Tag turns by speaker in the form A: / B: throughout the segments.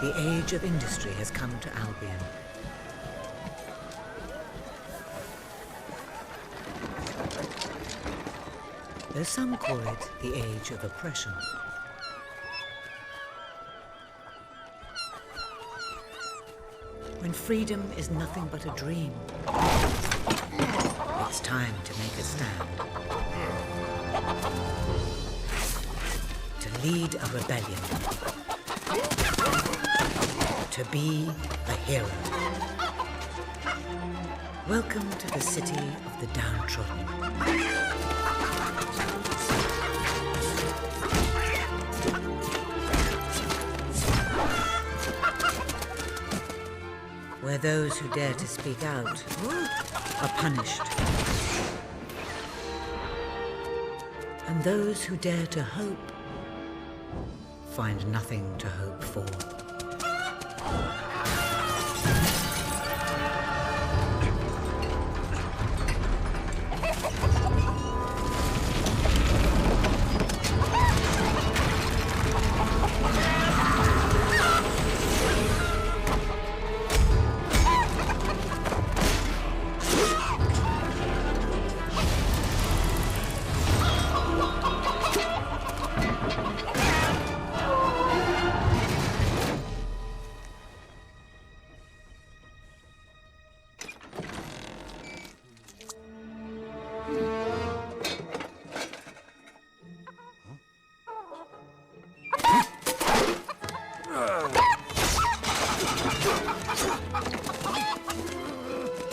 A: The age of industry has come to Albion. Though some call it the age of oppression. When freedom is nothing but a dream, it's time to make a stand. To lead a rebellion. To be a hero. Welcome to the city of the downtrodden. Where those who dare to speak out are punished. And those who dare to hope find nothing to hope for.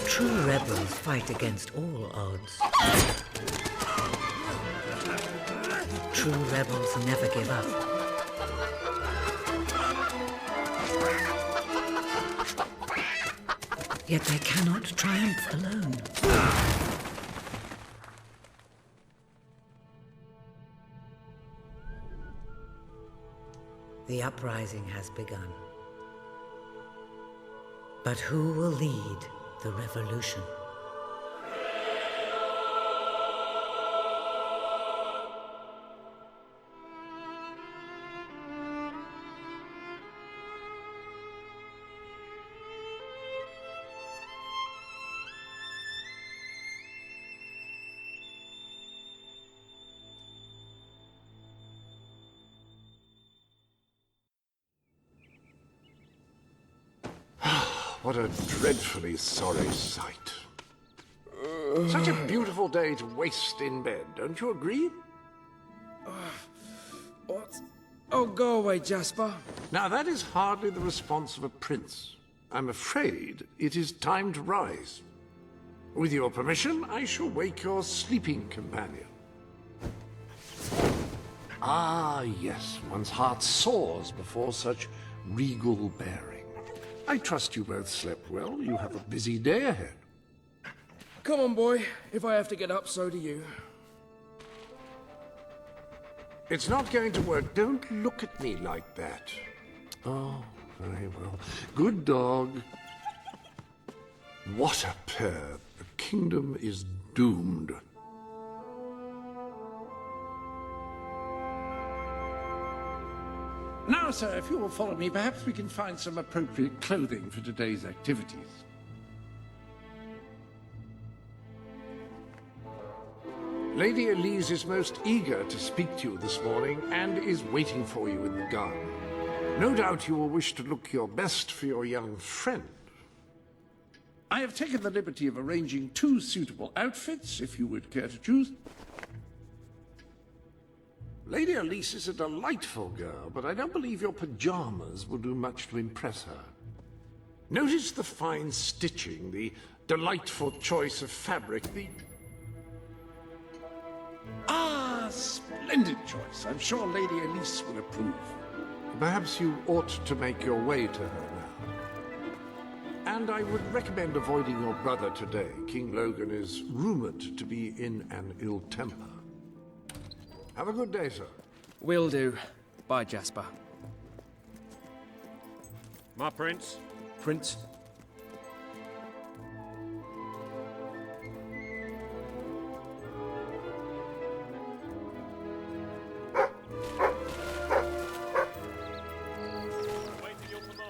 A: True rebels fight against all odds. True rebels never give up. Yet they cannot triumph alone. The uprising has begun. But who will lead the revolution?
B: What a dreadfully sorry sight. Such a beautiful day to waste in bed, don't you agree?
C: What? Oh, go away, Jasper.
B: Now, that is hardly the response of a prince. I'm afraid it is time to rise. With your permission, I shall wake your sleeping companion. Ah, yes, one's heart soars before such regal bearing. I trust you both slept well. You have a busy day ahead.
C: Come on, boy. If I have to get up, so do you.
B: It's not going to work. Don't look at me like that. Oh, very well. Good dog. What a pair. The kingdom is doomed.
D: Now, sir, if you will follow me, perhaps we can find some appropriate clothing for today's activities.
B: Lady Elise is most eager to speak to you this morning and is waiting for you in the garden. No doubt you will wish to look your best for your young friend.
D: I have taken the liberty of arranging 2 suitable outfits, if you would care to choose.
B: Lady Elise is a delightful girl, but I don't believe your pajamas will do much to impress her. Notice the fine stitching, the delightful choice of fabric, the...
D: Ah, splendid choice. I'm sure Lady Elise will approve.
B: Perhaps you ought to make your way to her now. And I would recommend avoiding your brother today. King Logan is rumored to be in an ill temper. Have a good day, sir.
C: Will do. Bye, Jasper.
E: My prince.
C: Prince.
E: Waiting your command.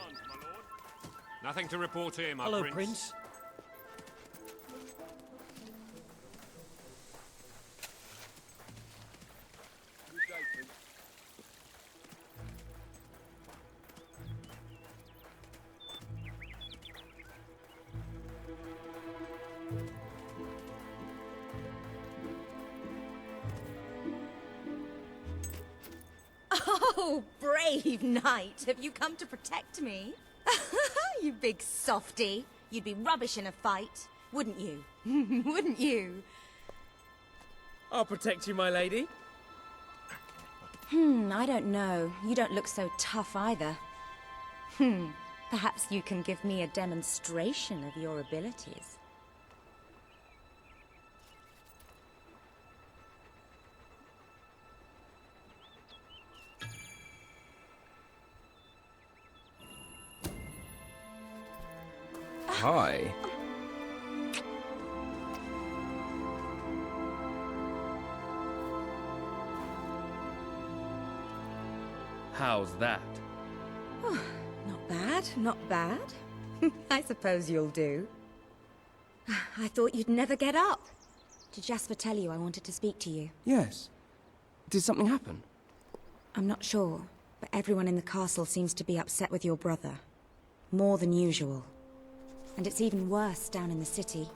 E: Nothing to report here, my
F: Hello,
E: prince.
F: Prince.
G: Oh, brave knight. Have you come to protect me? You big softy. You'd be rubbish in a fight, wouldn't you? Wouldn't you?
C: I'll protect you, my lady.
G: I don't know. You don't look so tough either. Perhaps you can give me a demonstration of your abilities.
H: Hi.
C: How's that?
G: Not bad, not bad. I suppose you'll do. I thought you'd never get up. Did Jasper tell you I wanted to speak to you?
H: Yes. Did something happen?
G: I'm not sure, but everyone in the castle seems to be upset with your brother. More than usual. And it's even worse down in the city.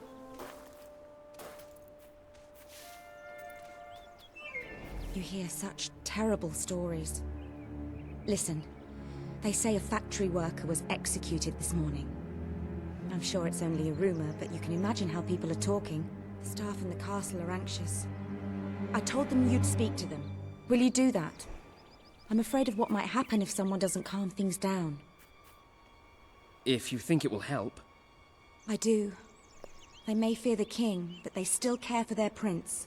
G: You hear such terrible stories. Listen, they say a factory worker was executed this morning. I'm sure it's only a rumor, but you can imagine how people are talking. The staff in the castle are anxious. I told them you'd speak to them. Will you do that? I'm afraid of what might happen if someone doesn't calm things down.
H: If you think it will help.
G: I do. They may fear the king, but they still care for their prince.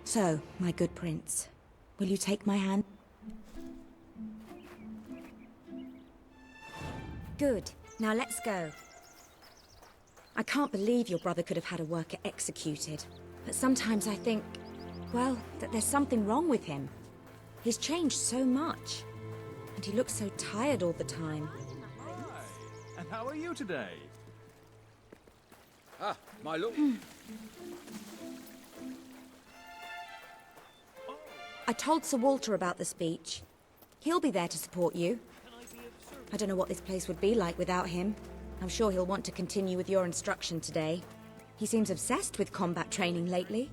G: So, my good prince, will you take my hand? Good. Now let's go. I can't believe your brother could have had a worker executed. But sometimes I think, well, that there's something wrong with him. He's changed so much. And he looks so tired all the time.
I: And how are you today?
H: Ah, my lord.
G: I told Sir Walter about the speech. He'll be there to support you. I don't know what this place would be like without him. I'm sure he'll want to continue with your instruction today. He seems obsessed with combat training lately.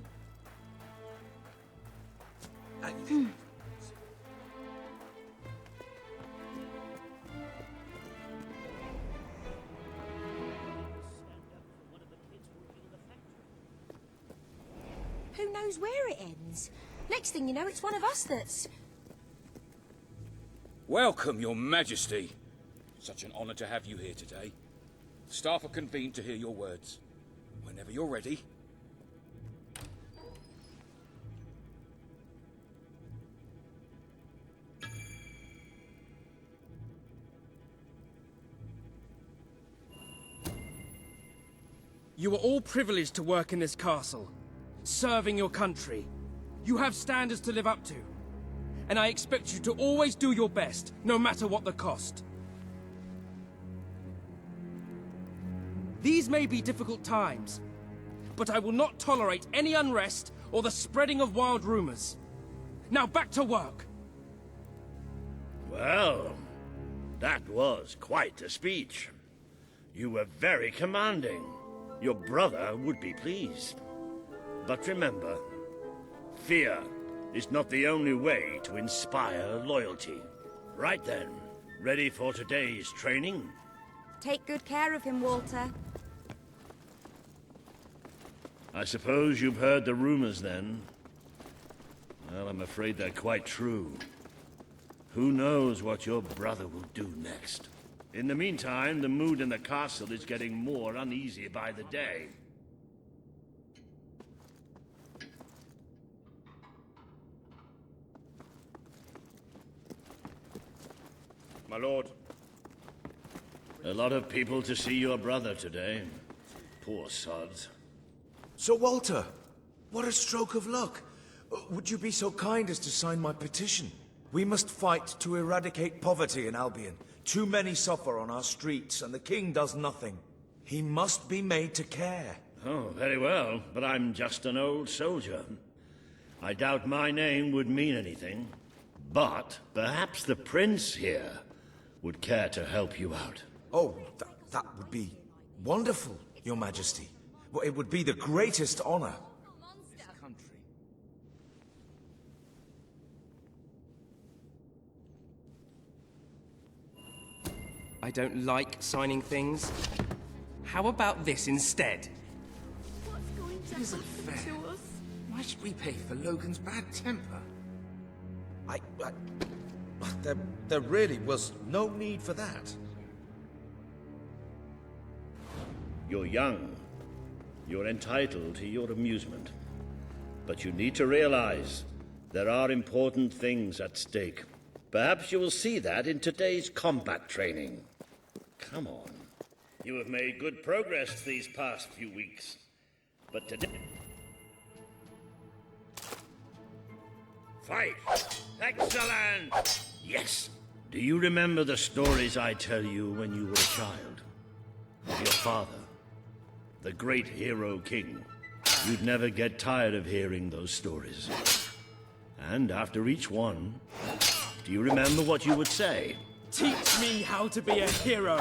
J: Who knows where it ends? Next thing you know, it's one of us that's...
K: Welcome, Your Majesty. Such an honor to have you here today. The staff are convened to hear your words. Whenever you're ready.
C: You are all privileged to work in this castle, serving your country. You have standards to live up to. And I expect you to always do your best, no matter what the cost. These may be difficult times, but I will not tolerate any unrest or the spreading of wild rumors. Now back to work!
L: Well, that was quite a speech. You were very commanding. Your brother would be pleased. But remember, fear is not the only way to inspire loyalty. Right then, ready for today's training?
G: Take good care of him, Walter.
L: I suppose you've heard the rumors then? Well, I'm afraid they're quite true. Who knows what your brother will do next? In the meantime, the mood in the castle is getting more uneasy by the day.
K: My lord.
L: A lot of people to see your brother today. Poor sods.
I: Sir Walter, what a stroke of luck. Would you be so kind as to sign my petition? We must fight to eradicate poverty in Albion. Too many suffer on our streets, and the king does nothing. He must be made to care.
L: Oh, very well, but I'm just an old soldier. I doubt my name would mean anything. But perhaps the prince here would care to help you out.
I: Oh, that would be wonderful, Your Majesty. Well, it would be the greatest honor.
C: I don't like signing things. How about this instead?
K: It isn't fair. Why should we pay for Logan's bad temper?
I: There really was no need for that.
L: You're young. You're entitled to your amusement. But you need to realize there are important things at stake. Perhaps you will see that in today's combat training. Come on. You have made good progress these past few weeks. But today... Fight! Excellent! Yes! Do you remember the stories I tell you when you were a child? Of your father, the great hero king. You'd never get tired of hearing those stories. And after each one, do you remember what you would say?
C: Teach me how to be a hero!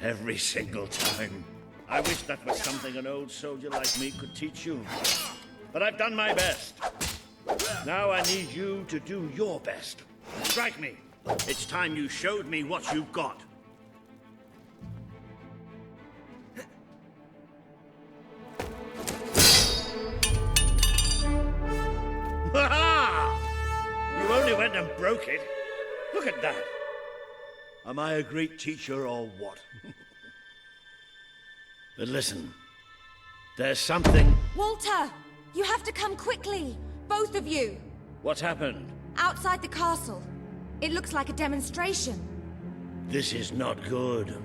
L: Every single time. I wish that was something an old soldier like me could teach you. But I've done my best. Now I need you to do your best. Strike me. It's time you showed me what you've got. Ha-ha! You only went and broke it. Look at that. Am I a great teacher or what? But listen, there's something...
G: Walter! You have to come quickly! Both of you!
L: What's happened?
G: Outside the castle. It looks like a demonstration.
L: This is not good.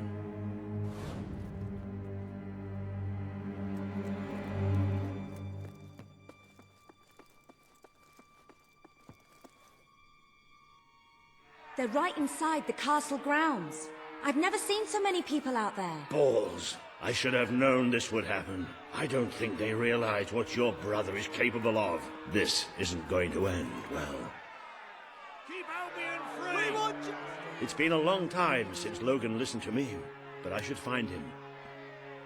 G: They're right inside the castle grounds. I've never seen so many people out there.
L: Balls. I should have known this would happen. I don't think they realize what your brother is capable of. This isn't going to end well. Keep Albion free! We want justice! It's been a long time since Logan listened to me, but I should find him.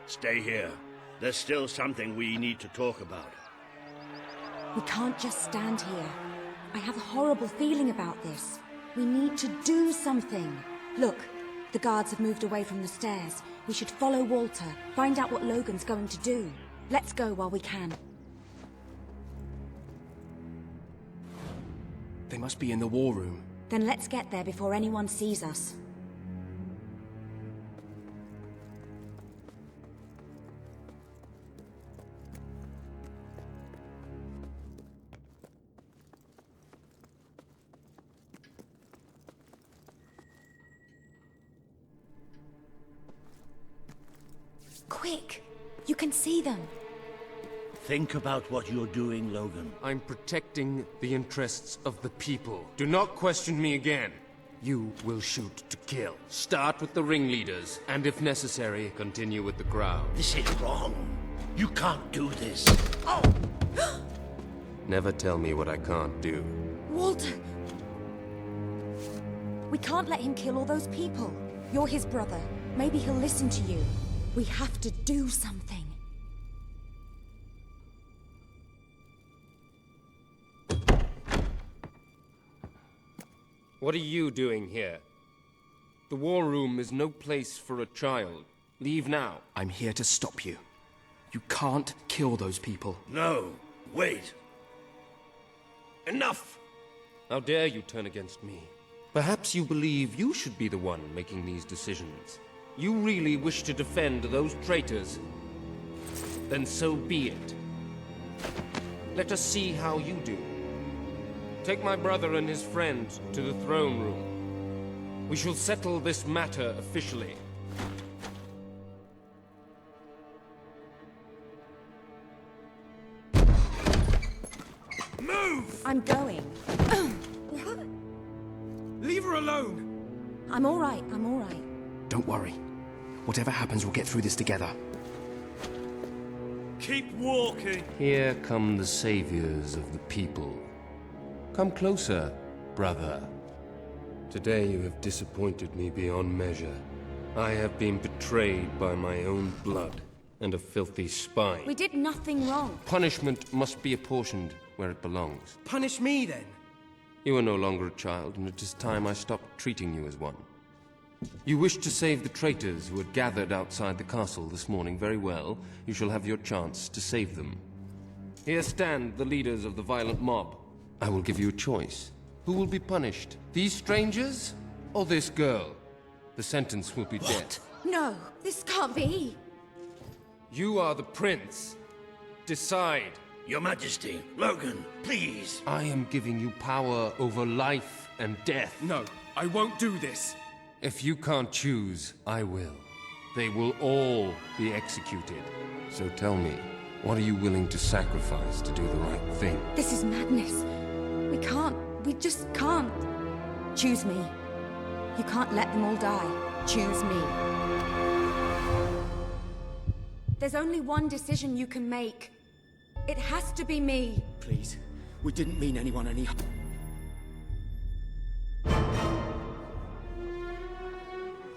L: Stay here. There's still something we need to talk about.
G: We can't just stand here. I have a horrible feeling about this. We need to do something. Look, the guards have moved away from the stairs. We should follow Walter, find out what Logan's going to do. Let's go while we can.
C: They must be in the war room.
G: Then let's get there before anyone sees us. Quick! You can see them!
L: Think about what you're doing, Logan.
C: I'm protecting the interests of the people. Do not question me again. You will shoot to kill. Start with the ringleaders, and if necessary, continue with the crowd.
L: This is wrong. You can't do this.
G: Oh!
C: Never tell me what I can't do.
G: Walter! We can't let him kill all those people. You're his brother. Maybe he'll listen to you. We have to do something.
C: What are you doing here? The war room is no place for a child. Leave now. I'm here to stop you. You can't kill those people.
L: No, wait. Enough!
C: How dare you turn against me? Perhaps you believe you should be the one making these decisions. You really wish to defend those traitors? Then so be it. Let us see how you do. Take my brother and his friend to the throne room. We shall settle this matter officially.
L: Move!
G: I'm going.
C: Leave her alone!
G: I'm all right, I'm all right.
H: Don't worry. Whatever happens, we'll get through this together.
L: Keep walking.
E: Here come the saviors of the people. Come closer, brother. Today you have disappointed me beyond measure. I have been betrayed by my own blood and a filthy spy.
G: We did nothing wrong.
E: Punishment must be apportioned where it belongs.
C: Punish me, then.
E: You are no longer a child, and it is time I stopped treating you as one. You wish to save the traitors who had gathered outside the castle this morning. Very well. You shall have your chance to save them. Here stand the leaders of the violent mob. I will give you a choice. Who will be punished? These strangers or this girl? The sentence will be death.
G: No, this can't be.
E: You are the prince. Decide.
L: Your Majesty, Logan, please.
E: I am giving you power over life and death.
C: No, I won't do this.
E: If you can't choose, I will. They will all be executed. So tell me, what are you willing to sacrifice to do the right thing?
G: This is madness. We just can't. Choose me. You can't let them all die. Choose me. There's only one decision you can make. It has to be me.
C: Please, we didn't mean anyone any harm.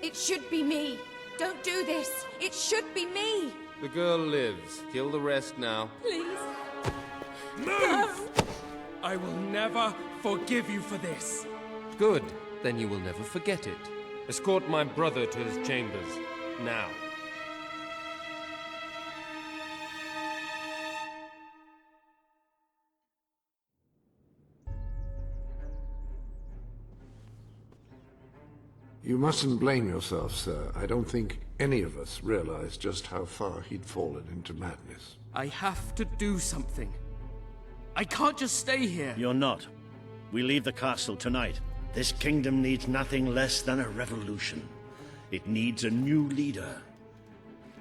G: It should be me. Don't do this. It should be me.
E: The girl lives. Kill the rest now.
G: Please.
C: Move! I will never forgive you for this.
E: Good. Then you will never forget it. Escort my brother to his chambers. Now.
B: You mustn't blame yourself, sir. I don't think any of us realized just how far he'd fallen into madness.
C: I have to do something. I can't just stay here.
L: You're not. We leave the castle tonight. This kingdom needs nothing less than a revolution. It needs a new leader.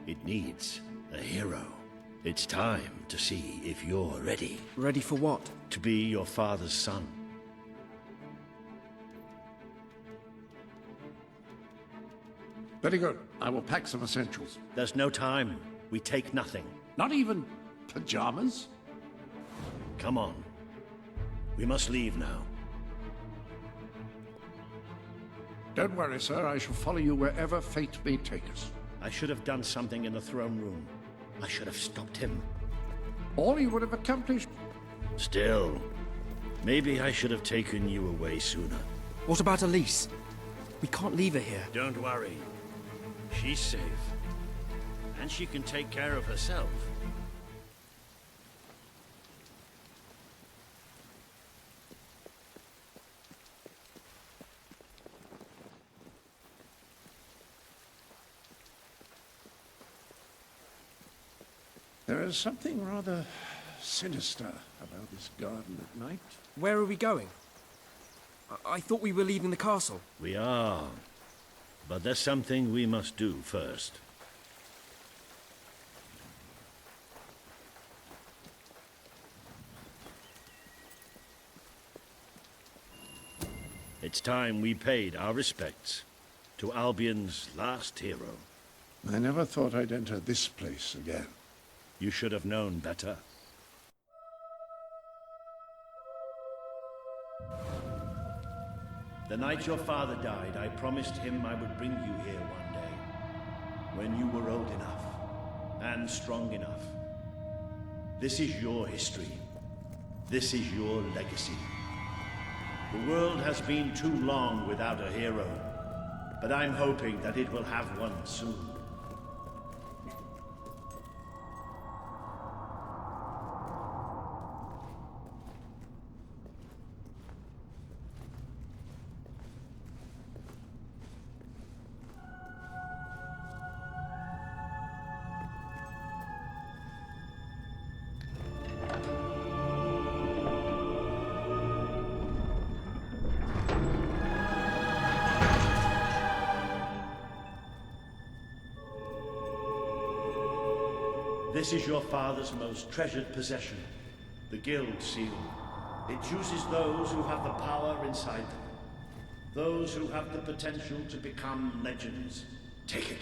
L: It needs a hero. It's time to see if you're ready.
C: Ready for what?
L: To be your father's son.
D: Very good. I will pack some essentials.
L: There's no time. We take nothing.
D: Not even pajamas?
L: Come on. We must leave now.
D: Don't worry, sir. I shall follow you wherever fate may take us.
L: I should have done something in the throne room. I should have stopped him.
D: All you would have accomplished.
L: Still, maybe I should have taken you away sooner.
C: What about Elise? We can't leave her here.
L: Don't worry. She's safe. And she can take care of herself.
D: There is something rather sinister about this garden at night.
C: Where are we going? I thought we were leaving the castle.
L: We are. But there's something we must do first. It's time we paid our respects to Albion's last hero.
D: I never thought I'd enter this place again.
L: You should have known better. The night your father died, I promised him I would bring you here one day, when you were old enough and strong enough. This is your history. This is your legacy. The world has been too long without a hero, but I'm hoping that it will have one soon. This is your father's most treasured possession, the Guild Seal. It chooses those who have the power inside them. Those who have the potential to become legends. Take it.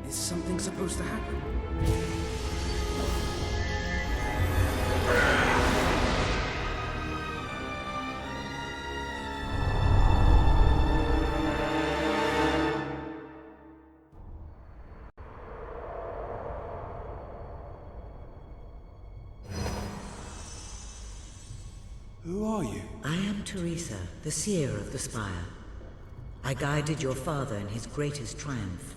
C: Is something supposed to happen?
H: Who are you?
A: I am Teresa, the seer of the spire. I guided your father in his greatest triumph.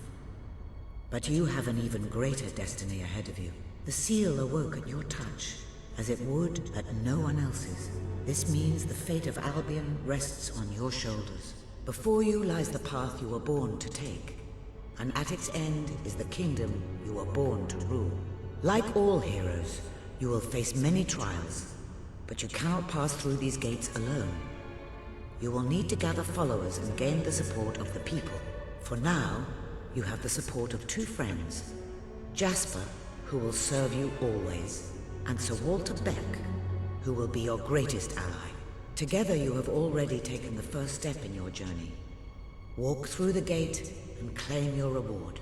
A: But you have an even greater destiny ahead of you. The seal awoke at your touch, as it would at no one else's. This means the fate of Albion rests on your shoulders. Before you lies the path you were born to take, and at its end is the kingdom you were born to rule. Like all heroes, you will face many trials, but you cannot pass through these gates alone. You will need to gather followers and gain the support of the people. For now, you have the support of two friends, Jasper, who will serve you always, and Sir Walter Beck, who will be your greatest ally. Together you have already taken the first step in your journey. Walk through the gate and claim your reward.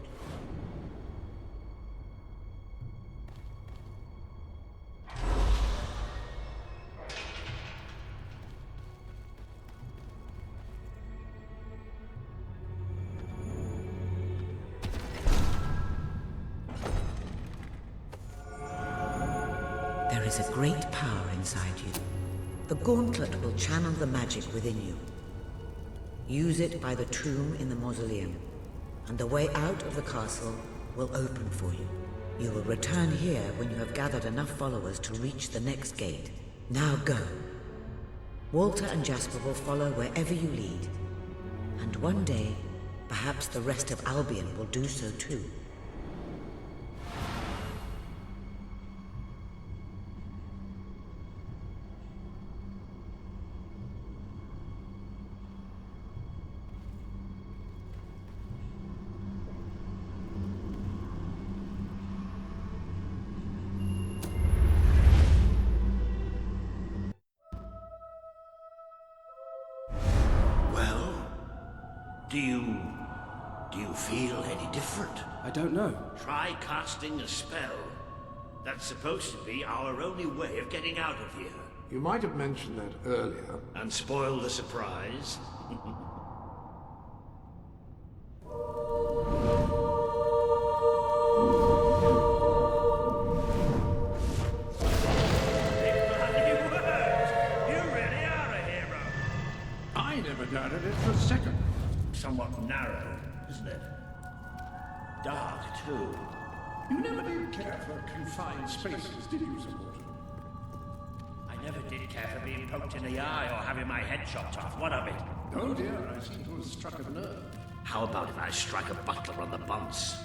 A: There is a great power inside you. The gauntlet will channel the magic within you. Use it by the tomb in the mausoleum, and the way out of the castle will open for you. You will return here when you have gathered enough followers to reach the next gate. Now go. Walter and Jasper will follow wherever you lead. And one day, perhaps the rest of Albion will do so too.
L: Do you feel any different?
C: I don't know.
L: Try casting a spell. That's supposed to be our only way of getting out of here.
B: You might have mentioned that earlier.
L: And spoil the surprise.
D: I never doubted it for a second.
L: Somewhat narrow, isn't it? Dark, too.
D: You never did care for confined spaces, did you, Sir Walter?
L: I never did care for being poked in the eye or having my head chopped off. What of it?
D: Oh dear, I seem to have struck a nerve.
L: How about if I strike a butler on the bunce?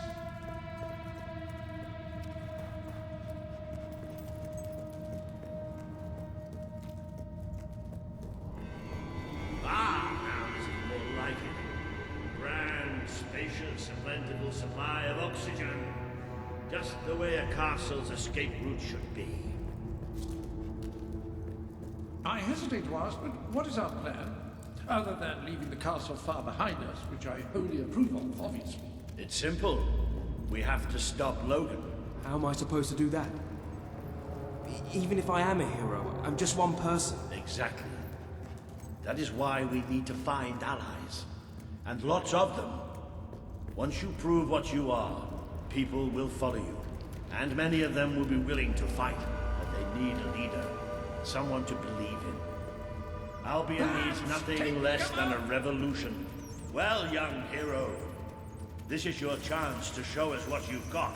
L: A plentiful supply of oxygen. Just the way a castle's escape route should be.
D: I hesitate to ask, but what is our plan? Other than leaving the castle far behind us, which I wholly approve of, obviously.
L: It's simple. We have to stop Logan.
C: How am I supposed to do that? Even if I am a hero, I'm just one person.
L: Exactly. That is why we need to find allies. And lots of them. Once you prove what you are, people will follow you. And many of them will be willing to fight, but they need a leader. Someone to believe in. Albion needs nothing less than a revolution. Well, young hero, this is your chance to show us what you've got.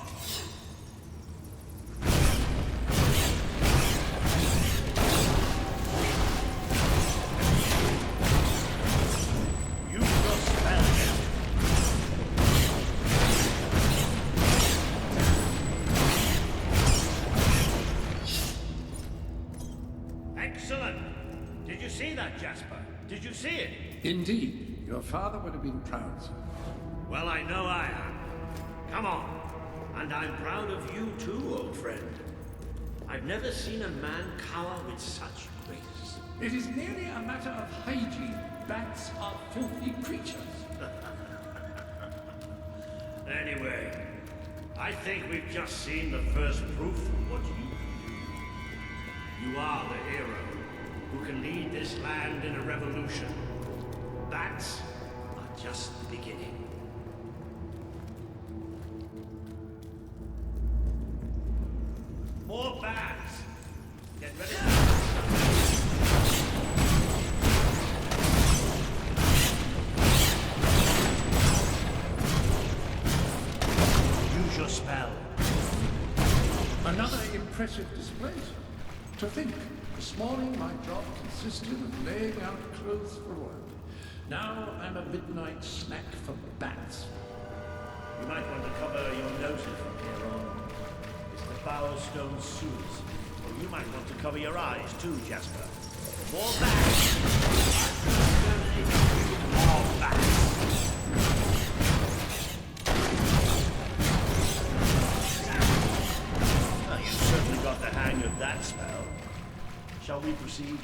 L: Did you see that, Jasper? Did you see it?
D: Indeed. Your father would have been proud, sir.
L: Well, I know I am. Come on. And I'm proud of you too, old friend. I've never seen a man cower with such grace.
D: It is merely a matter of hygiene. Bats are filthy creatures.
L: Anyway, I think we've just seen the first proof of what you can do. You are the hero who can lead this land in a revolution. Bats are just the beginning. More bats! Get ready. Use your spell.
D: Another impressive display, sir. To think, this morning my job consisted of laying out clothes for work. Now I'm a midnight snack for bats.
L: You might want to cover your noses from here on. It's the Bowerstone sewers. Or you might want to cover your eyes too, Jasper. More bats! More bats! Well, you certainly got the hang of that spell. Shall we proceed?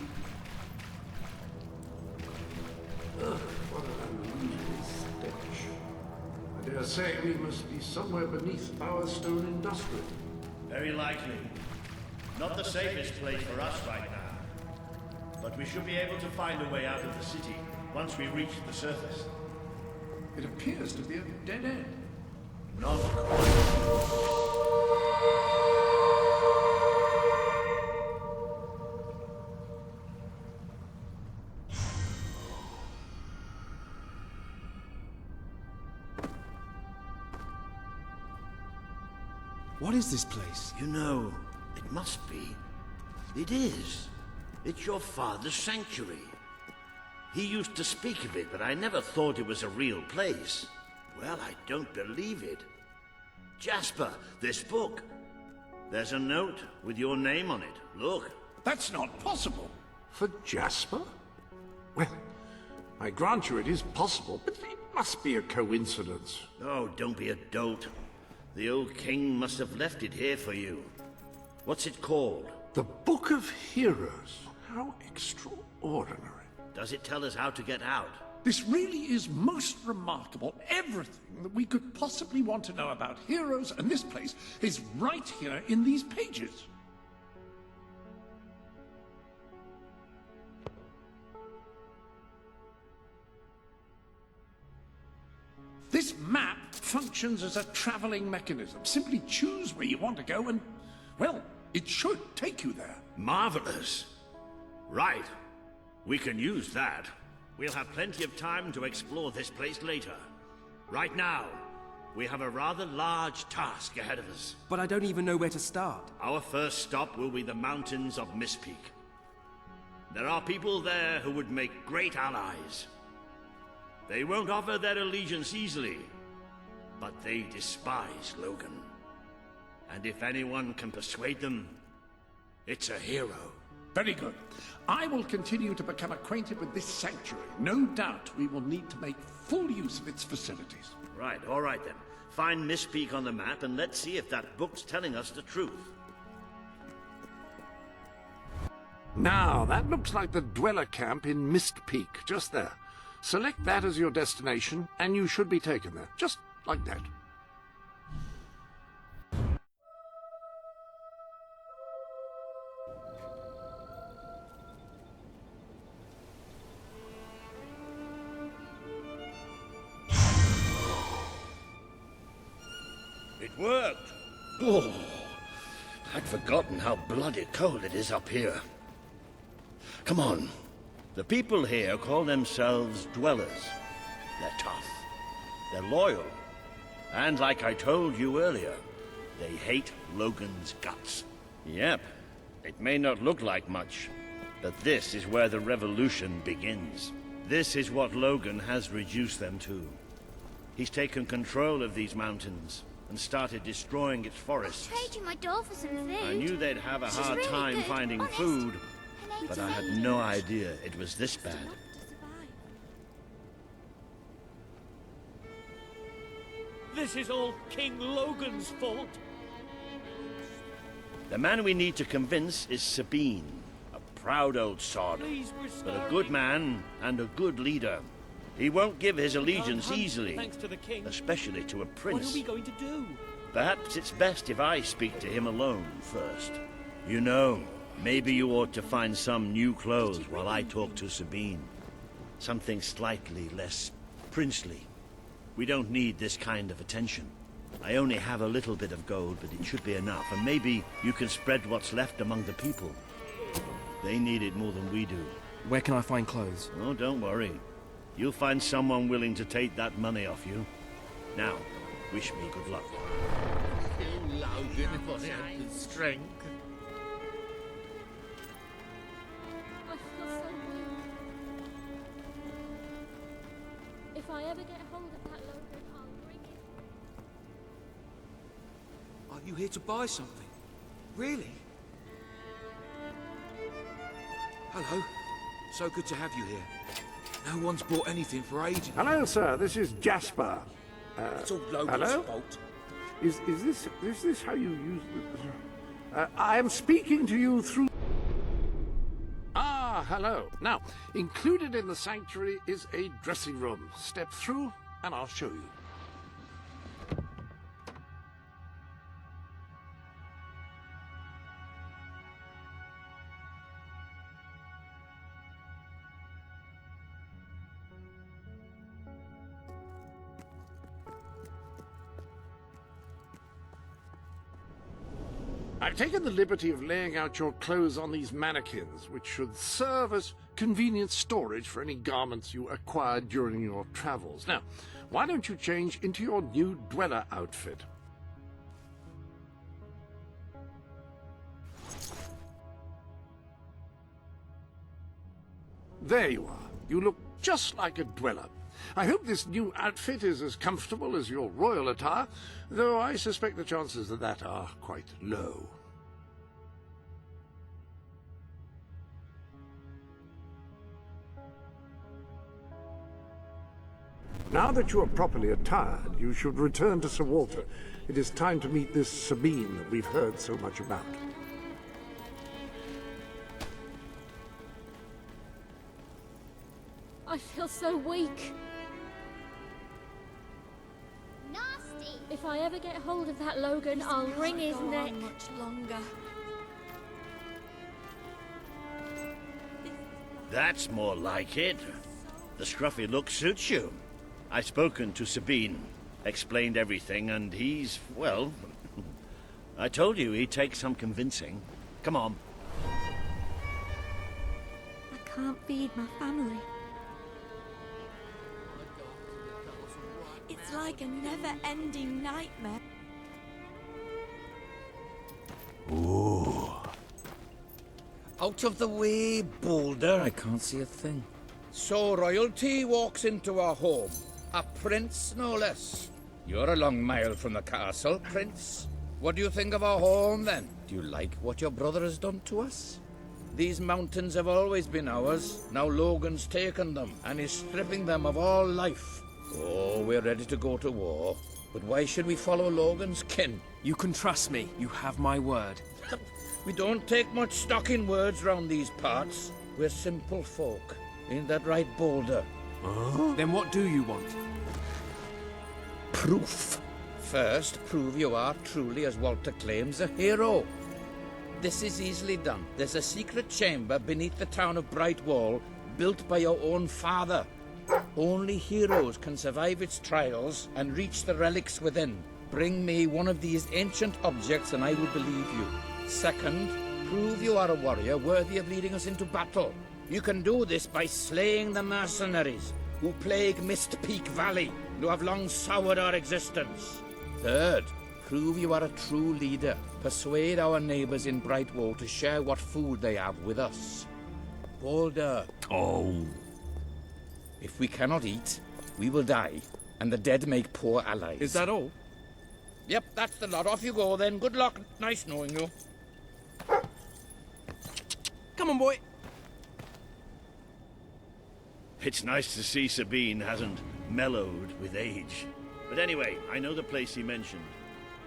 B: What an unusual stench. I dare say we must be somewhere beneath Bowerstone Industrial.
L: Very likely. Not the safest place for us right now. But we should be able to find a way out of the city once we reach the surface.
D: It appears to be a dead end.
L: Not quite.
H: What is this place?
L: You know, it must be. It is. It's your father's sanctuary. He used to speak of it, but I never thought it was a real place. Well, I don't believe it. Jasper, this book. There's a note with your name on it. Look.
D: That's not possible.
B: For Jasper? Well, I grant you it is possible, but it must be a coincidence.
L: Oh, don't be a dolt. The old king must have left it here for you. What's it called?
B: The Book of Heroes. How extraordinary.
L: Does it tell us how to get out?
D: This really is most remarkable. Everything that we could possibly want to know about heroes and this place is right here in these pages. This map functions as a traveling mechanism. Simply choose where you want to go and, well, it should take you there.
L: Marvelous. Right. We can use that. We'll have plenty of time to explore this place later. Right now, we have a rather large task ahead of us.
C: But I don't even know where to start.
L: Our first stop will be the mountains of Mistpeak. There are people there who would make great allies. They won't offer their allegiance easily, but they despise Logan. And if anyone can persuade them, it's a hero.
D: Very good. I will continue to become acquainted with this sanctuary. No doubt we will need to make full use of its facilities.
L: Right, all right then. Find Mistpeak on the map and let's see if that book's telling us the truth.
B: Now, that looks like the dweller camp in Mistpeak, just there. Select that as your destination, and you should be taken there. Just like that.
L: It worked! Oh, I'd forgotten how bloody cold it is up here. Come on. The people here call themselves dwellers. They're tough. They're loyal. And like I told you earlier, they hate Logan's guts. Yep. It may not look like much, but this is where the revolution begins. This is what Logan has reduced them to. He's taken control of these mountains and started destroying its forests.
F: I'm trading my doll for some food.
L: I knew they'd have a
F: She's
L: hard
F: really
L: time
F: good,
L: finding
F: honest.
L: food, but I had no idea it was this bad. This is all King Logan's fault. The man we need to convince is Sabine, a proud old sod, but a good man and a good leader. He won't give his allegiance easily, especially to a prince.
F: What are we going to do?
L: Perhaps it's best if I speak to him alone first. You know, maybe you ought to find some new clothes while I talk to Sabine. Something slightly less princely. We don't need this kind of attention. I only have a little bit of gold, but it should be enough, and maybe you can spread what's left among the people. They need it more than we do.
H: Where can I find clothes?
L: Oh, don't worry. You'll find someone willing to take that money off you. Now, wish me good luck.
D: Kill Logan if I had the strength.
M: I feel so weak. If I ever get hold of that Logan, I'll bring it.
C: Are you here to buy something? Really? Hello. So good to have you here. No one's bought anything for ages.
B: Hello, sir. This is Jasper.
C: It's all Logan's
B: hello?
C: fault.
B: Is this how you use the... I am speaking to you through... Ah, hello. Now, included in the sanctuary is a dressing room. Step through and I'll show you. I've taken the liberty of laying out your clothes on these mannequins, which should serve as convenient storage for any garments you acquired during your travels. Now, why don't you change into your new dweller outfit? There you are. You look just like a dweller. I hope this new outfit is as comfortable as your royal attire, though I suspect the chances of that are quite low. Now that you are properly attired, you should return to Sir Walter. It is time to meet this Sabine that we've heard so much about.
M: I feel so weak.
J: Nasty!
M: If I ever get hold of that Logan, I'll wring his neck.
G: Much longer.
L: That's more like it. The scruffy look suits you. I've spoken to Sabine, explained everything, and he's, well... I told you he'd take some convincing. Come on.
G: I can't feed my family. It's like a never-ending nightmare.
K: Ooh. Out of the way, Boulder. I can't see a thing. So royalty walks into our home. A prince, no less. You're a long mile from the castle, Prince. What do you think of our home, then? Do you like what your brother has done to us? These mountains have always been ours. Now Logan's taken them, and is stripping them of all life. Oh, we're ready to go to war. But why should we follow Logan's kin?
C: You can trust me. You have my word.
K: We don't take much stock in words round these parts. We're simple folk. Ain't that right, Boulder?
C: Then what do you want?
K: Proof. First, prove you are truly, as Walter claims, a hero. This is easily done. There's a secret chamber beneath the town of Brightwall, built by your own father. Only heroes can survive its trials and reach the relics within. Bring me one of these ancient objects and I will believe you. Second, prove you are a warrior worthy of leading us into battle. You can do this by slaying the mercenaries who plague Mist Peak Valley, who have long soured our existence. Third, prove you are a true leader. Persuade our neighbors in Brightwall to share what food they have with us. Boulder.
L: Oh.
K: If we cannot eat, we will die, and the dead make poor allies.
C: Is that all?
K: Yep, that's the lot. Off you go then. Good luck. Nice knowing you.
C: Come on, boy.
L: It's nice to see Sabine hasn't mellowed with age. But anyway, I know the place he mentioned.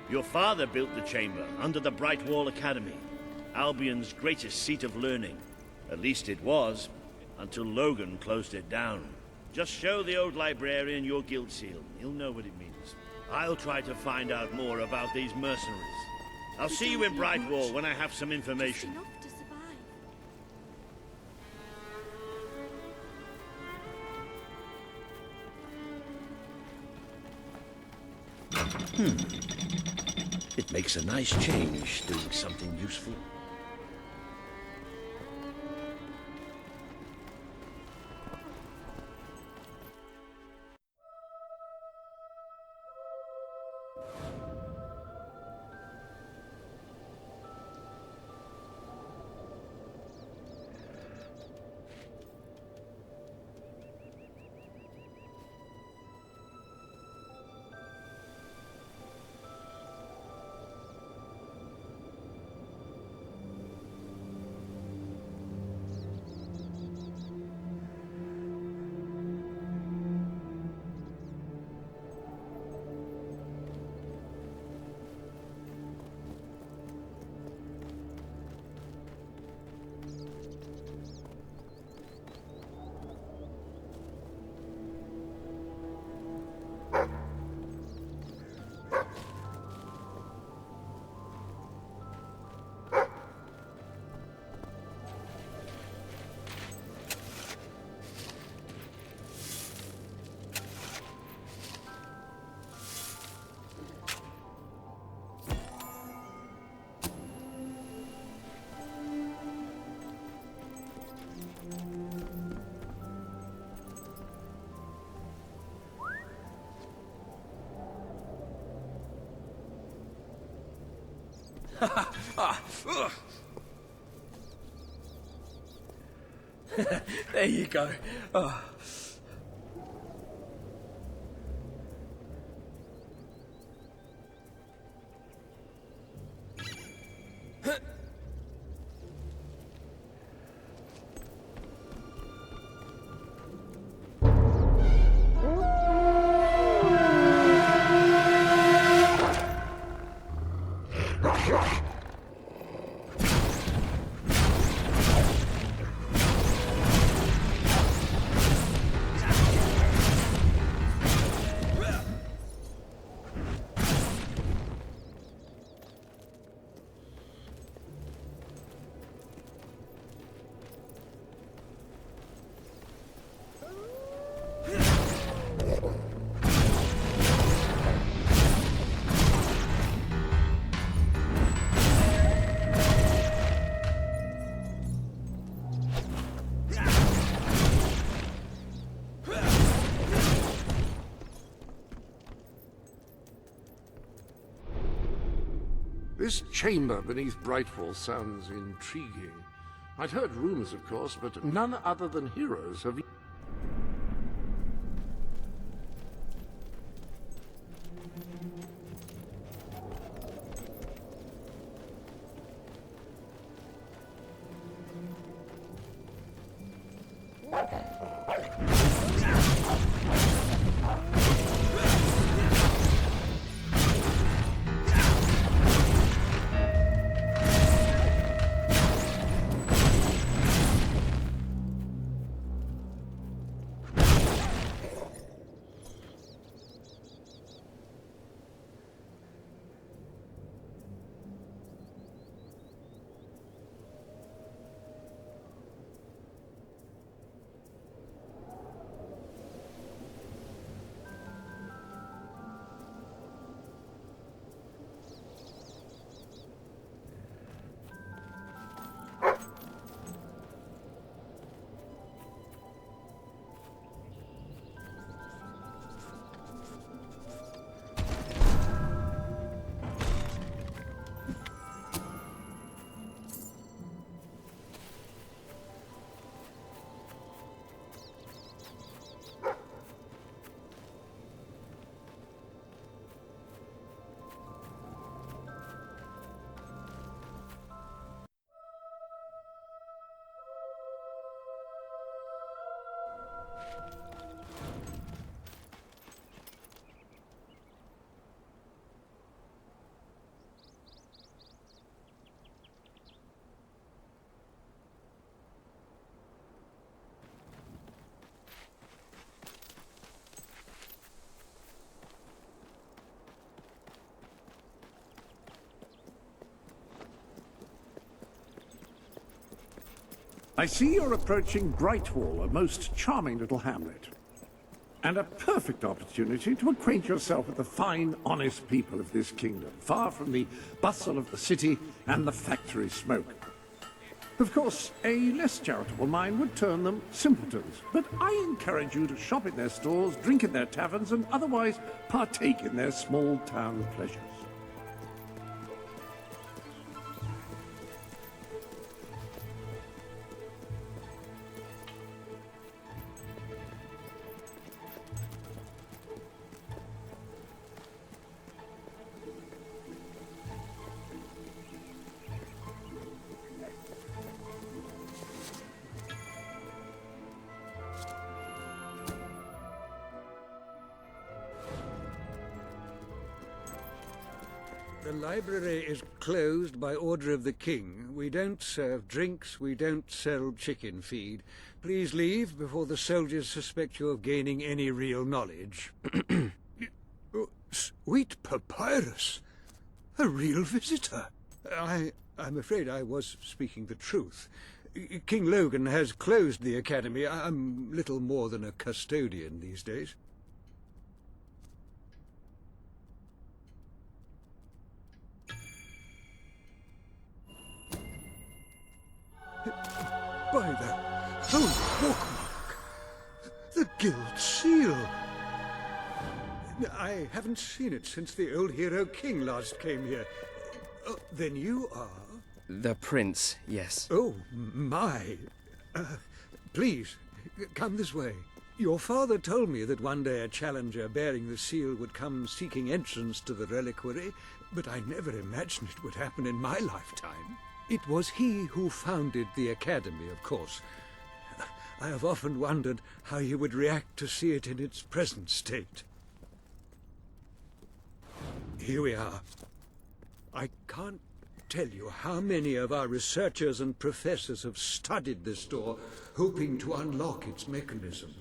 L: Your father built the chamber under the Bright Wall Academy, Albion's greatest seat of learning. At least it was, until Logan closed it down. Just show the old librarian your guild seal. He'll know what it means. I'll try to find out more about these mercenaries. I'll see you in Brightwall when I have some information.
J: Enough to survive.
L: It makes a nice change doing something useful.
C: There you go.
B: This chamber beneath Brightwall sounds intriguing. I'd heard rumors, of course, but none other than heroes have... I see you're approaching Brightwall, a most charming little hamlet. And a perfect opportunity to acquaint yourself with the fine, honest people of this kingdom, far from the bustle of the city and the factory smoke. Of course, a less charitable mind would term them simpletons, but I encourage you to shop in their stores, drink in their taverns, and otherwise partake in their small-town pleasures.
F: The library is closed by order of the king. We don't serve drinks, we don't sell chicken feed. Please leave before the soldiers suspect you of gaining any real knowledge. Sweet papyrus! A real visitor! I'm afraid I was speaking the truth. King Logan has closed the academy. I'm little more than a custodian these days. By the holy bookmark! The Guild Seal! I haven't seen it since the old hero king last came here. Oh, then you are?
H: The prince, yes.
F: Oh, my. Please, come this way. Your father told me that one day a challenger bearing the seal would come seeking entrance to the reliquary, but I never imagined it would happen in my lifetime. It was he who founded the academy, of course. I have often wondered how he would react to see it in its present state. Here we are. I can't tell you how many of our researchers and professors have studied this door, hoping to unlock its mechanism.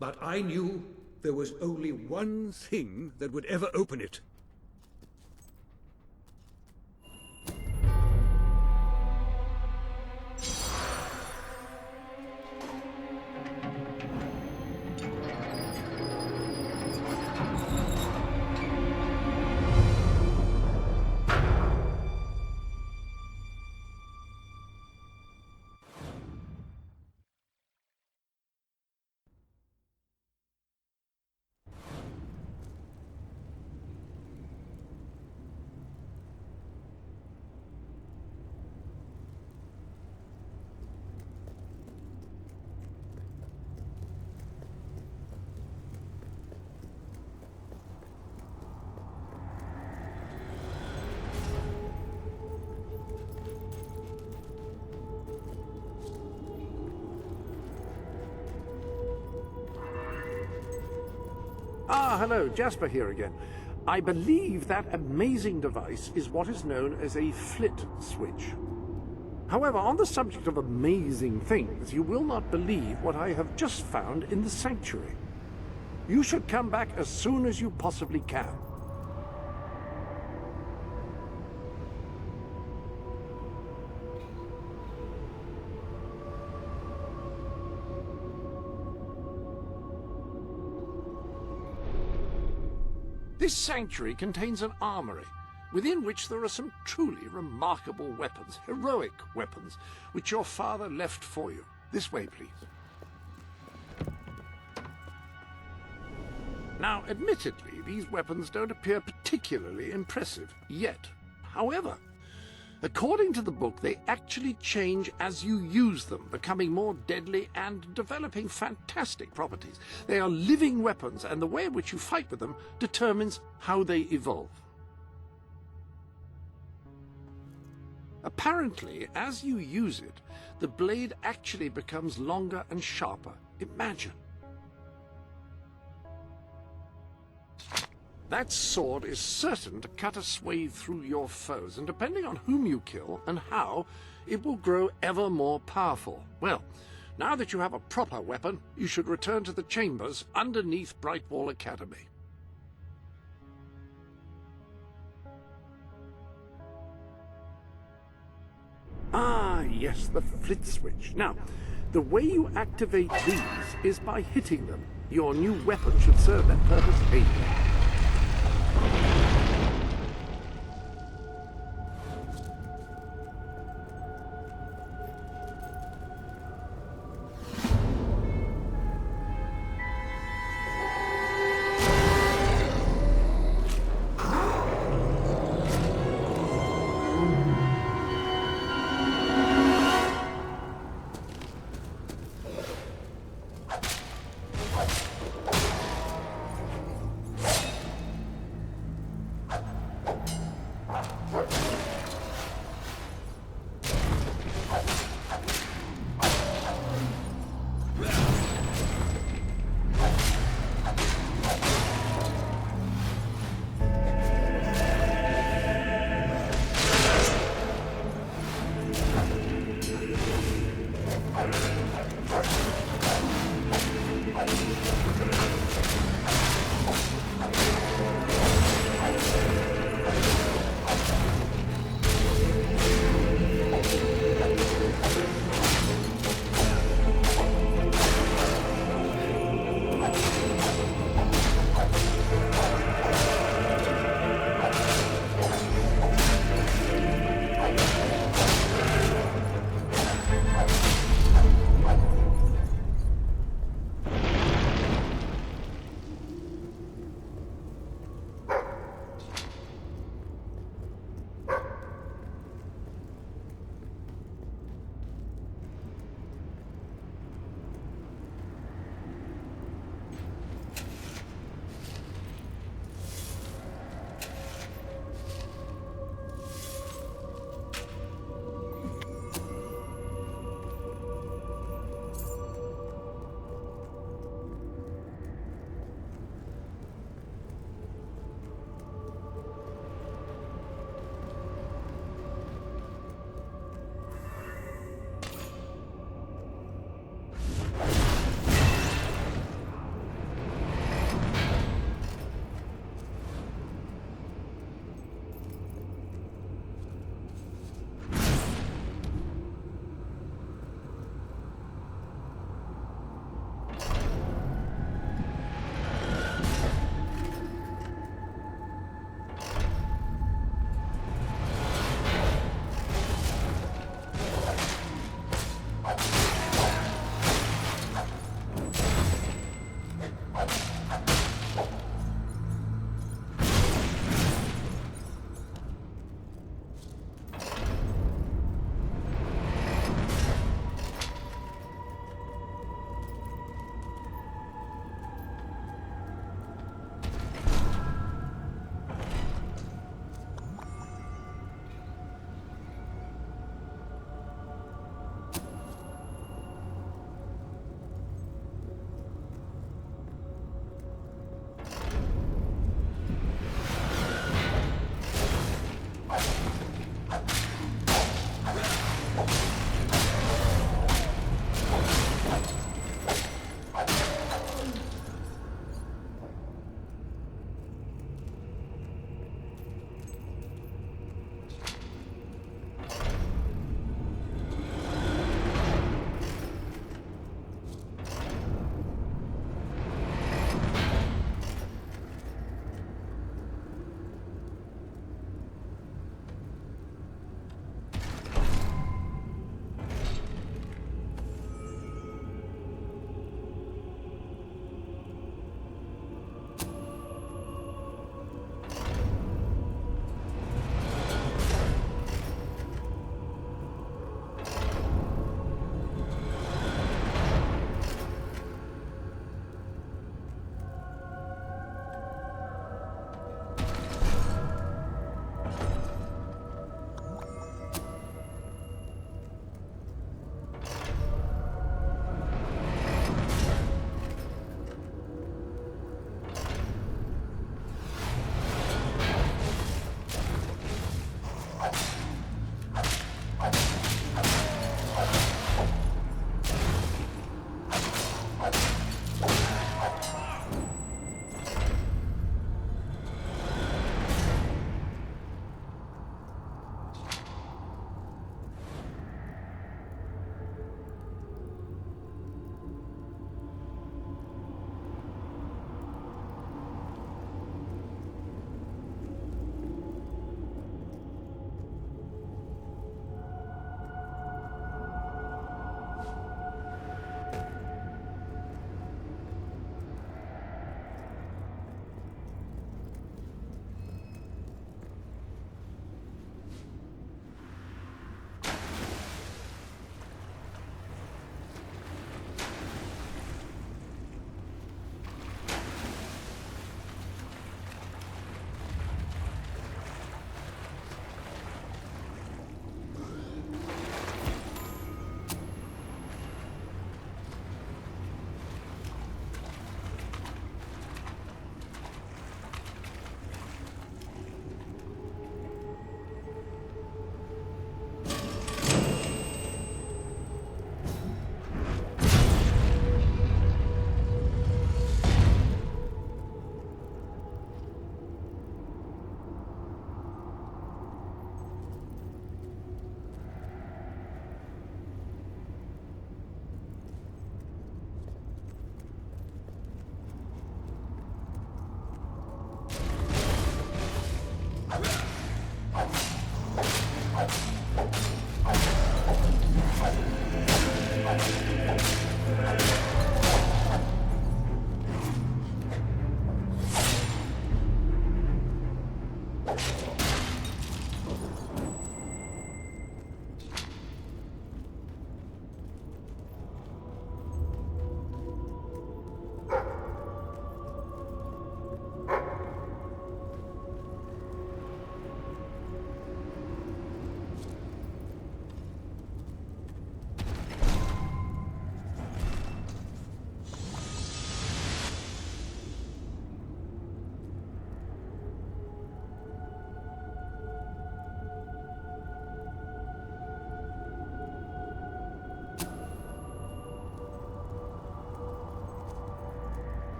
F: But I knew there was only one thing that would ever open it.
B: Ah, hello, Jasper here again. I believe that amazing device is what is known as a flit switch. However, on the subject of amazing things, you will not believe what I have just found in the sanctuary. You should come back as soon as you possibly can. This sanctuary contains an armory, within which there are some truly remarkable weapons, heroic weapons, which your father left for you. This way, please. Now, admittedly, these weapons don't appear particularly impressive yet. However, according to the book, they actually change as you use them, becoming more deadly and developing fantastic properties. They are living weapons, and the way in which you fight with them determines how they evolve. Apparently, as you use it, the blade actually becomes longer and sharper. Imagine. That sword is certain to cut a swathe through your foes, and depending on whom you kill and how, it will grow ever more powerful. Well, now that you have a proper weapon, you should return to the chambers underneath Brightwall Academy. Ah, yes, the flit switch. Now, the way you activate these is by hitting them. Your new weapon should serve that purpose ably.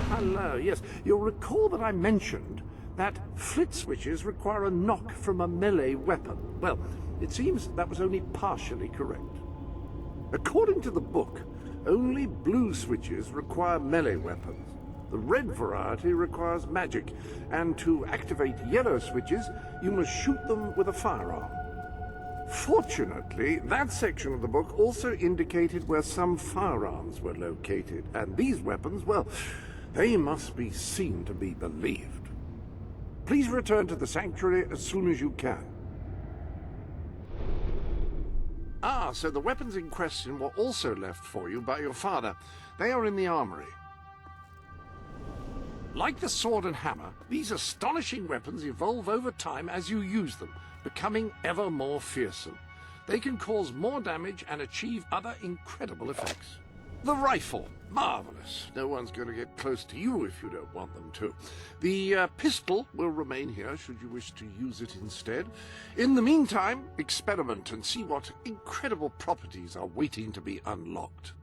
B: hello. Yes, you'll recall that I mentioned that flit switches require a knock from a melee weapon. Well, it seems that was only partially correct. According to the book, only blue switches require melee weapons. The red variety requires magic, and to activate yellow switches, you must shoot them with a firearm. Fortunately, that section of the book also indicated where some firearms were located, and these weapons, well, they must be seen to be believed. Please return to the sanctuary as soon as you can. Ah, so the weapons in question were also left for you by your father. They are in the armory. Like the sword and hammer, these astonishing weapons evolve over time as you use them, becoming ever more fearsome. They can cause more damage and achieve other incredible effects. The rifle. Marvelous. No one's going to get close to you if you don't want them to. The pistol will remain here should you wish to use it instead. In the meantime, experiment and see what incredible properties are waiting to be unlocked.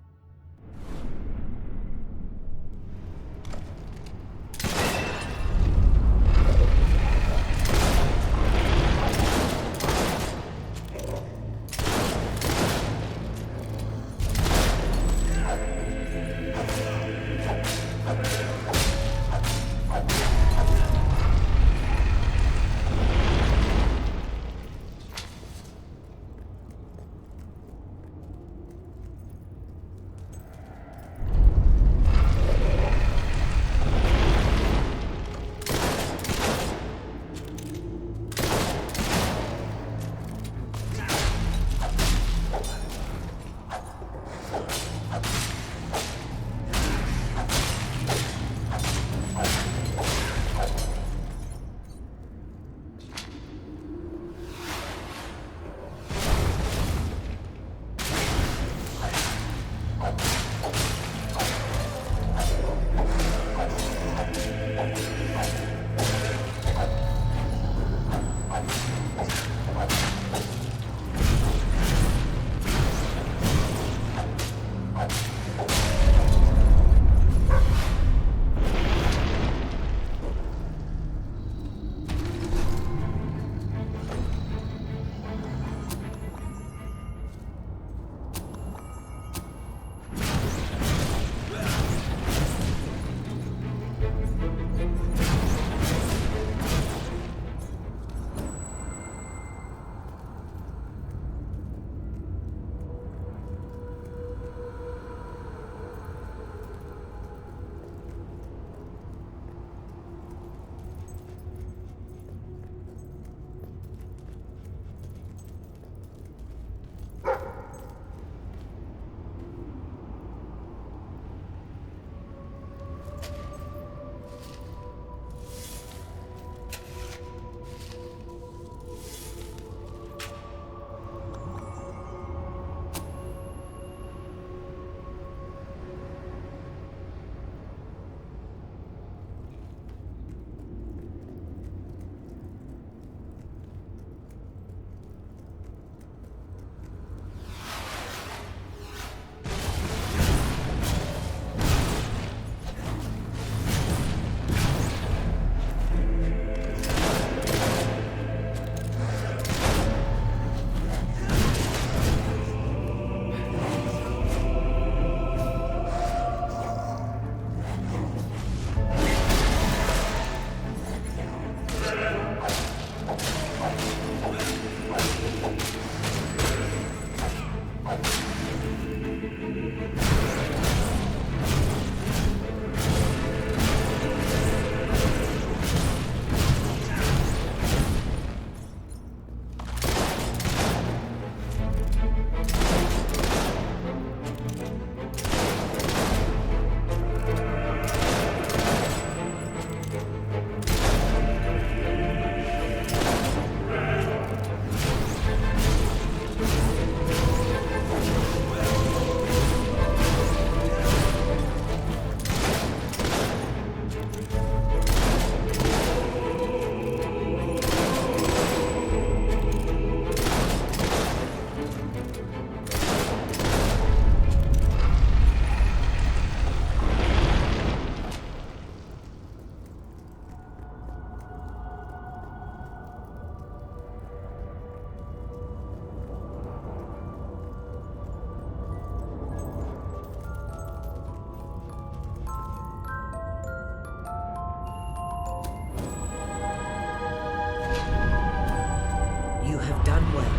A: have done well.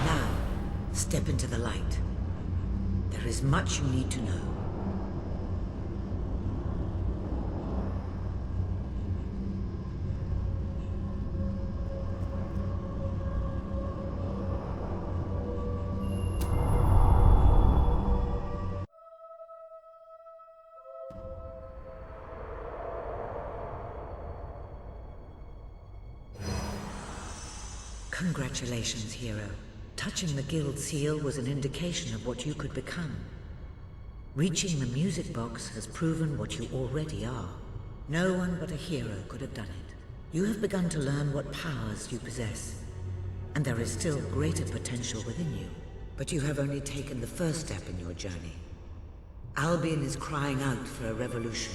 A: Now, step into the light. There is much you need to know. Congratulations, hero. Touching the guild seal was an indication of what you could become. Reaching the music box has proven what you already are. No one but a hero could have done it. You have begun to learn what powers you possess, and there is still greater potential within you. But you have only taken the first step in your journey. Albion is crying out for a revolution,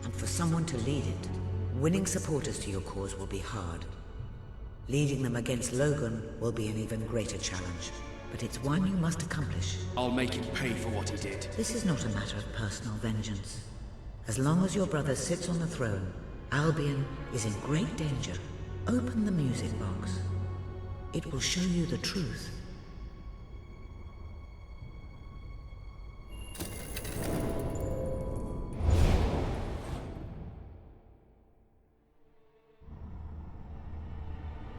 A: and for someone to lead it. Winning supporters to your cause will be hard. Leading them against Logan will be an even greater challenge, but it's one you must accomplish.
H: I'll make him pay for what he did.
A: This is not a matter of personal vengeance. As long as your brother sits on the throne, Albion is in great danger. Open the music box. It will show you the truth.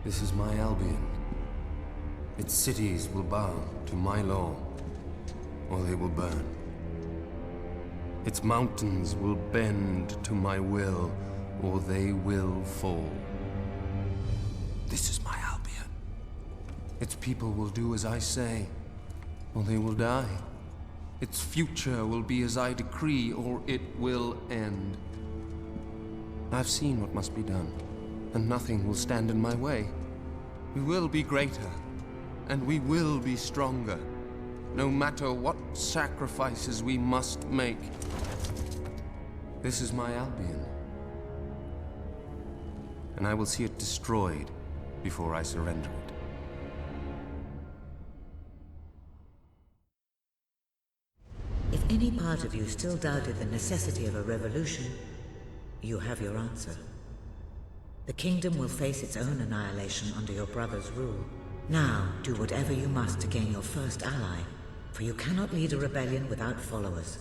E: This is my Albion. Its cities will bow to my law, or they will burn. Its mountains will bend to my will, or they will fall. This is my Albion. Its people will do as I say, or they will die. Its future will be as I decree, or it will end. I've seen what must be done, and nothing will stand in my way. We will be greater, and we will be stronger, no matter what sacrifices we must make. This is my Albion, and I will see it destroyed before I surrender it.
A: If any part of you still doubted the necessity of a revolution, you have your answer. The kingdom will face its own annihilation under your brother's rule. Now, do whatever you must to gain your first ally, for you cannot lead a rebellion without followers.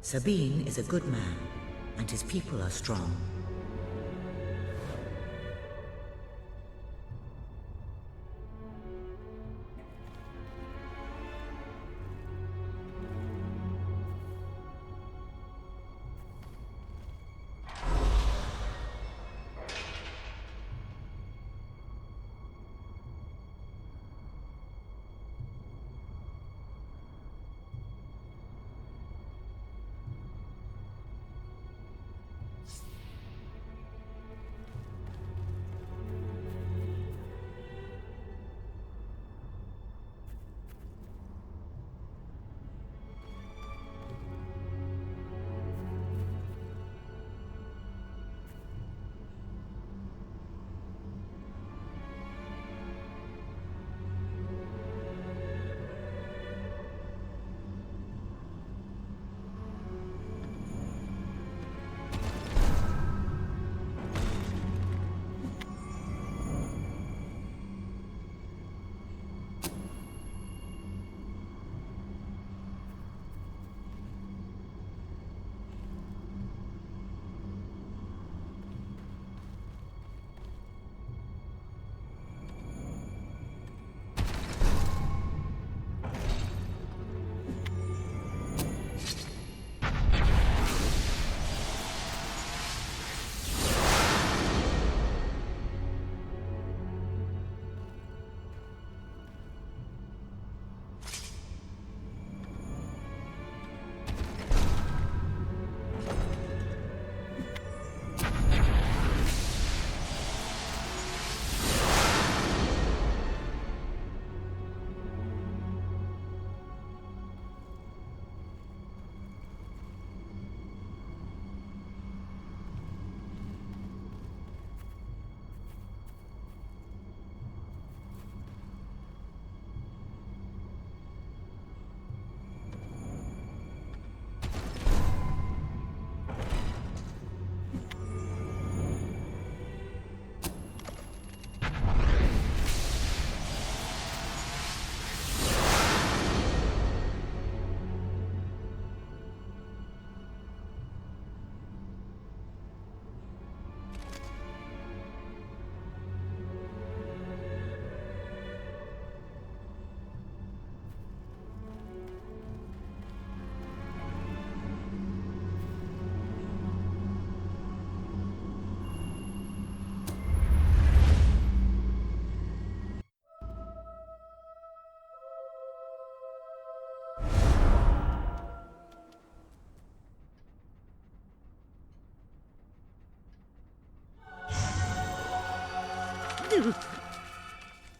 A: Sabine is a good man, and his people are strong.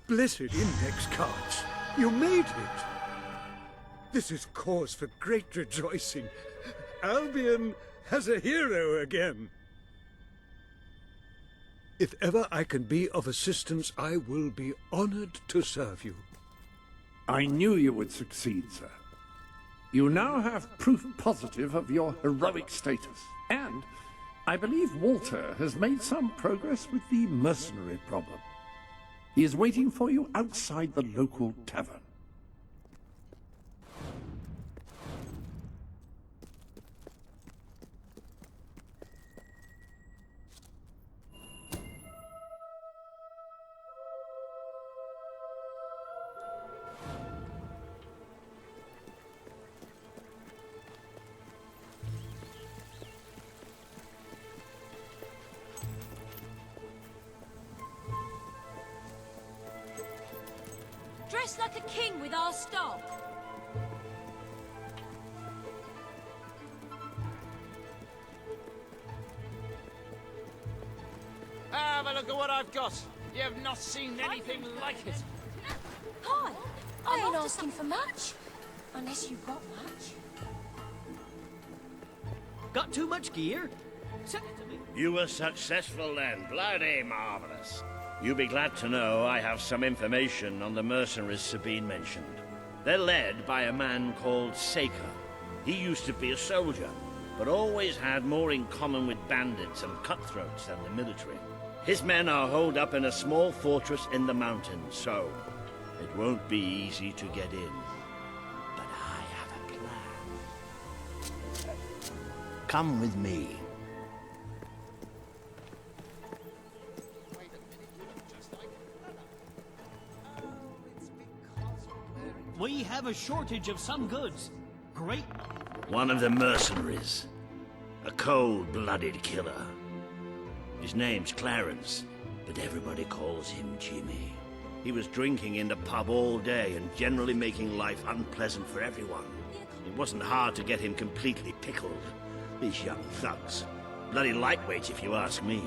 F: Blessed index cards. You made it. This is cause for great rejoicing. Albion has a hero again. If ever I can be of assistance, I will be honored to serve you.
D: I knew you would succeed, sir. You now have proof positive of your heroic status, and I believe Walter has made some progress with the mercenary problem. He is waiting for you outside the local tavern.
J: Dressed like a king with our stock.
K: Have a look at what I've got. You have not seen anything like it.
J: Hi, I ain't asking for much. Unless you've got much.
N: Got too much gear?
L: You were successful then. Bloody marvelous. You'll be glad to know I have some information on the mercenaries Sabine mentioned. They're led by a man called Saker. He used to be a soldier, but always had more in common with bandits and cutthroats than the military. His men are holed up in a small fortress in the mountains, so it won't be easy to get in. But I have a plan. Come with me.
N: We have a shortage of some goods. Great.
L: One of the mercenaries. A cold-blooded killer. His name's Clarence, but everybody calls him Jimmy. He was drinking in the pub all day and generally making life unpleasant for everyone. It wasn't hard to get him completely pickled. These young thugs. Bloody lightweights, if you ask me.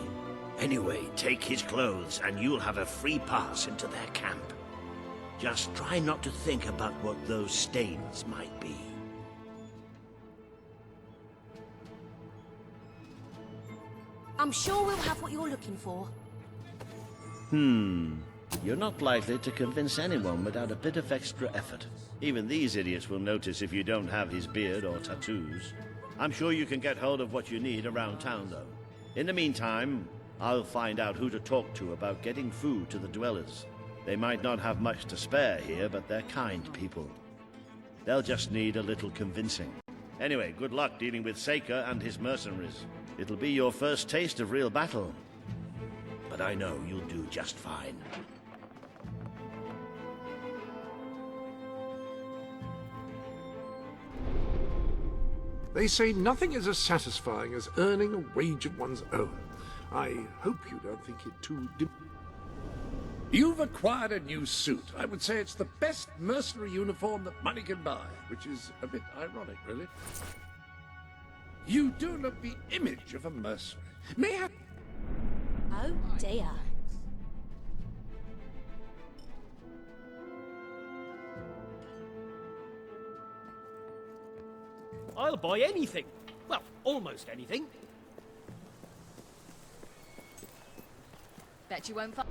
L: Anyway, take his clothes and you'll have a free pass into their camp. Just try not to think about what those stains might be.
J: I'm sure we'll have what you're looking for.
L: You're not likely to convince anyone without a bit of extra effort. Even these idiots will notice if you don't have his beard or tattoos. I'm sure you can get hold of what you need around town, though. In the meantime, I'll find out who to talk to about getting food to the dwellers. They might not have much to spare here, but they're kind people. They'll just need a little convincing. Anyway, good luck dealing with Saker and his mercenaries. It'll be your first taste of real battle. But I know you'll do just fine.
B: They say nothing is as satisfying as earning a wage of one's own. I hope you don't think it too...
D: You've acquired a new suit. I would say it's the best mercenary uniform that money can buy, which is a bit ironic, really. You do look the image of a mercenary. May I...
J: Oh dear.
N: I'll buy anything. Well, almost anything.
O: Bet you won't find...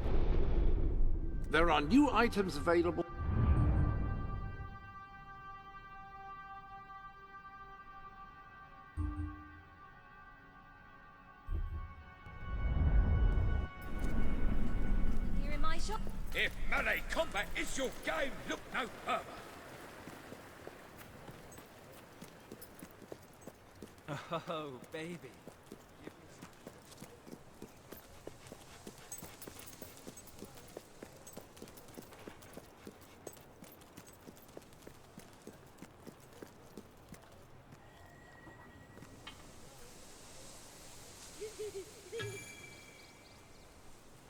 B: There are new items available.
J: Here in my shop.
K: If melee combat is your game, look no further.
C: Oh, baby.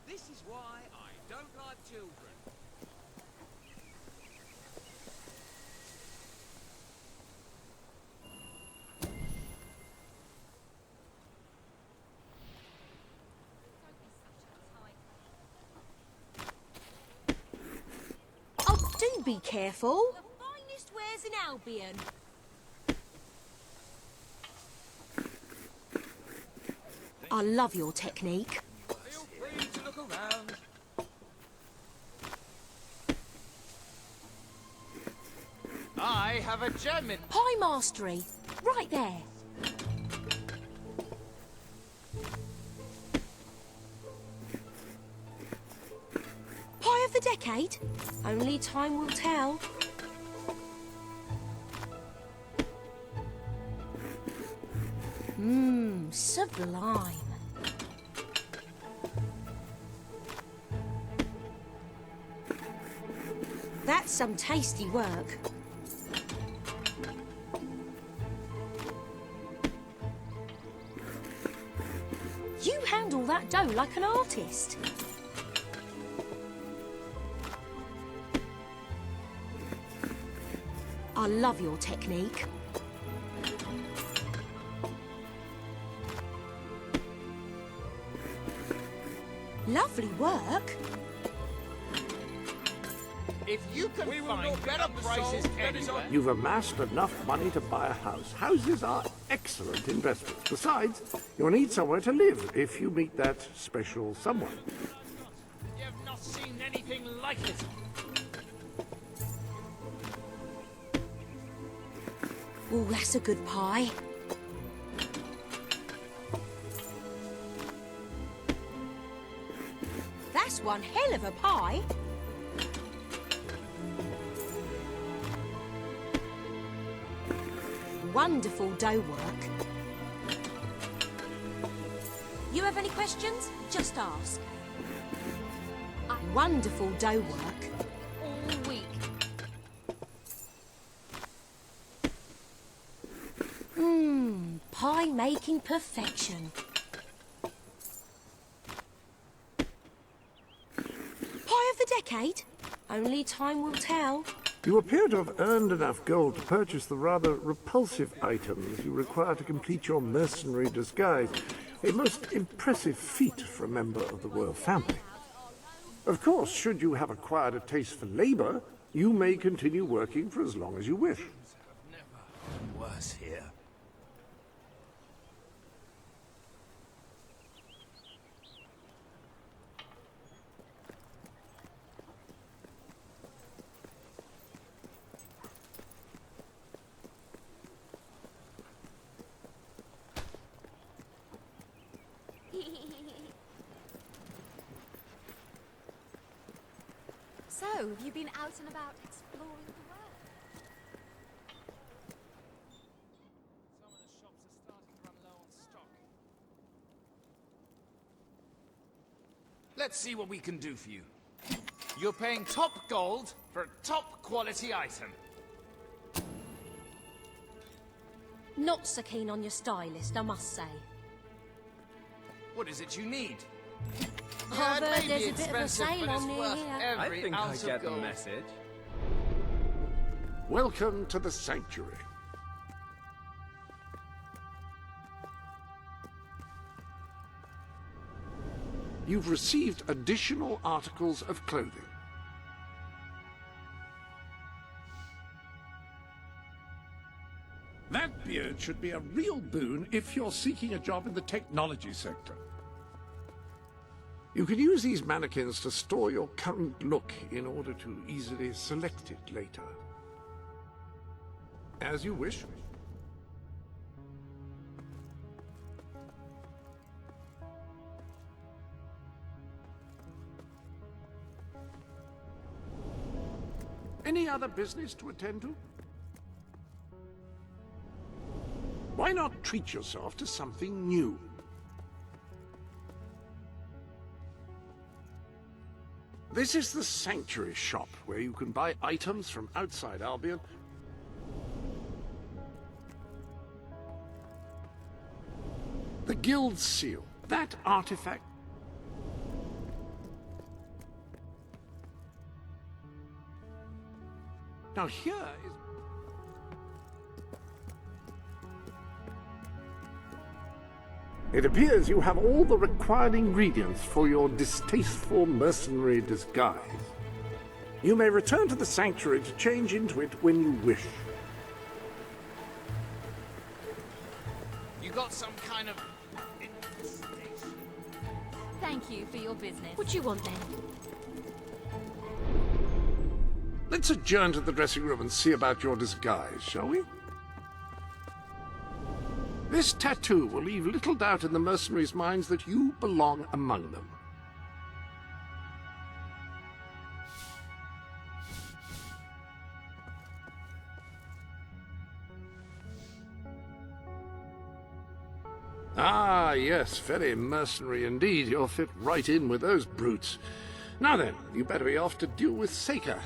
K: This is why I don't like children.
J: be careful. The finest wares in Albion. I love your technique.
C: Feel free to look around.
O: I have a gem in...
J: Pie mastery. Right there. Pie of the decade? Only time will tell. Mmm, sublime. That's some tasty work. You handle that dough like an artist. I love your technique. Lovely work.
O: If you can find better prices anywhere...
D: You've amassed enough money to buy a house. Houses are excellent investments. Besides, you'll need somewhere to live if you meet that special someone.
O: You've not seen anything like it.
J: Oh, that's a good pie. That's one hell of a pie. Wonderful dough work. You have any questions? Just ask. Wonderful dough work. All week. Mmm, pie making perfection. Pie of the decade? Only time will tell.
D: You appear to have earned enough gold to purchase the rather repulsive items you require to complete your mercenary disguise. A most impressive feat for a member of the royal family. Of course, should you have acquired a taste for labor, you may continue working for as long as you wish.
I: Worse here.
M: So, have you been out and about exploring the world?
C: Some of the shops are starting to run low on stock.
O: Let's see what we can do for you. You're paying top gold for a top quality item.
J: Not so keen on your stylist, I must say.
O: What is it you need?
J: I've
O: it
J: heard
O: may
J: there's
O: be
J: a bit of a
O: expensive,
J: sale
O: but it's
J: on near
O: worth
J: here.
O: every
P: I think I
O: ounce of
P: get the
O: gold.
P: message.
D: Welcome to the sanctuary. You've received additional articles of clothing. That beard should be a real boon if you're seeking a job in the technology sector. You can use these mannequins to store your current look in order to easily select it later. As you wish. Any other business to attend to? Why not treat yourself to something new? This is the Sanctuary Shop, where you can buy items from outside Albion. The Guild Seal, that artifact. Now here is... It appears you have all the required ingredients for your distasteful mercenary disguise.
B: You may return to the sanctuary to change into it when you wish.
O: You got some kind of...
P: Thank you for your business.
J: What do you want then?
B: Let's adjourn to the dressing room and see about your disguise, shall we? This tattoo will leave little doubt in the mercenaries' minds that you belong among them. Ah, yes, very mercenary indeed. You'll fit right in with those brutes. Now then, you better be off to deal with Seika.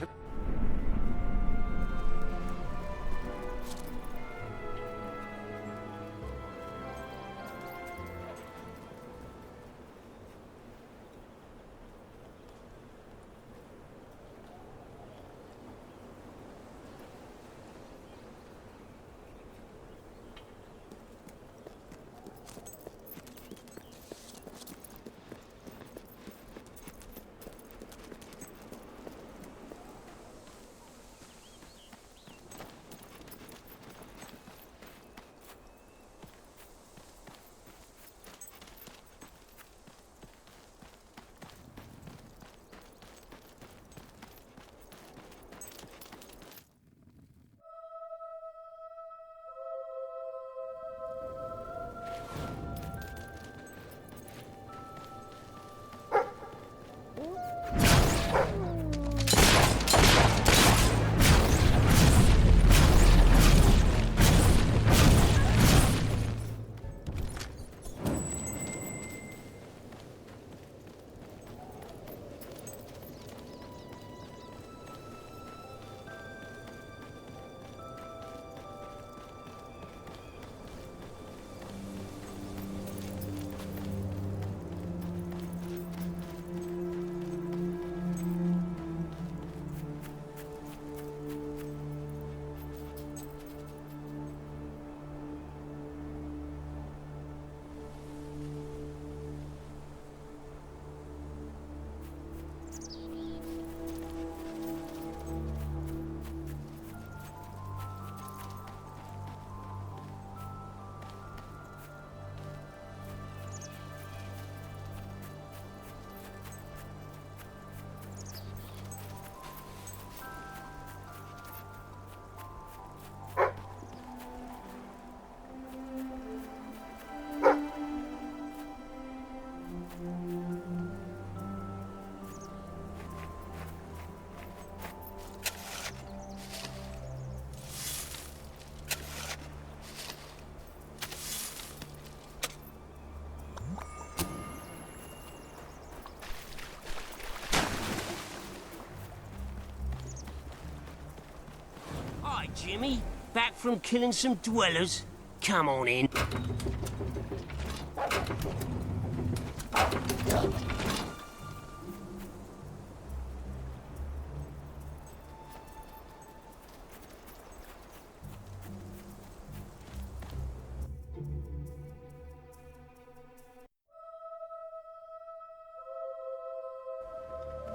Q: Jimmy, back from killing some dwellers? Come on in.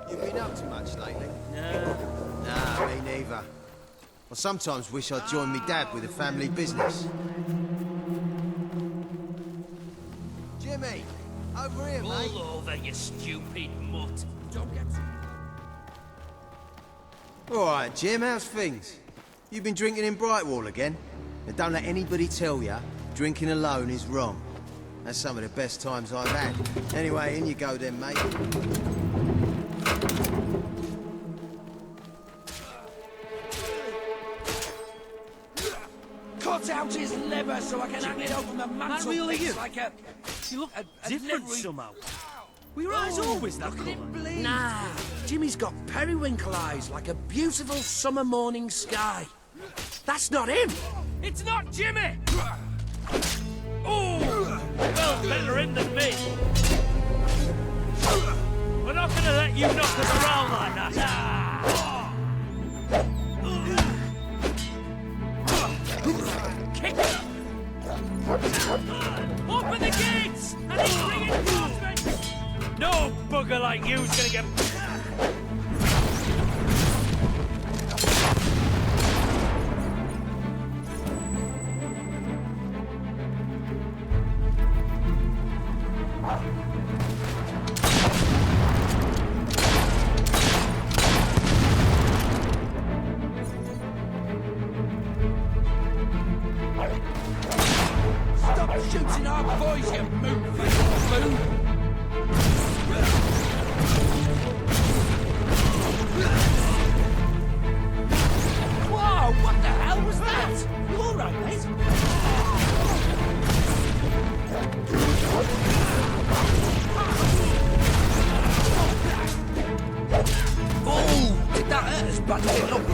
R: You been up to much lately?
Q: No.
R: Nah, me neither. I sometimes wish I'd joined me dad with a family business. Jimmy! Over here, mate!
Q: All over, you stupid mutt. Don't get...
R: Alright, Jim, how's things? You been drinking in Brightwall again? Now don't let anybody tell ya drinking alone is wrong. That's some of the best times I've had. Anyway, in you go then, mate.
K: Cut out his liver so I can hang it over the mantelpiece
Q: you.
K: like a...
Q: You look
K: a
Q: different
K: livery.
Q: somehow. Were your eyes always that colour?
K: Nah, Jimmy's got periwinkle eyes like a beautiful summer morning sky. That's not him!
Q: It's not Jimmy! Oh! Well, better him than me. We're not gonna let you knock us around like that. Kick it! Open the gates! And he's bringing reinforcements! No bugger like you's gonna get...
K: boys, you moon-faced
O: Whoa, what the hell was that? You all right, mate?
K: Oh, did that hurt as bad as it looked?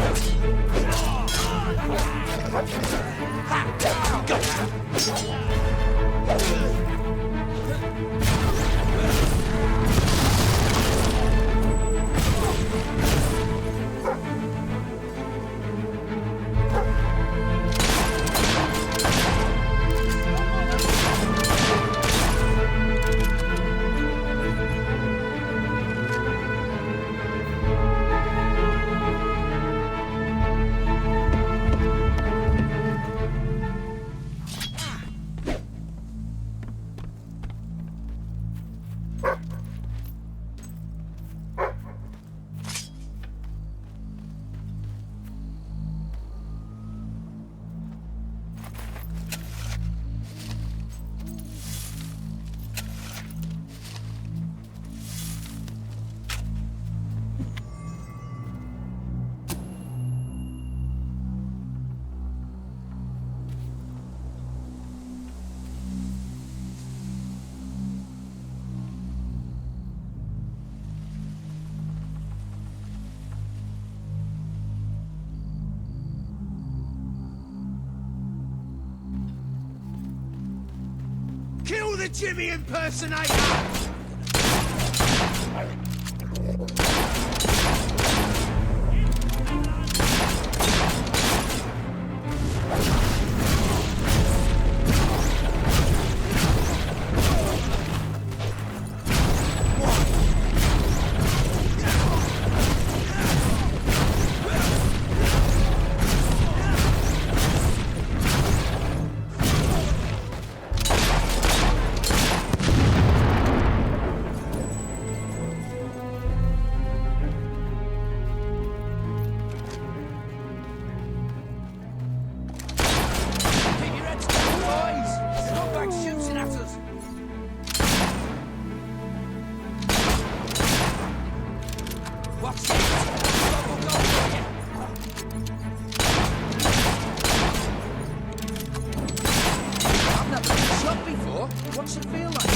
R: Kill the Jimmy impersonator!
K: What's it feel like?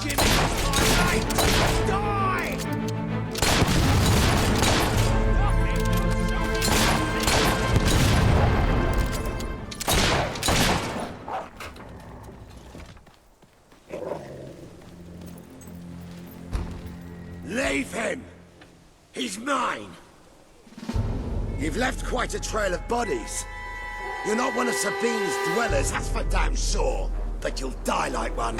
R: Jimmy, my mate! Die! Leave him! He's mine! You've left quite a trail of bodies. You're not one of Sabine's dwellers, that's for damn sure. But you'll die like one.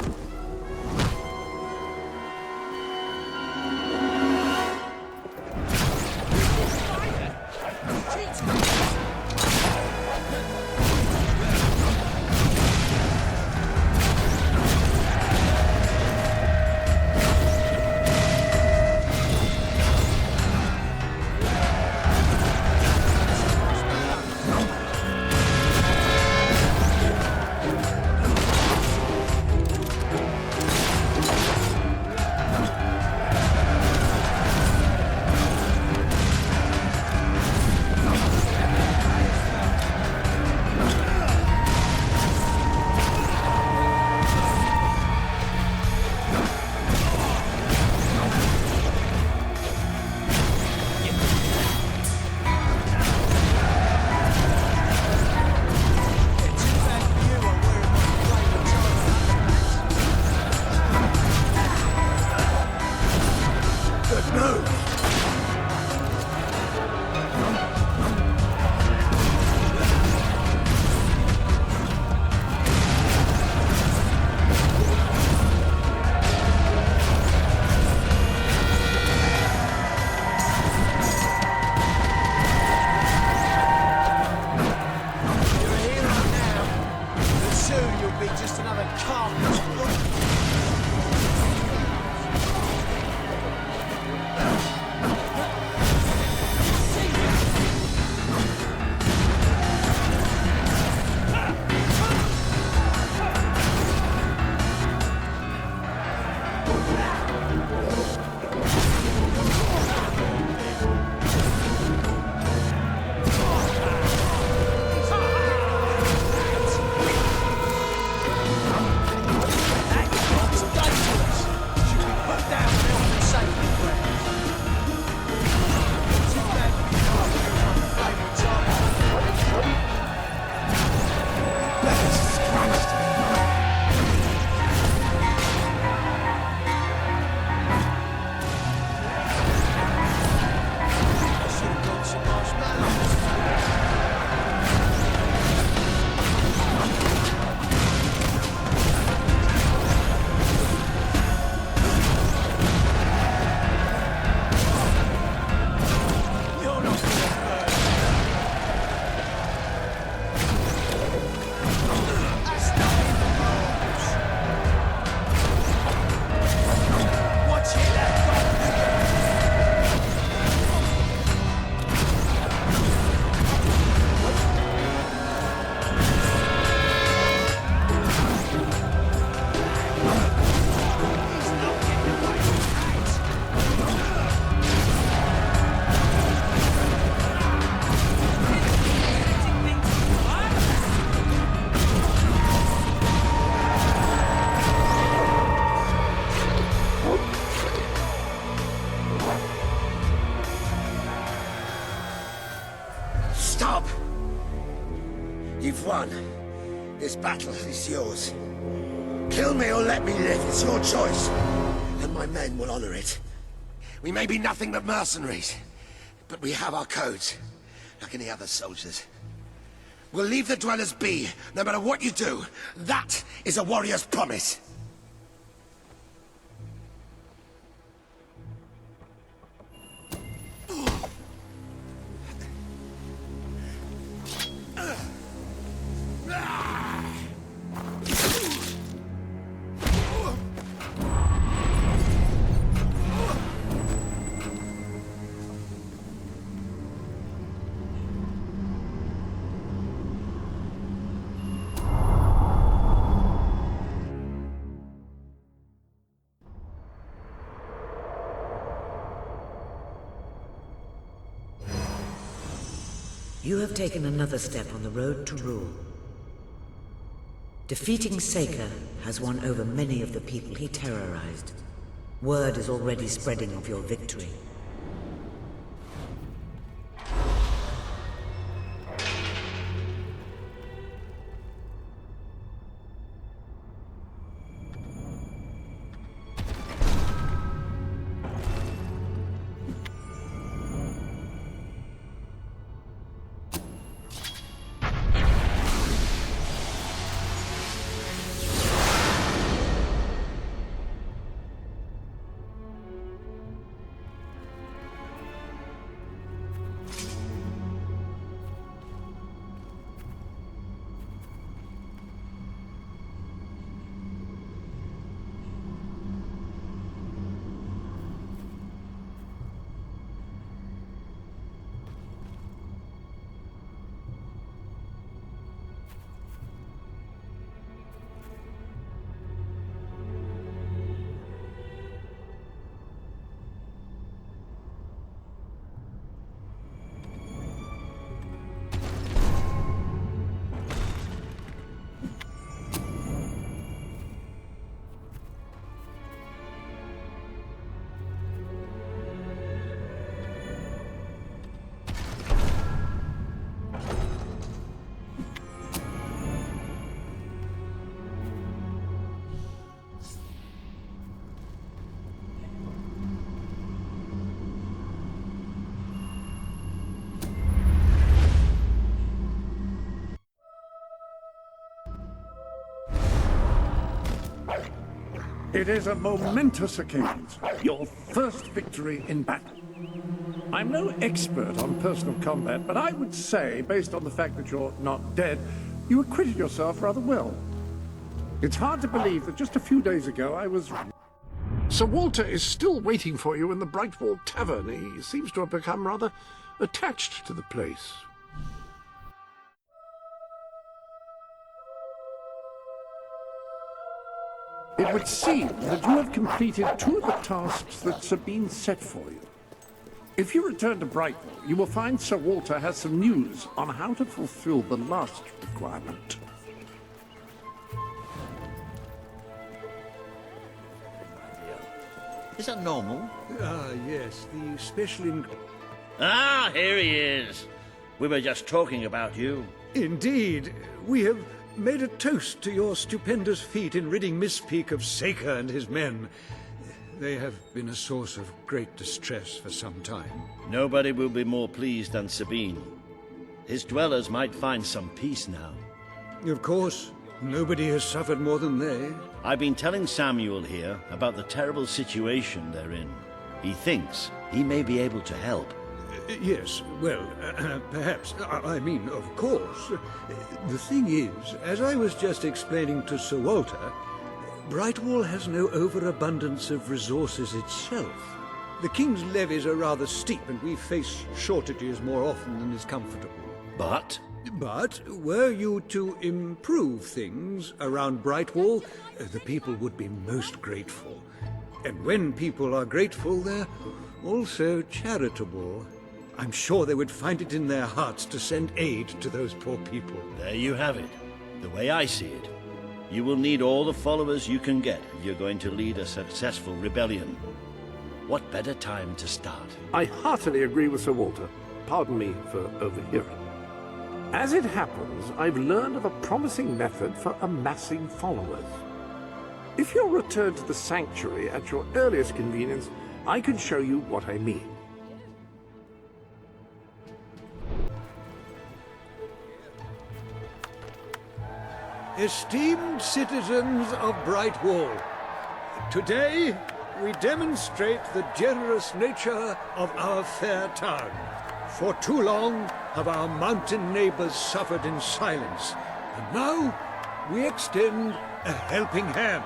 S: won. This battle is yours. Kill me or let me live, it's your choice. And my men will honor it. We may be nothing but mercenaries, but we have our codes, like any other soldiers. We'll leave the dwellers be, no matter what you do. That is a warrior's promise.
A: You have taken another step on the road to rule. Defeating Seika has won over many of the people he terrorized. Word is already spreading of your victory.
D: It is a momentous occasion, your first victory in battle. I'm no expert on personal combat, but I would say, based on the fact that you're not dead, you acquitted yourself rather well. It's hard to believe that just a few days ago I was...
B: Sir Walter is still waiting for you in the Brightwall Tavern. He seems to have become rather attached to the place.
D: It would seem that you have completed 2 of the tasks that Sabine set for you. If you return to Brightwall, you will find Sir Walter has some news on how to fulfill the last requirement.
L: Is that normal?
F: Yes, the special
L: Ah, here he is. We were just talking about you.
F: Indeed. We have made a toast to your stupendous feat in ridding Mistpeak of Seika and his men. They have been a source of great distress for some time.
L: Nobody will be more pleased than Sabine. His dwellers might find some peace now.
F: Of course. Nobody has suffered more than they.
L: I've been telling Samuel here about the terrible situation they're in. He thinks he may be able to help.
F: Yes, well, perhaps. I mean, of course. The thing is, as I was just explaining to Sir Walter, Brightwall has no overabundance of resources itself. The King's levies are rather steep, and we face shortages more often than is comfortable.
L: But?
F: But, were you to improve things around Brightwall, the people would be most grateful. And when people are grateful, they're also charitable. I'm sure they would find it in their hearts to send aid to those poor people.
L: There you have it. The way I see it. You will need all the followers you can get if you're going to lead a successful rebellion. What better time to start?
D: I heartily agree with Sir Walter. Pardon me for overhearing. As it happens, I've learned of a promising method for amassing followers. If you'll return to the sanctuary at your earliest convenience, I can show you what I mean.
F: Esteemed citizens of Brightwall, today we demonstrate the generous nature of our fair town. For too long have our mountain neighbors suffered in silence, and now we extend a helping hand.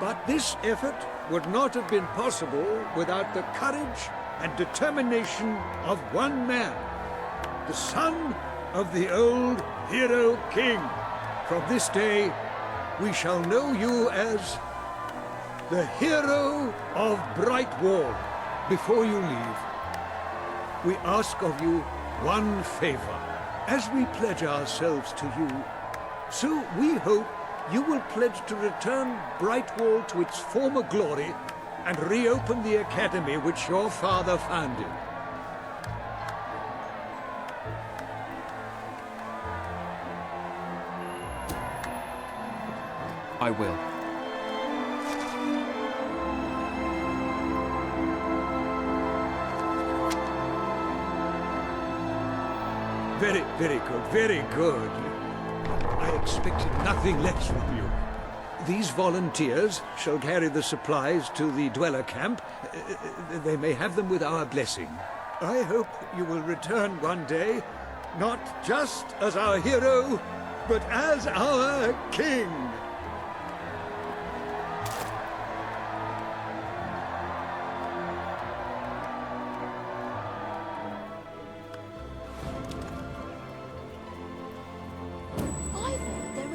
F: But this effort would not have been possible without the courage and determination of one man, the son of the old hero king. From this day, we shall know you as the hero of Brightwall. Before you leave, we ask of you one favor. As we pledge ourselves to you, so we hope you will pledge to return Brightwall to its former glory and reopen the academy which your father founded.
H: I will.
F: Very, very good, very good. I expected nothing less from you. These volunteers shall carry the supplies to the dweller camp. They may have them with our blessing. I hope you will return one day, not just as our hero, but as our king.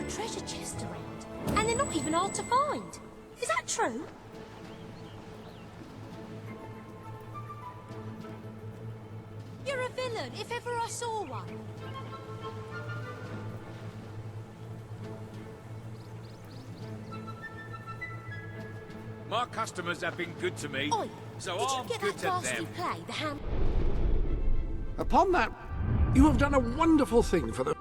J: Treasure chest around, and they're not even hard to find. Is that true? You're a villain, if ever I saw one.
O: My customers have been good to me,
J: Oi,
O: so
J: did
O: I'm
J: you get
O: good
J: that
O: to
J: ghastly
O: them.
J: play, the ham?
D: Upon that, you have done a wonderful thing for the...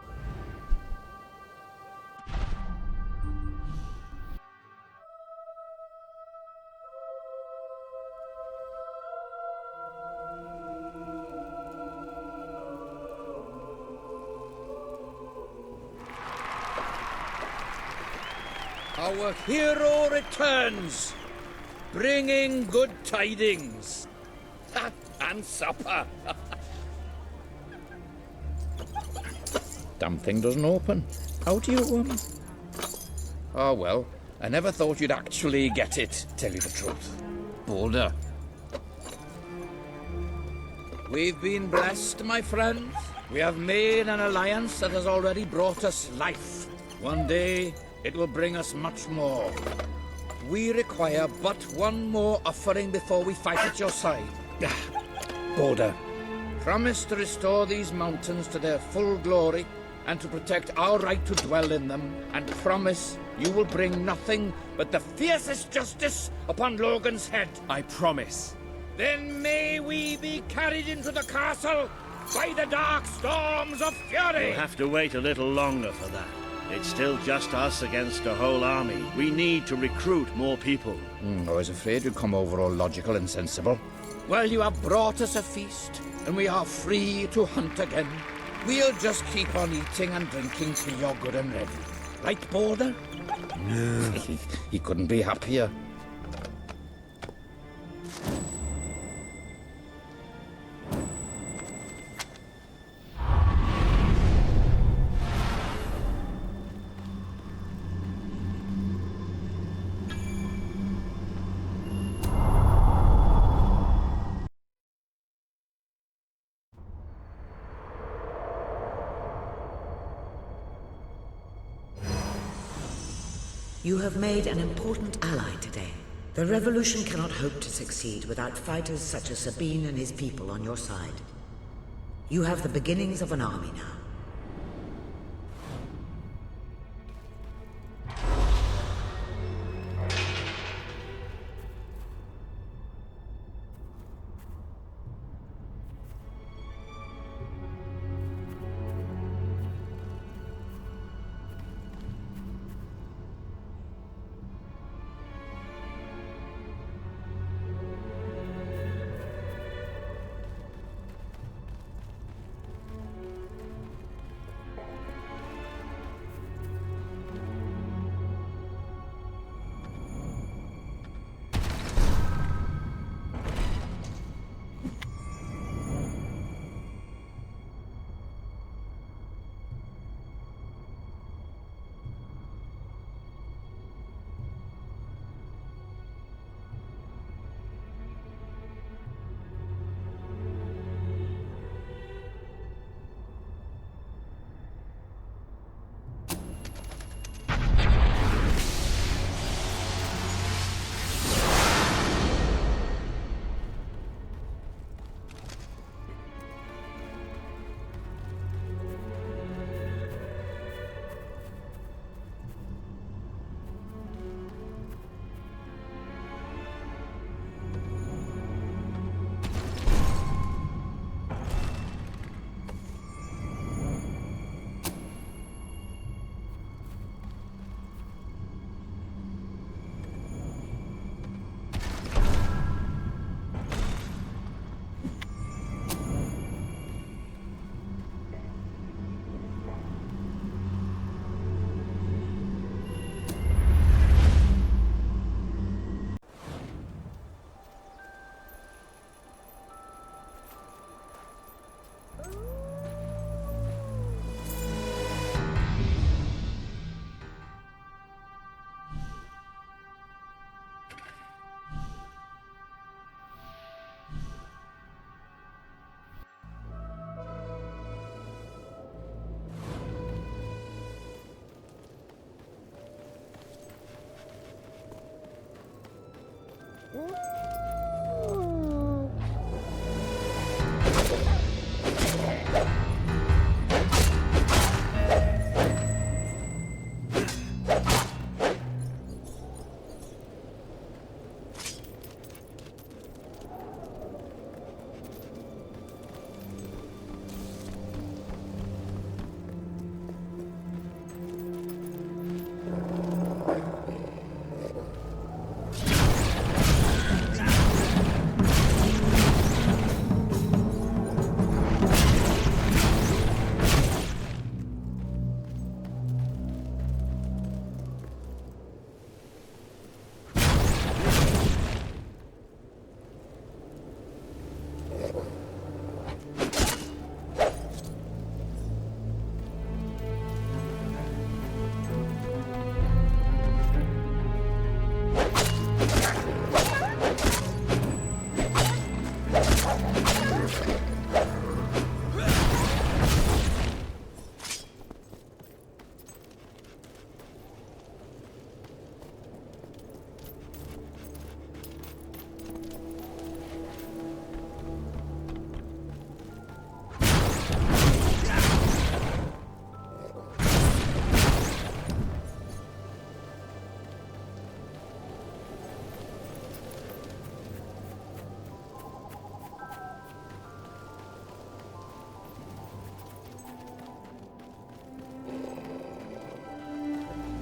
K: Our hero returns, bringing good tidings. And supper. Damn thing doesn't open. How do you, Oh well, I never thought you'd actually get it, tell you the truth. Boulder. We've been blessed, my friends. We have made an alliance that has already brought us life. One day, it will bring us much more. We require but one more offering before we fight at your side. Boulder, promise to restore these mountains to their full glory and to protect our right to dwell in them, and promise you will bring nothing but the fiercest justice upon Logan's head.
C: I promise.
K: Then may we be carried into the castle by the dark storms of fury!
L: We'll have to wait a little longer for that. It's still just us against a whole army. We need to recruit more people.
K: I was afraid you'd come over all logical and sensible. Well, you have brought us a feast, and we are free to hunt again. We'll just keep on eating and drinking till you're good and ready. Right, Boulder? No. He couldn't be happier.
A: You have made an important ally today. The revolution cannot hope to succeed without fighters such as Sabine and his people on your side. You have the beginnings of an army now.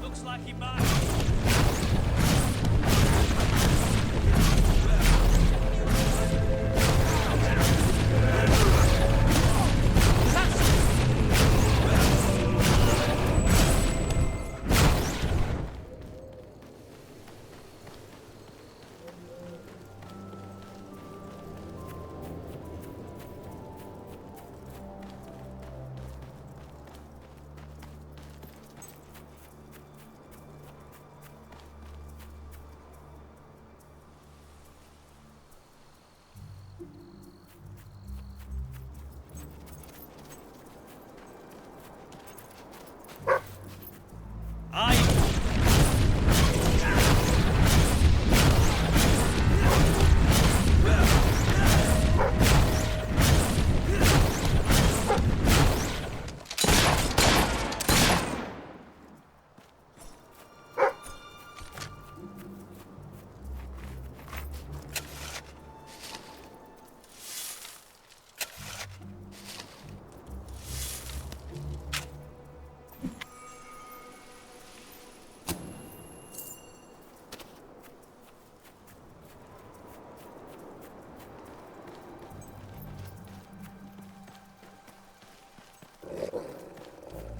N: Looks like he might.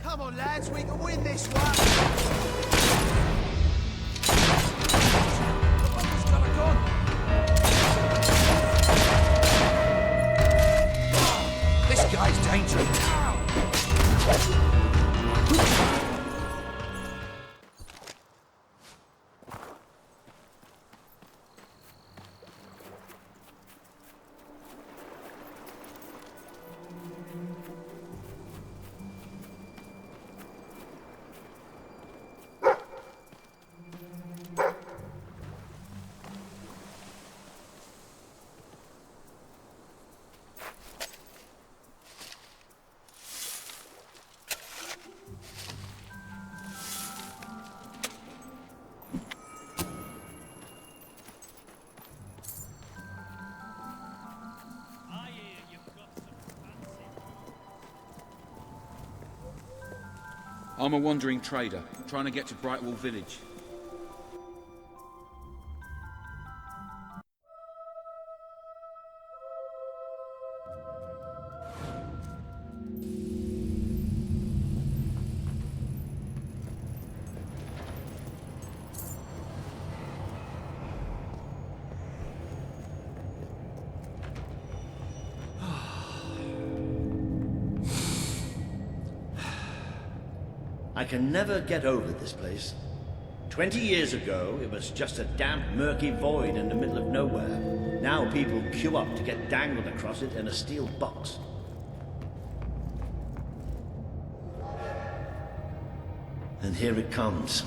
R: Come on, lads, we can win this one.
I: This guy's dangerous.
T: I'm a wandering trader, trying to get to Brightwall village.
L: I can never get over this place. 20 years ago, it was just a damp, murky void in the middle of nowhere. Now people queue up to get dangled across it in a steel box. And here it comes.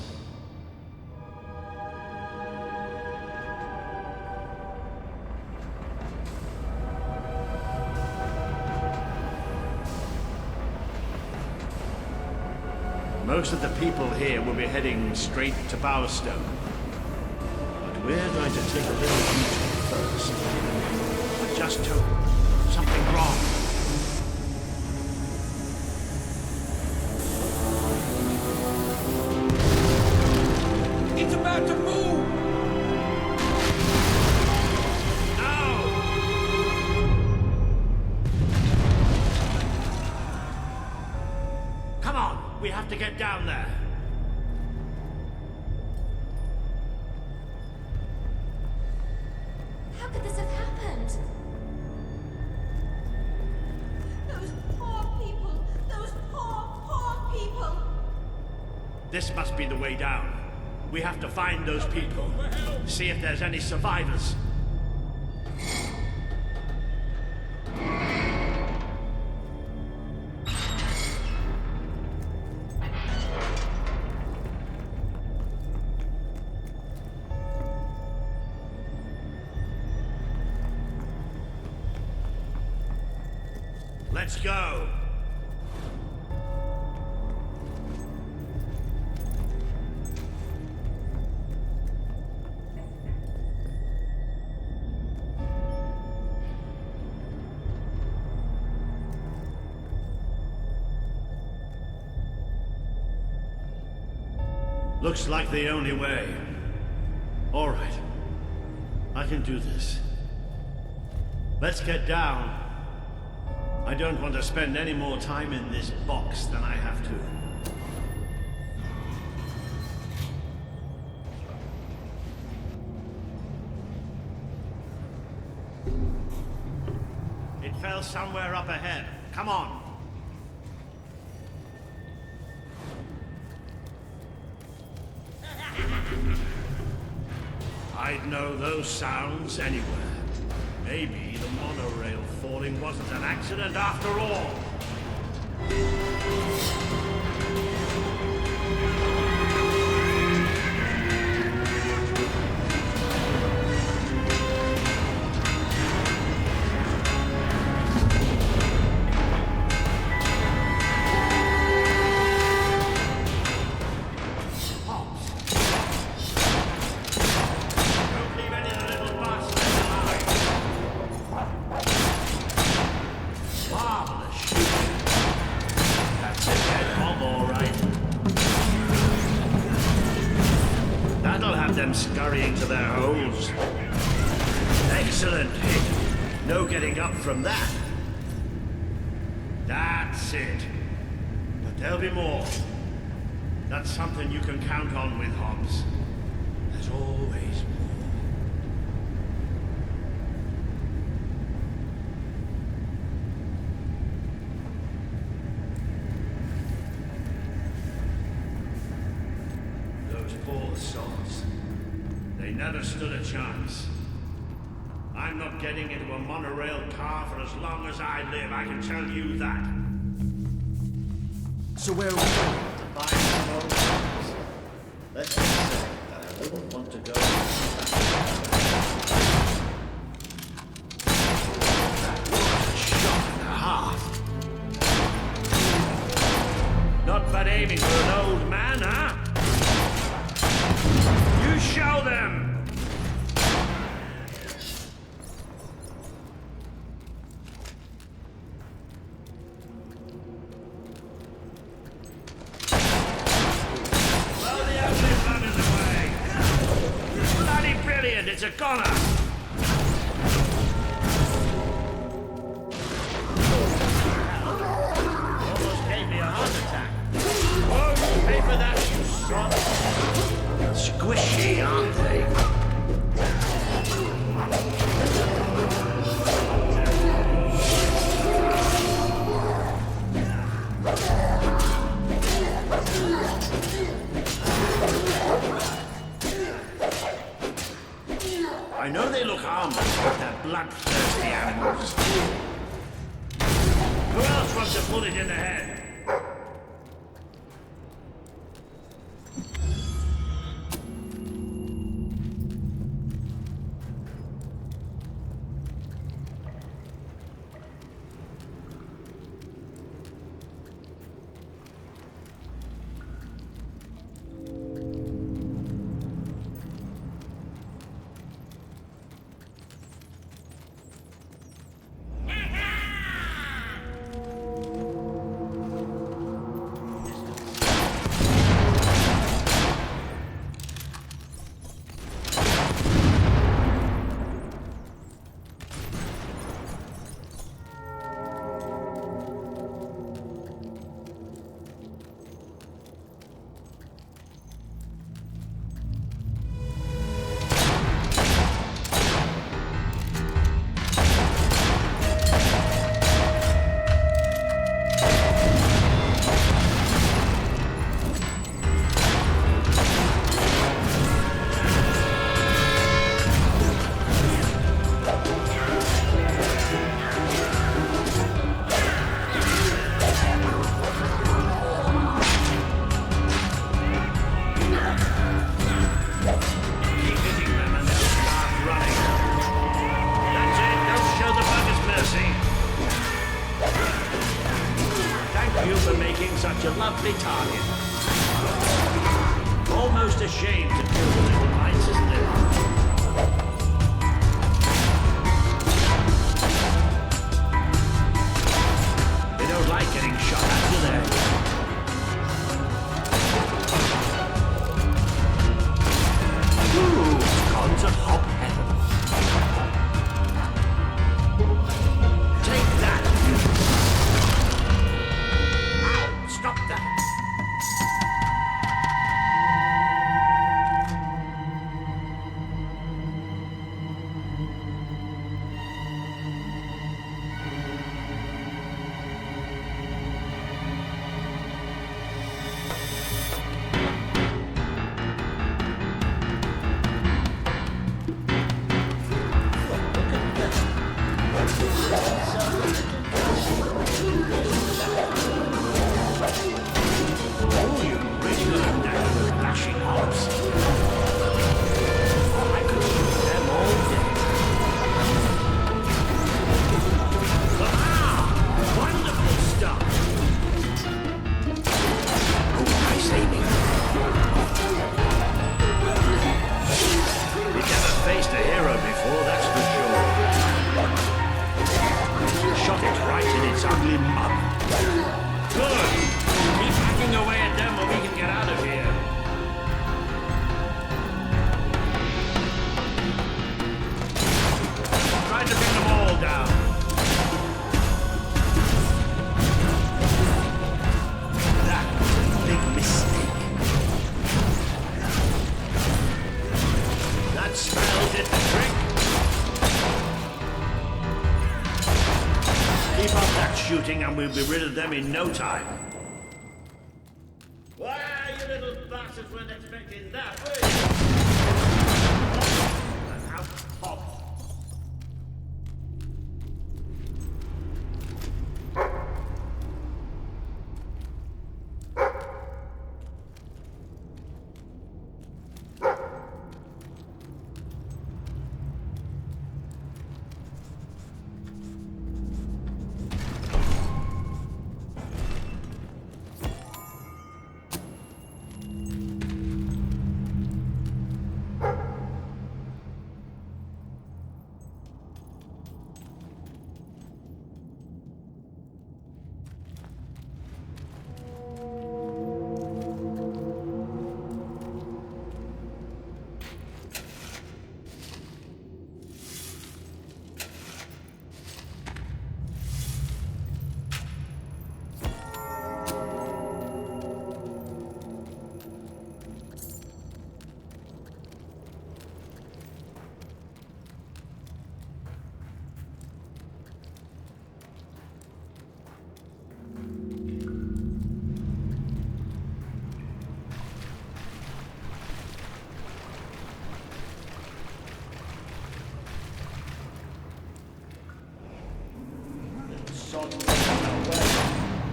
L: Most of the people here will be heading straight to Bowerstone. But we're going to take a little detour first. I just took something wrong.
C: It's about to move!
L: Come on, we have to get down there.
J: How could this have happened? Those poor people! Those poor people!
L: This must be the way down. We have to find those people. See if there's any survivors. Let's go! Looks like the only way. All right. I can do this. Let's get down. I don't want to spend any more time in this box than I have to. It fell somewhere up ahead. Come on. I'd know those sounds anywhere. Maybe the monorail falling wasn't an accident after all. Scurrying to their holes. Excellent hit. No getting up from that. That's it. But there'll be more. That's something you can count on with Hobbs. There's always more. Those poor sods. They never stood a chance. I'm not getting into a monorail car for as long as I live, I can tell you that.
I: So where are we going?
L: To buy some more things. Let's just say that I wouldn't want to go that was a shot and a half. Not bad aiming for an old man, huh? You show them! Well, the ugly bug is away. Bloody brilliant, it's a goner! Almost gave me a heart attack. Won't pay for that, you sod! Squishy, aren't they? I know they look harmless, but they're bloodthirsty animals. Who else wants a bullet in the head? likely target. Almost ashamed to kill the little mites, isn't it? They don't like getting shot at, do they? Ooh, it's gone to hop heaven. Take that, you... Ow, stop that. And we'll be rid of them in no time. Why, you little bastards weren't expecting that, were you? And how pop.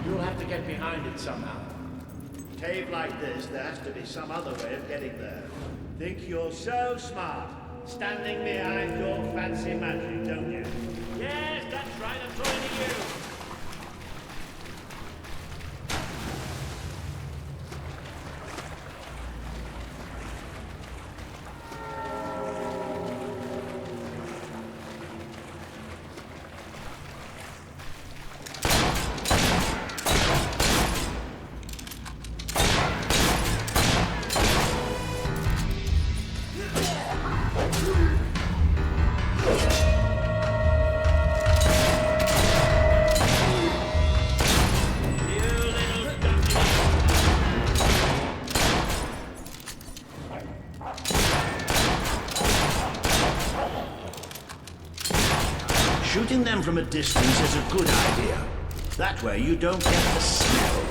L: You'll have to get behind it somehow. Cave like this, there has to be some other way of getting there. Think you're so smart, standing behind your fancy magic, don't you? Yes, that's right, I'm talking to you. Shooting them from a distance is a good idea. That way you don't get the smell.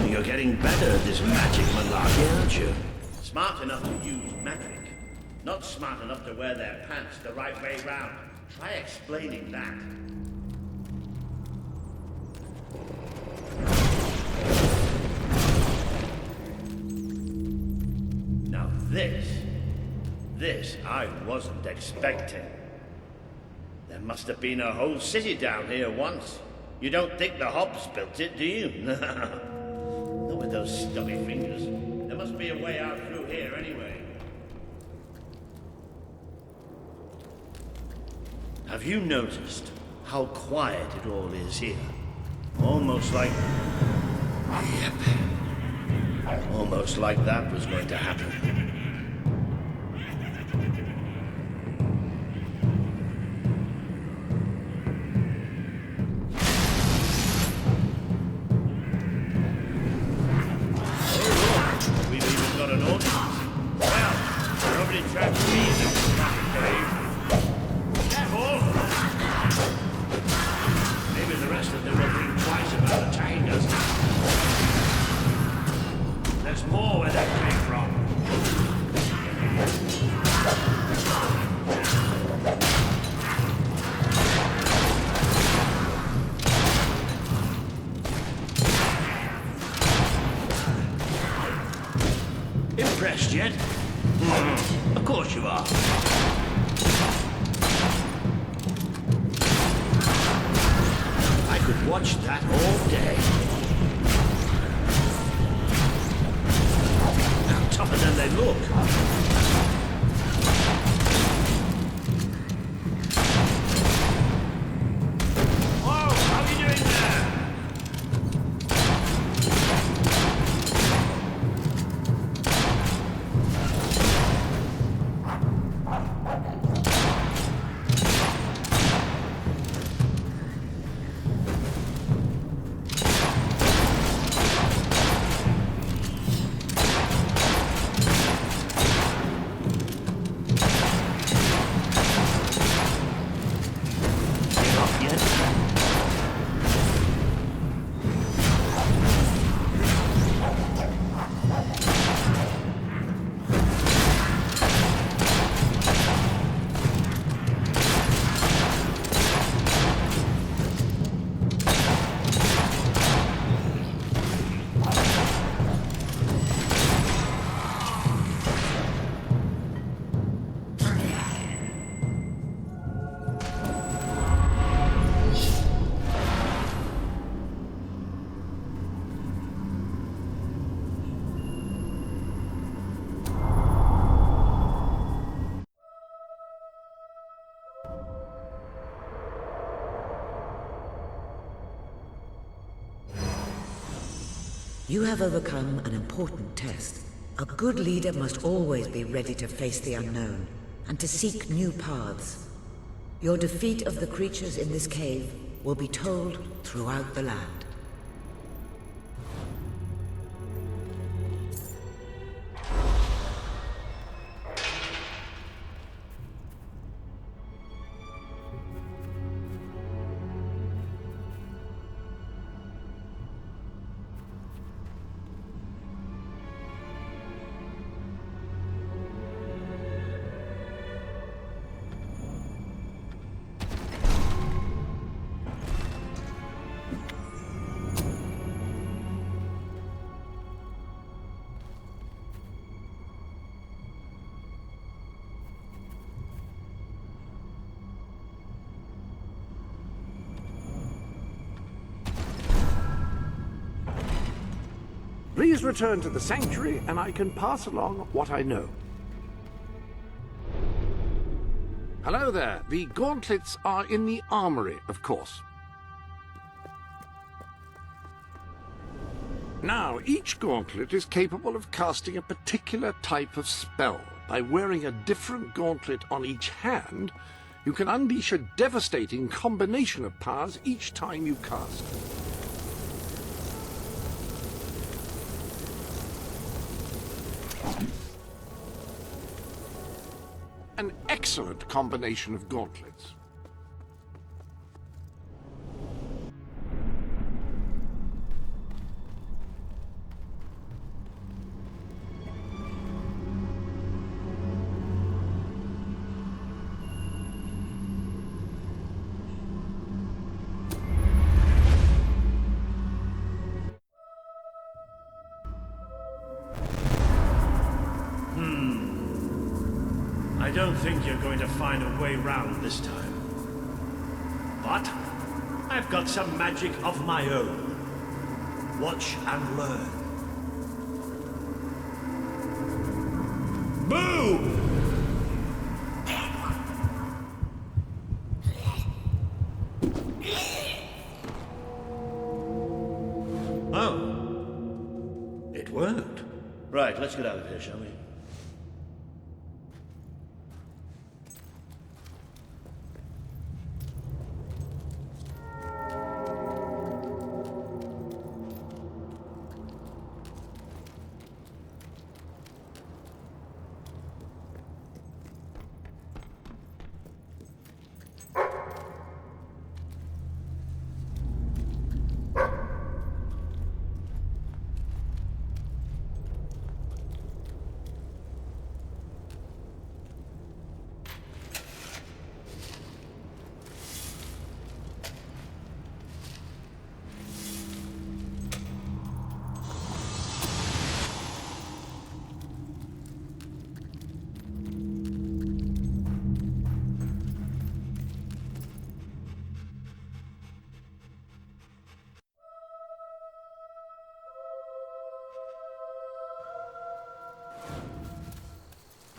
L: You're getting better at this magic malarkey, aren't you? Smart enough to use magic. Not smart enough to wear their pants the right way round. Try explaining that. Now this I wasn't expecting. There must have been a whole city down here once. You don't think the hops built it, do you? Not with those stubby fingers. There must be a way out through here anyway. Have you noticed how quiet it all is here? Almost like... Yep. Almost like that was going to happen. Impressed yet? Of course you are. I could watch that all day. Now tougher than they look.
A: You have overcome an important test. A good leader must always be ready to face the unknown, and to seek new paths. Your defeat of the creatures in this cave will be told throughout the land.
B: Please return to the sanctuary, and I can pass along what I know. Hello there. The gauntlets are in the armory, of course. Now, each gauntlet is capable of casting a particular type of spell. By wearing a different gauntlet on each hand, you can unleash a devastating combination of powers each time you cast. An excellent combination of gauntlets.
L: I don't think you're going to find a way round this time. But I've got some magic of my own. Watch and learn. Boom! Oh. It worked. Right, let's get out of here, shall we?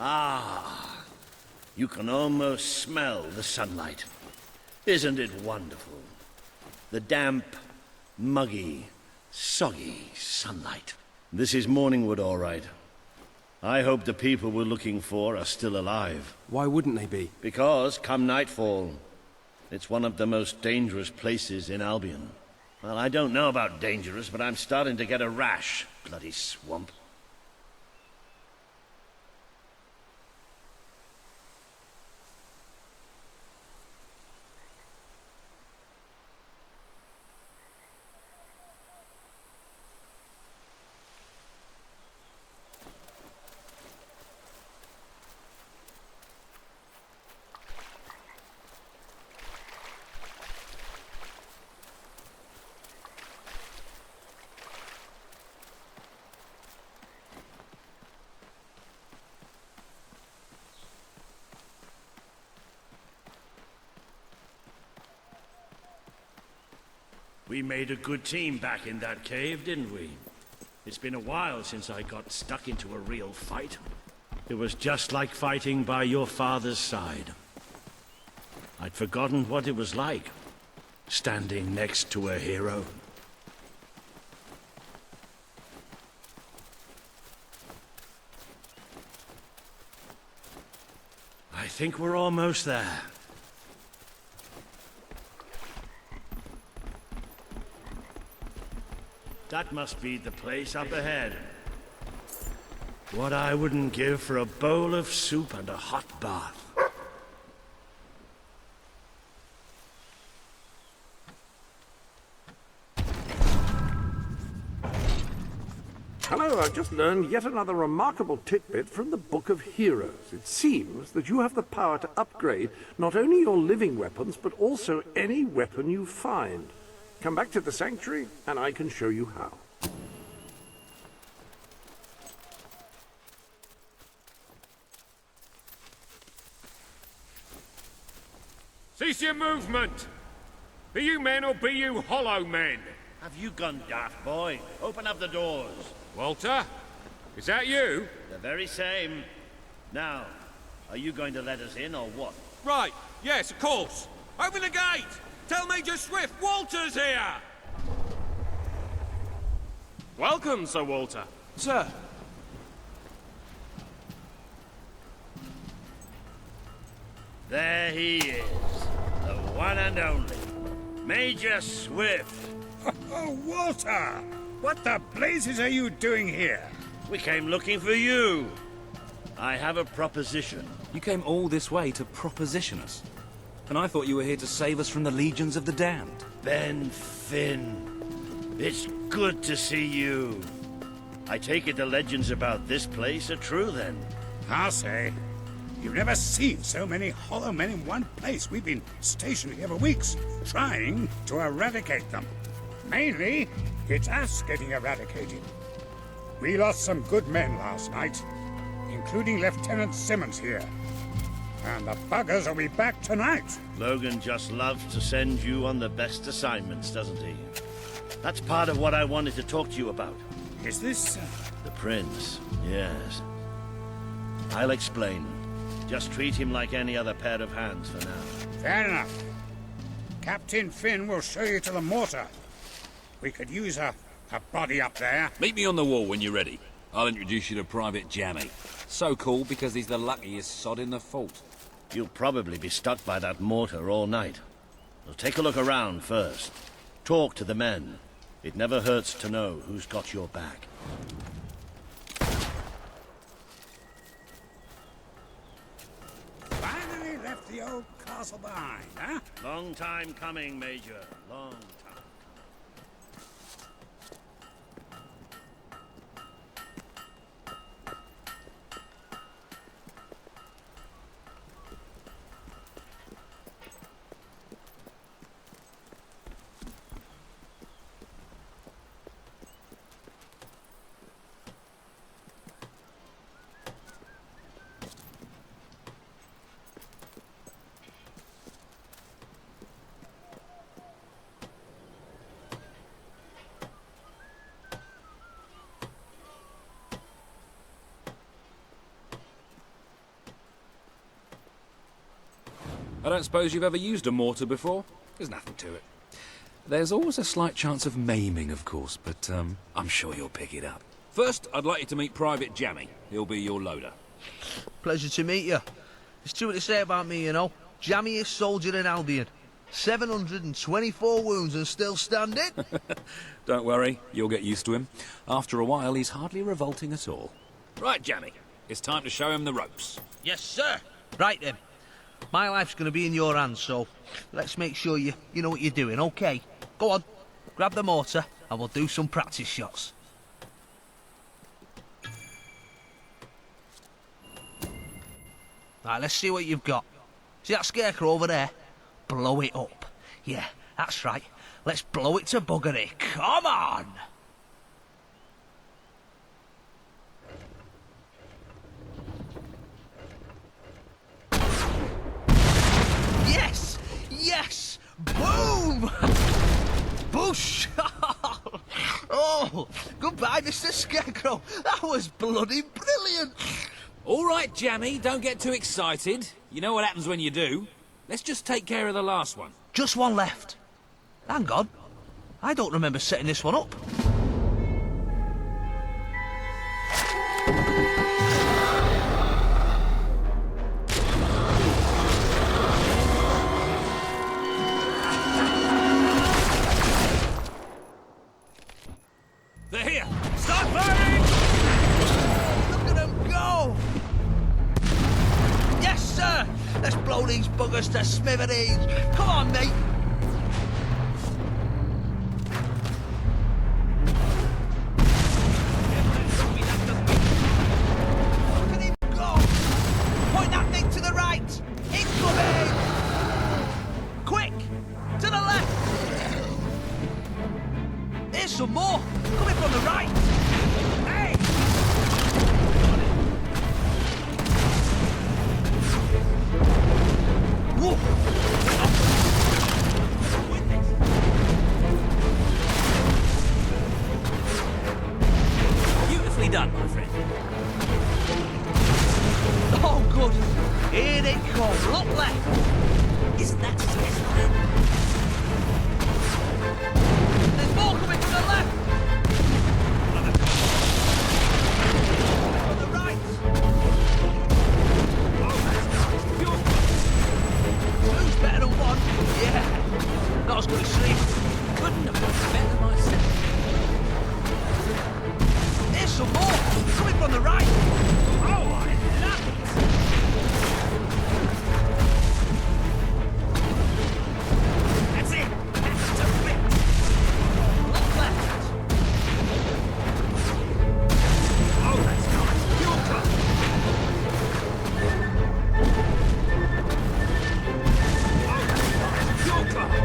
L: Ah, you can almost smell the sunlight. Isn't it wonderful? The damp, muggy, soggy sunlight. This is Morningwood, all right. I hope the people we're looking for are still alive.
H: Why wouldn't they be?
L: Because, come nightfall, it's one of the most dangerous places in Albion. Well, I don't know about dangerous, but I'm starting to get a rash. Bloody swamp. We made a good team back in that cave, didn't we? It's been a while since I got stuck into a real fight. It was just like fighting by your father's side. I'd forgotten what it was like, standing next to a hero. I think we're almost there. That must be the place up ahead. What I wouldn't give for a bowl of soup and a hot bath.
D: Hello, I've just learned yet another remarkable tidbit from the Book of Heroes. It seems that you have the power to upgrade not only your living weapons, but also any weapon you find. Come back to the Sanctuary, and I can show you how.
U: Cease your movement! Be you men or be you hollow men?
L: Have you gone daft, boy? Open up the doors.
U: Walter? Is that you?
L: The very same. Now, are you going to let us in or what?
U: Right, yes, of course. Open the gate! Tell Major Swift Walter's here! Welcome, Sir Walter.
H: Sir.
L: There he is. The one and only. Major Swift.
V: Oh, Walter! What the blazes are you doing here?
L: We came looking for you. I have a proposition.
H: You came all this way to proposition us. And I thought you were here to save us from the legions of the damned.
L: Ben Finn. It's good to see you. I take it the legends about this place are true, then?
V: I'll say. You've never seen so many hollow men in one place. We've been stationed here for weeks, trying to eradicate them. Mainly, it's us getting eradicated. We lost some good men last night, including Lieutenant Simmons here. And the buggers will be back tonight.
L: Logan just loves to send you on the best assignments, doesn't he? That's part of what I wanted to talk to you about.
V: Is this...
L: The prince, yes. I'll explain. Just treat him like any other pair of hands for now.
V: Fair enough. Captain Finn will show you to the mortar. We could use a body up there.
H: Meet me on the wall when you're ready. I'll introduce you to Private Jammy. So cool because he's the luckiest sod in the fort.
L: You'll probably be stuck by that mortar all night. So take a look around first. Talk to the men. It never hurts to know who's got your back.
V: Finally left the old castle behind, huh?
L: Long time coming, Major. Long time.
H: I don't suppose you've ever used a mortar before? There's nothing to it. There's always a slight chance of maiming, of course, but I'm sure you'll pick it up. First, I'd like you to meet Private Jammy. He'll be your loader.
E: Pleasure to meet you. There's too much to say about me, you know. Jammiest soldier in Albion. 724 wounds and still standing.
H: Don't worry, you'll get used to him. After a while, he's hardly revolting at all. Right, Jammy, it's time to show him the ropes.
E: Yes, sir. Right then. My life's going to be in your hands, so let's make sure you know what you're doing, okay? Go on, grab the mortar and we'll do some practice shots. Right, let's see what you've got. See that scarecrow over there? Blow it up. Yeah, that's right. Let's blow it to buggery. Come on! Yes! Yes! Boom! Boosh! Oh, goodbye, Mr. Scarecrow. That was bloody brilliant.
H: All right, Jammy, don't get too excited. You know what happens when you do. Let's just take care of the last one.
E: Just one left. Hang on. I don't remember setting this one up.
H: They're here! Start firing!
E: Look at them go! Yes, sir! Let's blow these buggers to smithereens! Come on, mate! Look at him go! Point that thing to the right! Incoming! Quick! To the left! There's some more! Coming from the right! Hey! Whoa!
H: Beautifully done, my friend.
E: Oh, good. Here they come. Look left. Isn't that satisfying? There's more coming from the left. From the right. Oh, that's nice. Two's better than one. Yeah. Not as good as three.
H: Couldn't have done better myself.
E: There's some more. Coming from the right.
H: Oh, I love it. That's it. That's terrific.
E: Look left.
H: Oh, that's nice. Your cut. Oh, that's nice. Your cut.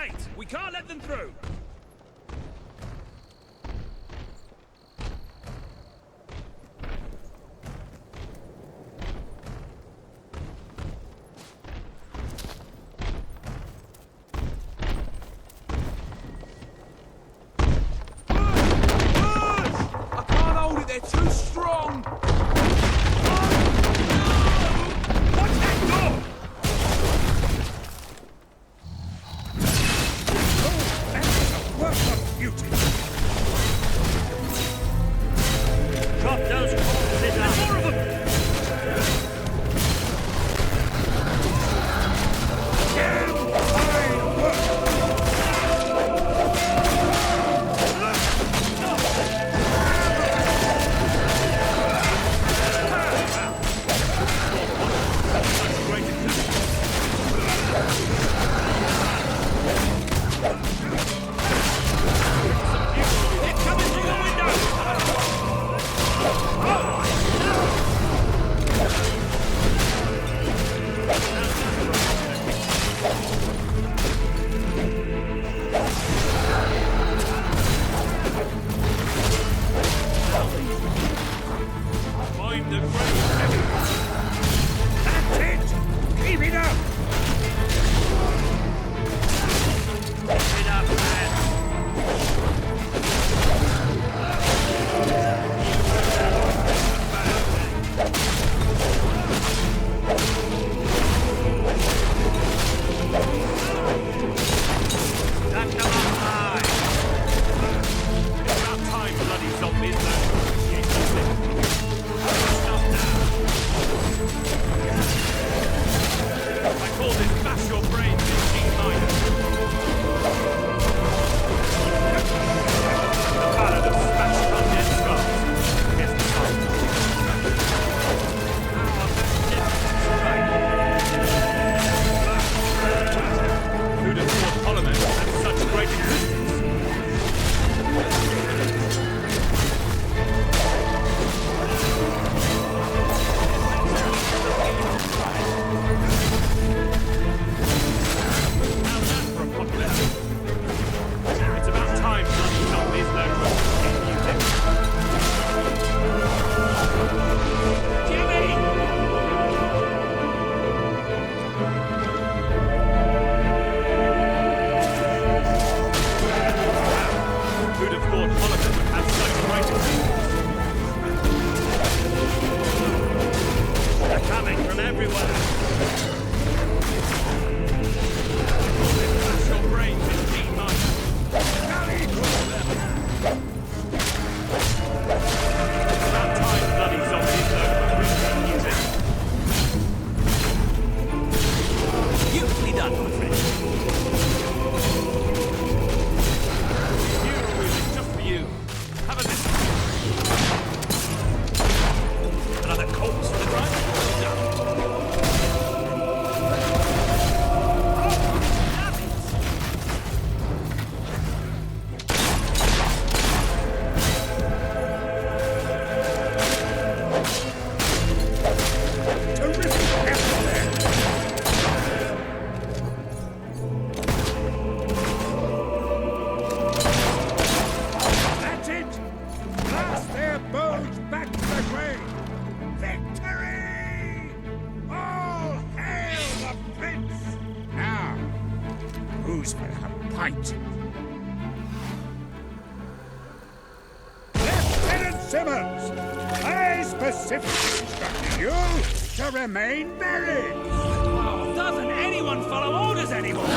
U: gate! We can't let them through!
C: I can't hold it, they're too strong!
U: Watch that door! Work of beauty!
L: Drop those corpses out!
U: More of them! Damn fine work! They're coming through the window! Find the great heaven! That's it! Keep it up!
L: Keep it up, man! Duck them up high!
U: It's about time, bloody zombies! Stop now! I call this bash your brains in G minor. The ballad of smashed undead skulls. Here's the song. Who'd have thought Parliament had such great existence? It's about time bloody zombies learn what music. Jimmy! Who'd have thought Parliament would have such great existence?
L: They're coming from everywhere!
U: Smash your brains in G minor. It's about time bloody zombies learn what routine music.
C: Beautifully done, my friend.
U: Funeral music just for you. Have a listen.
L: Another corpse for the grind?
V: That's it! Blast their bones back to the grave! Victory! All hail the prince! Now, who's for a pint? Lieutenant Simmons! I specifically instructed you to remain buried!
U: Oh, doesn't anyone follow orders anymore?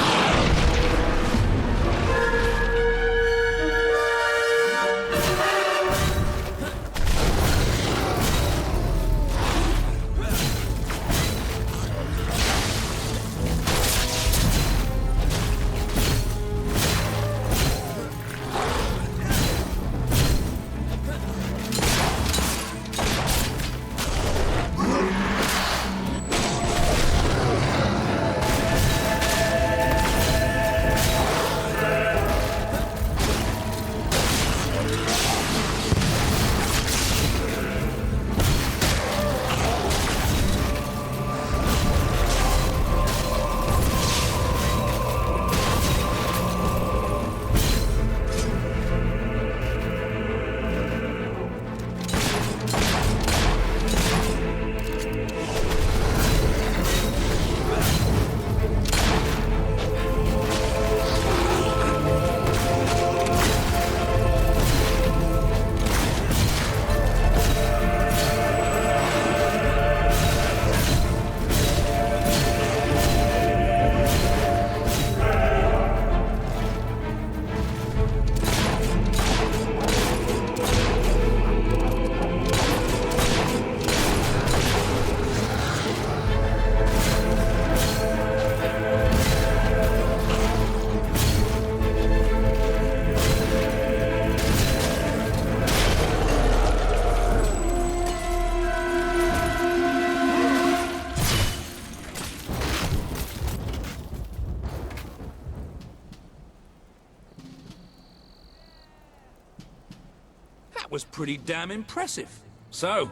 H: That was pretty damn impressive. So,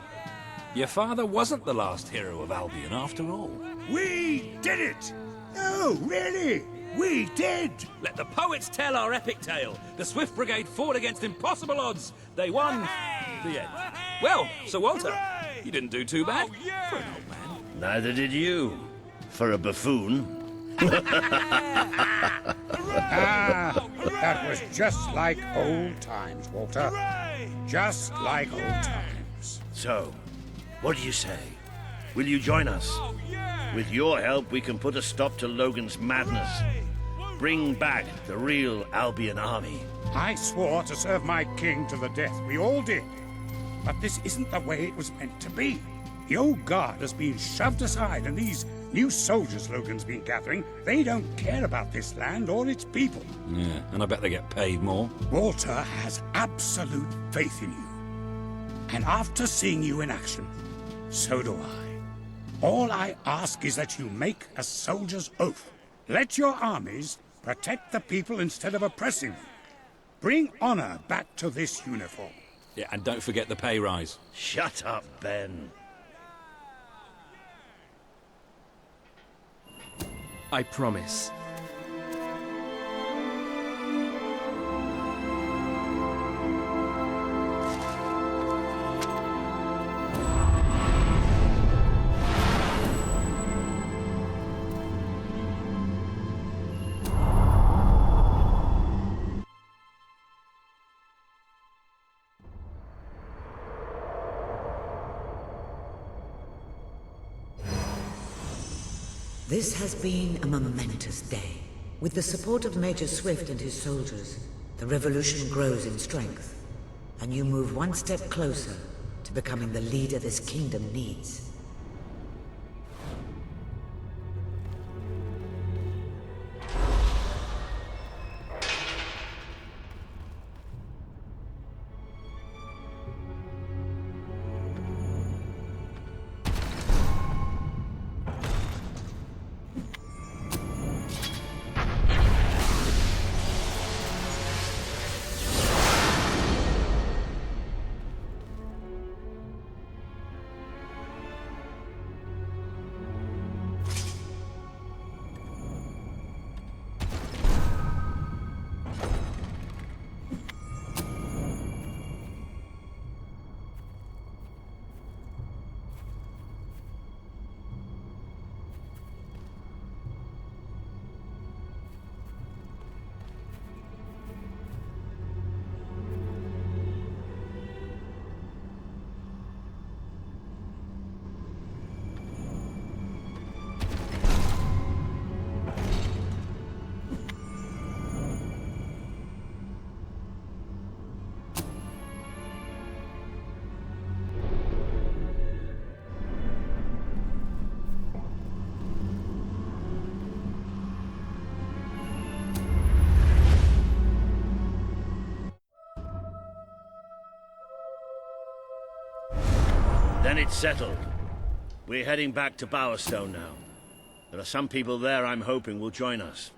H: your father wasn't the last hero of Albion after all.
V: We did it! Oh, really? We did!
H: Let the poets tell our epic tale. The Swift Brigade fought against impossible odds. They won. The end. Well, Sir Walter, you didn't do too bad for an old man.
L: Neither did you. For a buffoon.
V: That was just like old times, Walter. Just like old times.
L: So, what do you say? Will you join us? With your help, we can put a stop to Logan's madness. Bring back the real Albion army.
V: I swore to serve my king to the death. We all did. But this isn't the way it was meant to be. The old guard has been shoved aside, and these new soldiers Logan's been gathering, they don't care about this land or its people.
H: Yeah, and I bet they get paid more.
V: Walter has absolute faith in you. And after seeing you in action, so do I. All I ask is that you make a soldier's oath. Let your armies protect the people instead of oppressing them. Bring honor back to this uniform.
H: Yeah, and don't forget the pay rise.
L: Shut up, Ben.
C: I promise.
A: This has been a momentous day. With the support of Major Swift and his soldiers, the revolution grows in strength, and you move one step closer to becoming the leader this kingdom needs.
L: Then it's settled. We're heading back to Bowerstone now. There are some people there I'm hoping will join us.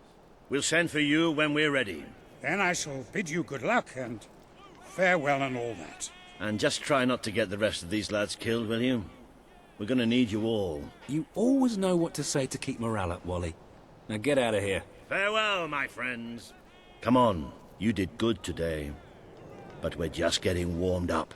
L: We'll send for you when we're ready.
V: Then I shall bid you good luck and farewell and all that.
L: And just try not to get the rest of these lads killed, will you? We're gonna need you all.
H: You always know what to say to keep morale up, Wally. Now get out of here.
L: Farewell, my friends. Come on, you did good today. But we're just getting warmed up.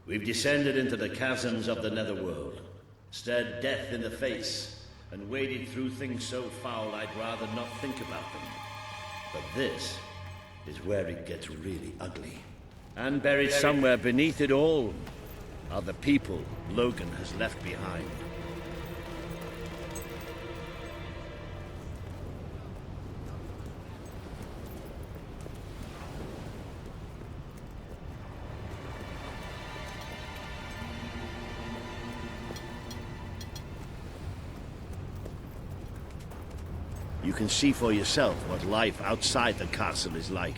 L: We've descended into the chasms of the netherworld, stared death in the face, and waded through things so foul I'd rather not think about them. But this is where it gets really ugly. And buried somewhere beneath it all are the people Logan has left behind. You can see for yourself what life outside the castle is like.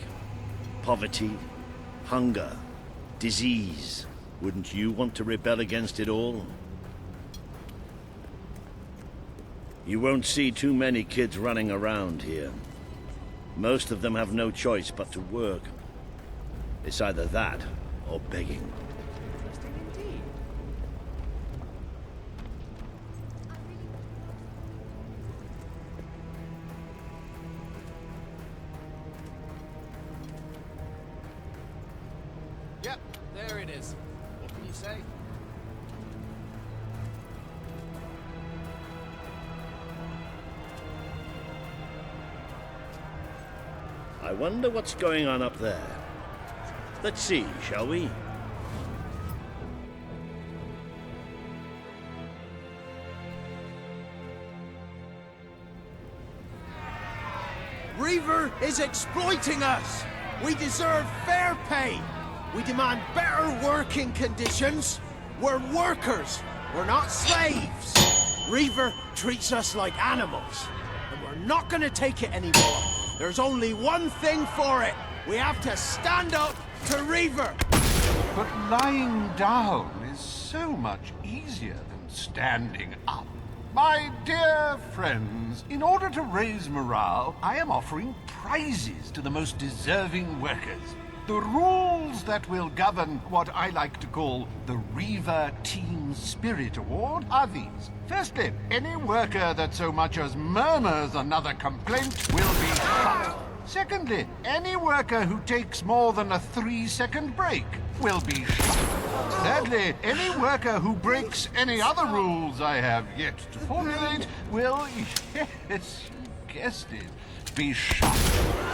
L: Poverty, hunger, disease. Wouldn't you want to rebel against it all? You won't see too many kids running around here. Most of them have no choice but to work. It's either that or begging.
O: Yep, there it is. What can you say?
L: I wonder what's going on up there. Let's see, shall we?
R: Reaver is exploiting us! We deserve fair pay! We demand better working conditions! We're workers! We're not slaves! Reaver treats us like animals, and we're not gonna take it anymore. There's only one thing for it. We have to stand up to Reaver!
B: But lying down is so much easier than standing up. My dear friends, in order to raise morale, I am offering prizes to the most deserving workers. The rules that will govern what I like to call the Reaver Team Spirit Award are these. Firstly, any worker that so much as murmurs another complaint will be shot. Secondly, any worker who takes more than a 3-second break will be shot. Thirdly, any worker who breaks any other rules I have yet to formulate will, yes, you guessed it, be shot.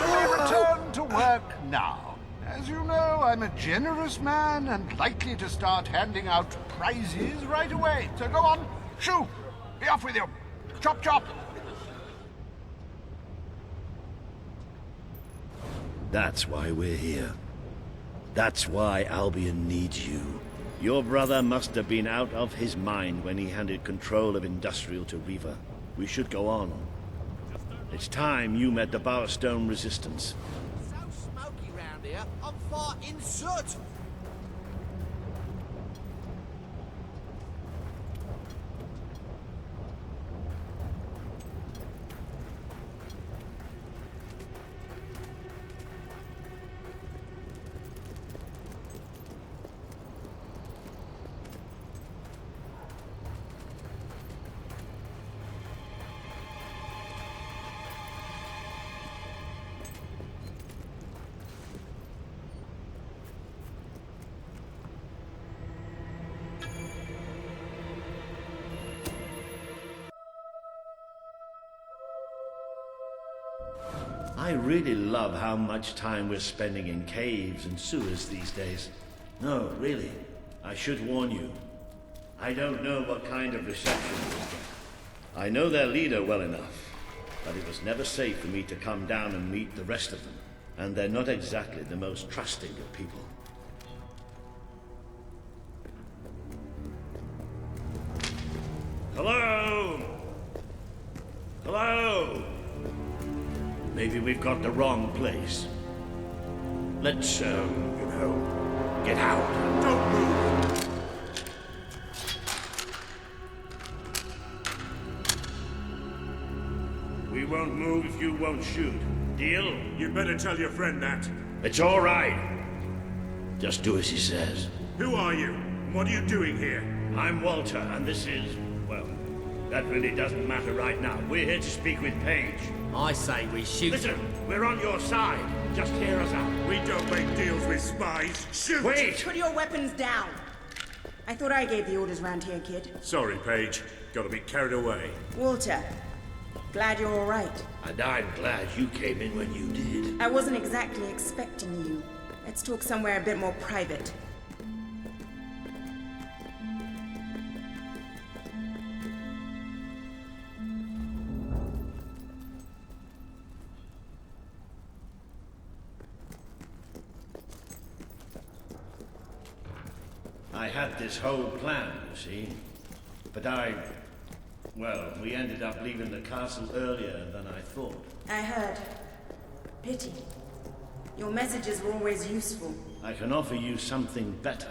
B: We return to work now. As you know, I'm a generous man and likely to start handing out prizes right away. So go on, shoo! Be off with you! Chop chop!
L: That's why we're here. That's why Albion needs you. Your brother must have been out of his mind when he handed control of Industrial to Reaver. We should go on. It's time you met the Bowerstone Resistance.
R: So smoky round here, I'm far in soot!
L: I really love how much time we're spending in caves and sewers these days. No, really, I should warn you. I don't know what kind of reception we'll get. I know their leader well enough, but it was never safe for me to come down and meet the rest of them. And they're not exactly the most trusting of people. Hello? Hello? Maybe we've got the wrong place. Let's, get out. Don't move. We won't move if you won't shoot. Deal?
G: You'd better tell your friend that.
L: It's all right. Just do as he says.
G: Who are you? What are you doing here?
L: I'm Walter, and this is, well, that really doesn't matter right now. We're here to speak with Paige.
Q: I say we shoot.
L: Listen, we're on your side. Just hear us out.
G: We don't make deals with spies. Shoot!
L: Wait!
M: Put your weapons down. I thought I gave the orders round here, kid.
G: Sorry, Paige. Got a bit carried away.
M: Walter, glad you're all right.
L: And I'm glad you came in when you did.
M: I wasn't exactly expecting you. Let's talk somewhere a bit more private.
L: I had this whole plan, you see. But well, we ended up leaving the castle earlier than I thought.
M: I heard. Pity. Your messages were always useful.
L: I can offer you something better.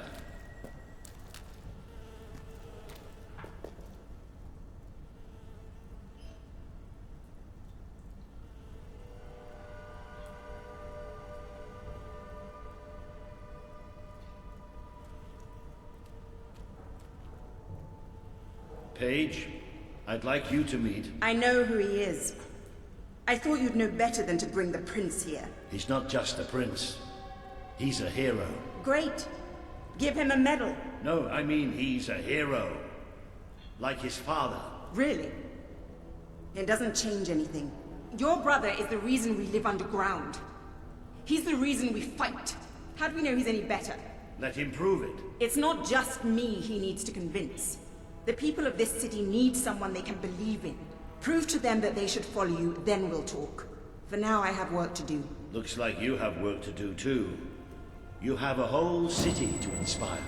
L: Paige, I'd like you to meet...
M: I know who he is. I thought you'd know better than to bring the prince here.
L: He's not just a prince. He's a hero.
M: Great. Give him a medal.
L: No, I mean he's a hero. Like his father.
M: Really? It doesn't change anything. Your brother is the reason we live underground. He's the reason we fight. How do we know he's any better?
L: Let him prove it.
M: It's not just me he needs to convince. The people of this city need someone they can believe in. Prove to them that they should follow you, then we'll talk. For now, I have work to do.
L: Looks like you have work to do too. You have a whole city to inspire.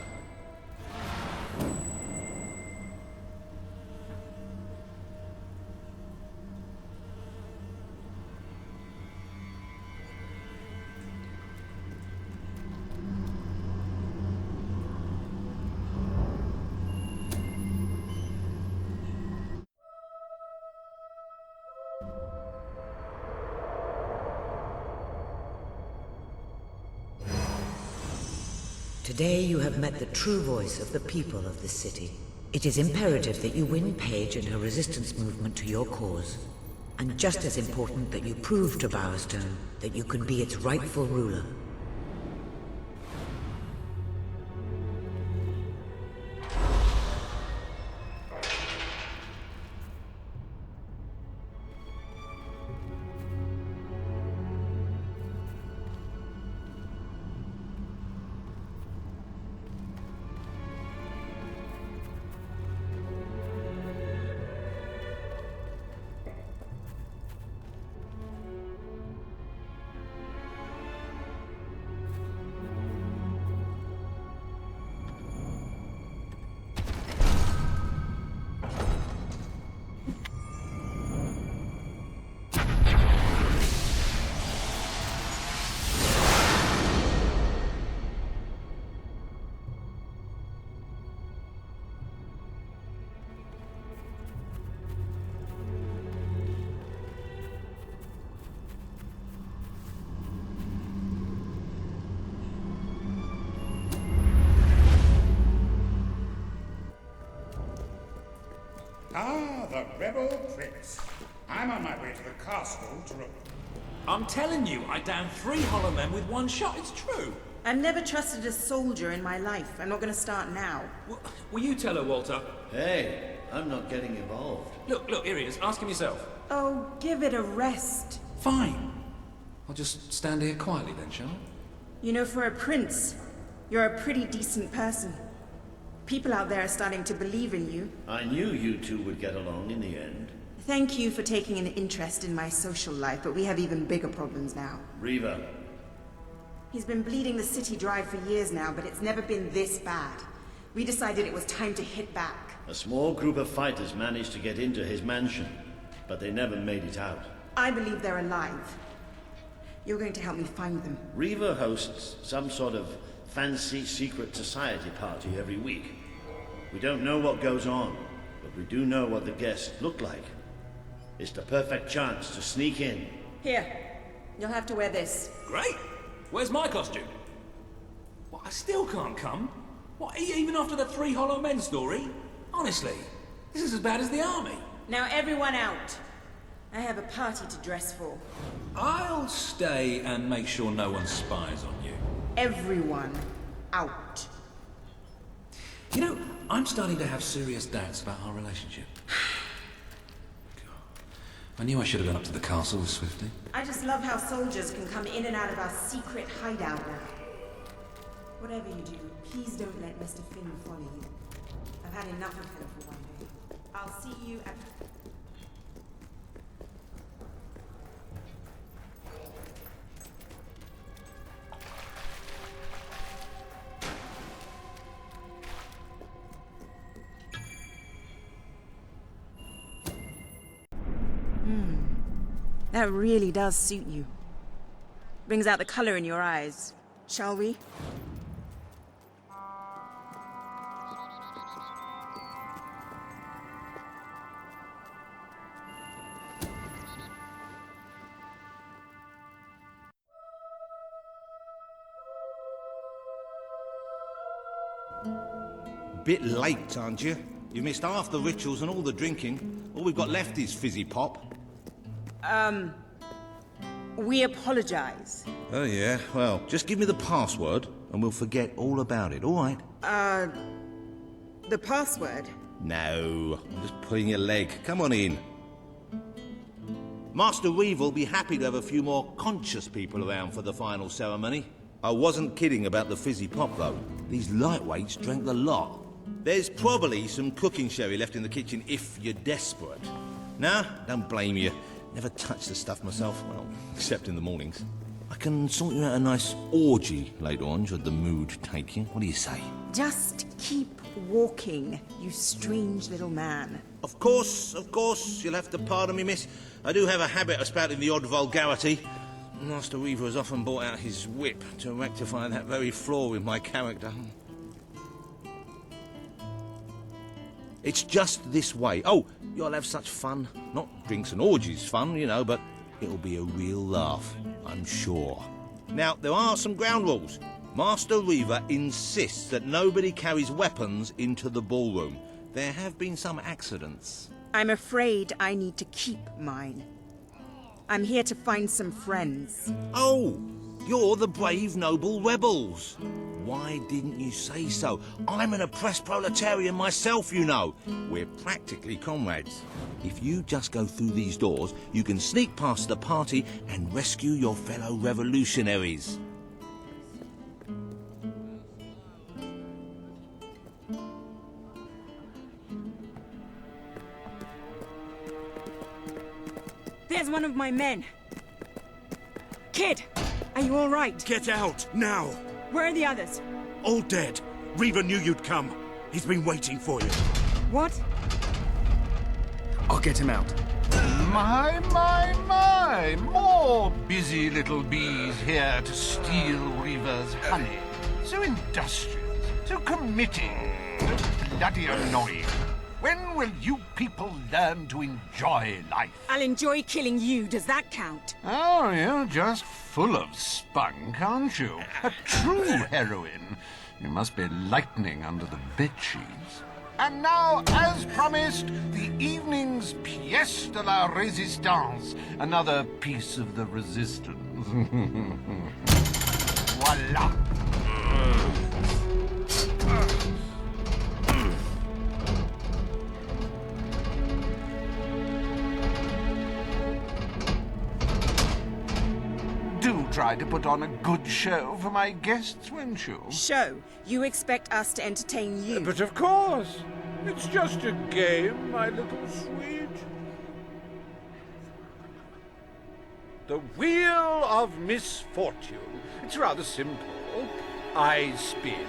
A: Today you have met the true voice of the people of this city. It is imperative that you win Paige and her resistance movement to your cause. And just as important that you prove to Bowerstone that you can be its rightful ruler.
V: Ah, the rebel prince. I'm on my way to the castle to...
H: I'm telling you, I downed 3 hollow men with 1 shot. It's true.
M: I've never trusted a soldier in my life. I'm not going to start now.
H: Will you tell her, Walter?
L: Hey, I'm not getting involved.
H: Look, here he is. Ask him yourself.
M: Oh, give it a rest.
H: Fine. I'll just stand here quietly then, shall I?
M: You know, for a prince, you're a pretty decent person. People out there are starting to believe in you.
L: I knew you two would get along in the end.
M: Thank you for taking an interest in my social life, but we have even bigger problems now.
L: Riva.
M: He's been bleeding the city dry for years now, but it's never been this bad. We decided it was time to hit back.
L: A small group of fighters managed to get into his mansion, but they never made it out.
M: I believe they're alive. You're going to help me find them.
L: Riva hosts some sort of fancy secret society party every week. We don't know what goes on, but we do know what the guests look like. It's the perfect chance to sneak in.
M: Here, you'll have to wear this.
H: Great! Where's my costume? What, I still can't come? What, even after the 3 hollow men story? Honestly, this is as bad as the army.
M: Now everyone out. I have a party to dress for.
H: I'll stay and make sure no one spies on you.
M: Everyone out.
H: You know, I'm starting to have serious doubts about our relationship. I knew I should have gone up to the castle with Swifty.
M: I just love how soldiers can come in and out of our secret hideout now. Whatever you do, please don't let Mr. Finn follow you. I've had enough of him for one day. I'll see you at... That really does suit you. Brings out the color in your eyes. Shall we?
P: Bit late, aren't you? You missed half the rituals and all the drinking. All we've got left is fizzy pop.
M: We apologize.
P: Oh, yeah? Well, just give me the password and we'll forget all about it, all right?
M: The password?
P: No, I'm just pulling your leg. Come on in. Master Reeve will be happy to have a few more conscious people around for the final ceremony. I wasn't kidding about the fizzy pop, though. These lightweights drank the lot. There's probably some cooking sherry left in the kitchen if you're desperate. No, don't blame you. Never touched the stuff myself, well, except in the mornings. I can sort you out a nice orgy later on, should the mood take you. What do you say?
M: Just keep walking, you strange little man.
P: Of course, you'll have to pardon me, miss. I do have a habit of spouting the odd vulgarity. Master Reaver has often brought out his whip to rectify that very flaw in my character. It's just this way. Oh, you'll have such fun. Not drinks and orgies fun, you know, but it'll be a real laugh, I'm sure. Now, there are some ground rules. Master Reaver insists that nobody carries weapons into the ballroom. There have been some accidents.
M: I'm afraid I need to keep mine. I'm here to find some friends.
P: Oh, you're the brave, noble rebels. Why didn't you say so? I'm an oppressed proletarian myself, you know. We're practically comrades. If you just go through these doors, you can sneak past the party and rescue your fellow revolutionaries.
M: There's one of my men. Kid, are you all right?
U: Get out, now!
M: Where are the others?
U: All dead. Reaver knew you'd come. He's been waiting for you.
M: What?
C: I'll get him out.
S: My! More busy little bees here to steal Reaver's honey. So industrious, so committing, so bloody annoying. When will you people learn to enjoy life?
M: I'll enjoy killing you. Does that count?
S: Oh, you're just full of spunk, aren't you? A true heroine. You must be lightning under the bedsheets. And now, as promised, the evening's pièce de la résistance. Another piece of the resistance. Voila! Do try to put on a good show for my guests, won't you?
M: Show? You expect us to entertain you?
D: But of course. It's just a game, my little sweet. The Wheel of Misfortune. It's rather simple. I spin,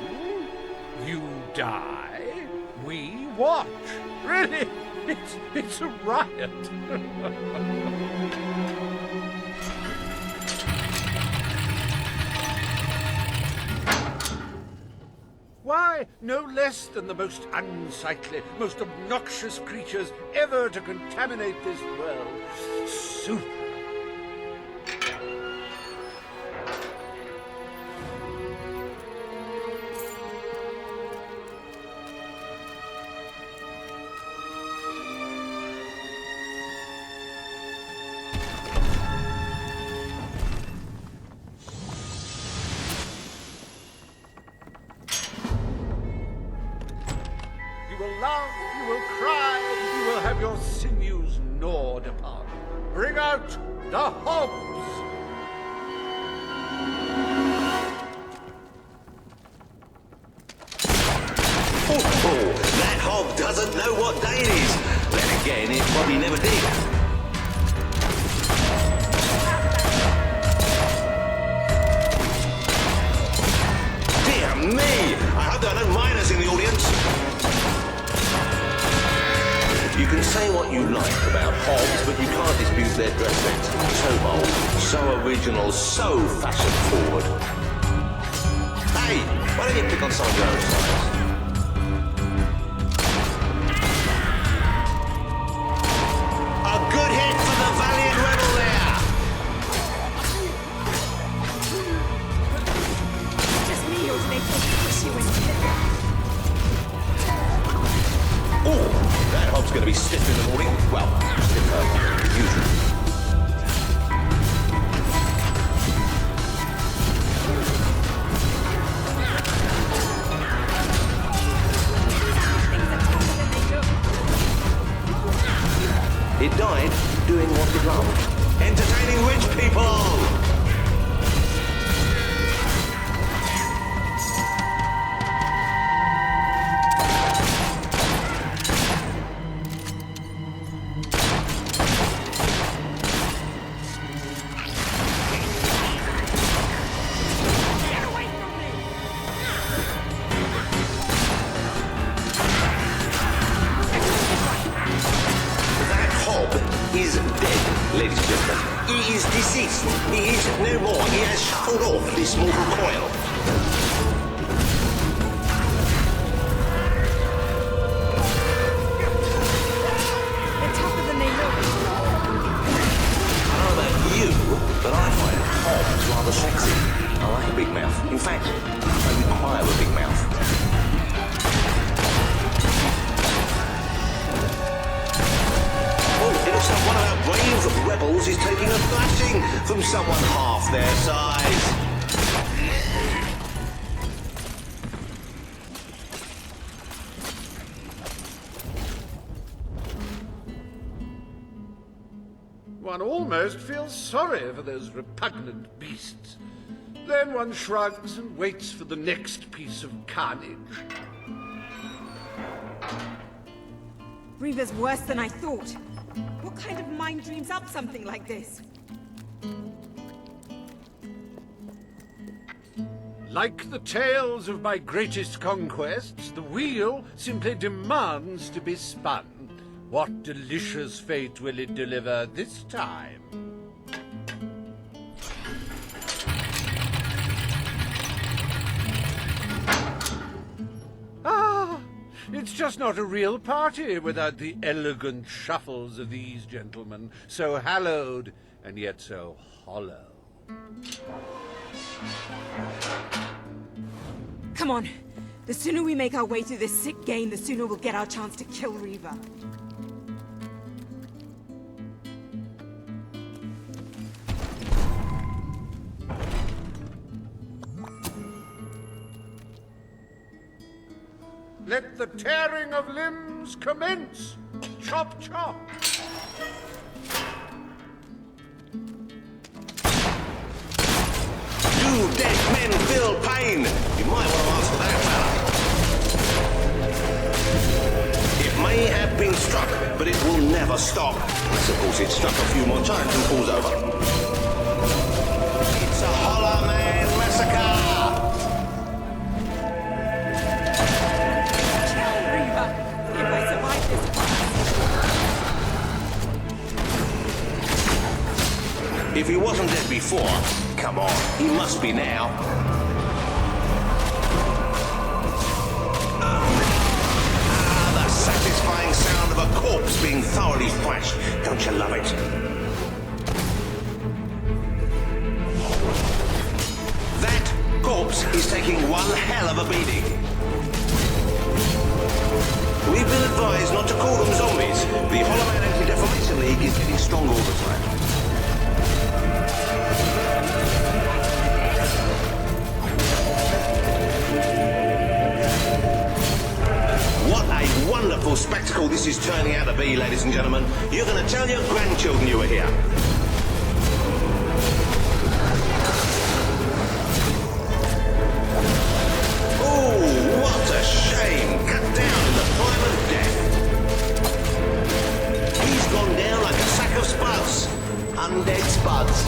D: you die, we watch. Really, it's a riot. Why, no less than the most unsightly, most obnoxious creatures ever to contaminate this world. Super.
S: will laugh, you will cry, you will have your sinews gnawed upon. Bring out the hobs!
P: Oh, that hob doesn't know what day it is. Then again, it probably never did. Dear me! I hope there are no miners in the audience. You can say what you like about hobs, but you can't dispute their dress sense. So bold, so original, so fashion-forward. Hey, why don't you pick on some of your own styles? A good hit for the valiant rebel there!
M: Just me, or do they push you into it?
P: Oh, that hob's going to be stiff in the morning. Well, stiffer than usual. It died doing what it loved. Entertaining rich people! Is dead, ladies and gentlemen. He is deceased. He is no more. He has shuffled off this mortal coil.
M: They're tougher than they look.
P: I don't know about you, but I find hobs rather sexy. I like a big mouth. In fact, I require a big mouth. It looks like one of our brave rebels is taking a thrashing from someone half their size.
S: One almost feels sorry for those repugnant beasts. Then one shrugs and waits for the next piece of carnage.
M: Reaver's worse than I thought. What kind of mind dreams up something like this?
S: Like the tales of my greatest conquests, the wheel simply demands to be spun. What delicious fate will it deliver this time? It's just not a real party without the elegant shuffles of these gentlemen, so hallowed and yet so hollow.
M: Come on. The sooner we make our way through this sick game, the sooner we'll get our chance to kill Reaver.
S: Let the tearing of limbs commence! Chop, chop!
P: Do dead men feel pain? You might want to ask that fella. It may have been struck, but it will never stop. Unless, of course, it's struck a few more times and falls over. It's a Hollow Man massacre! If he wasn't dead before, come on, he must be now. The satisfying sound of a corpse being thoroughly thrashed. Don't you love it? That corpse is taking one hell of a beating. We've been advised not to call them zombies. The Hollow Man Anti-Defamation League is getting strong all the time. What a rascal this is turning out to be, ladies and gentlemen. You're going to tell your grandchildren you were here. Oh, what a shame. Cut down in the prime of death. He's gone down like a sack of spuds. Undead spuds.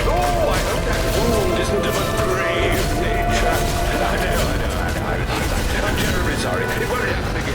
S: Oh, I hope that wound isn't of a grave nature. I'm terribly sorry. It won't happen again.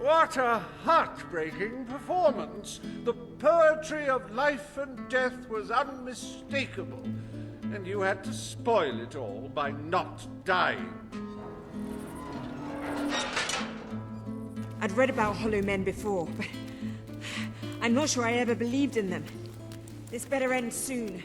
V: What a heartbreaking performance. The poetry of life and death was unmistakable, and you had to spoil it all by not dying.
M: I'd read about hollow men before, but I'm not sure I ever believed in them. This better end soon.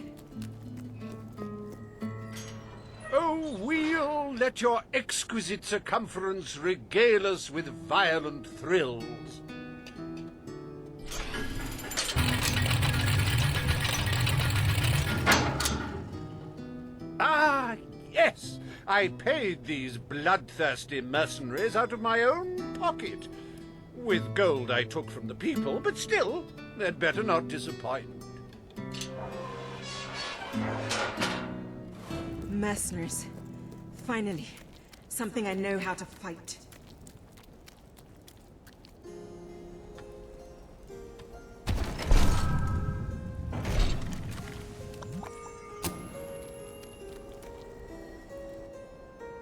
V: Oh, we'll let your exquisite circumference regale us with violent thrills. Ah, yes! I paid these bloodthirsty mercenaries out of my own pocket. With gold I took from the people, but still, they'd better not disappoint.
M: Mercenaries. Finally, something I know how to fight.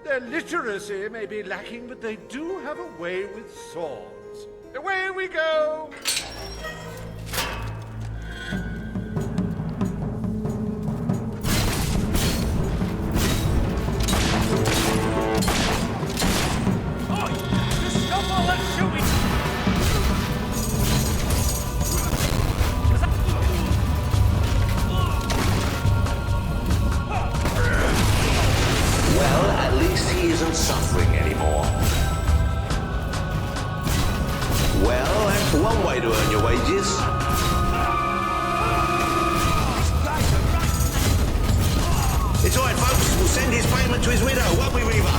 V: Their literacy may be lacking, but they do have a way with swords. Away we go!
P: Well, at least he isn't suffering anymore. Well, that's one way to earn your wages. It's all right, folks. We'll send his payment to his widow, won't we, Reaver?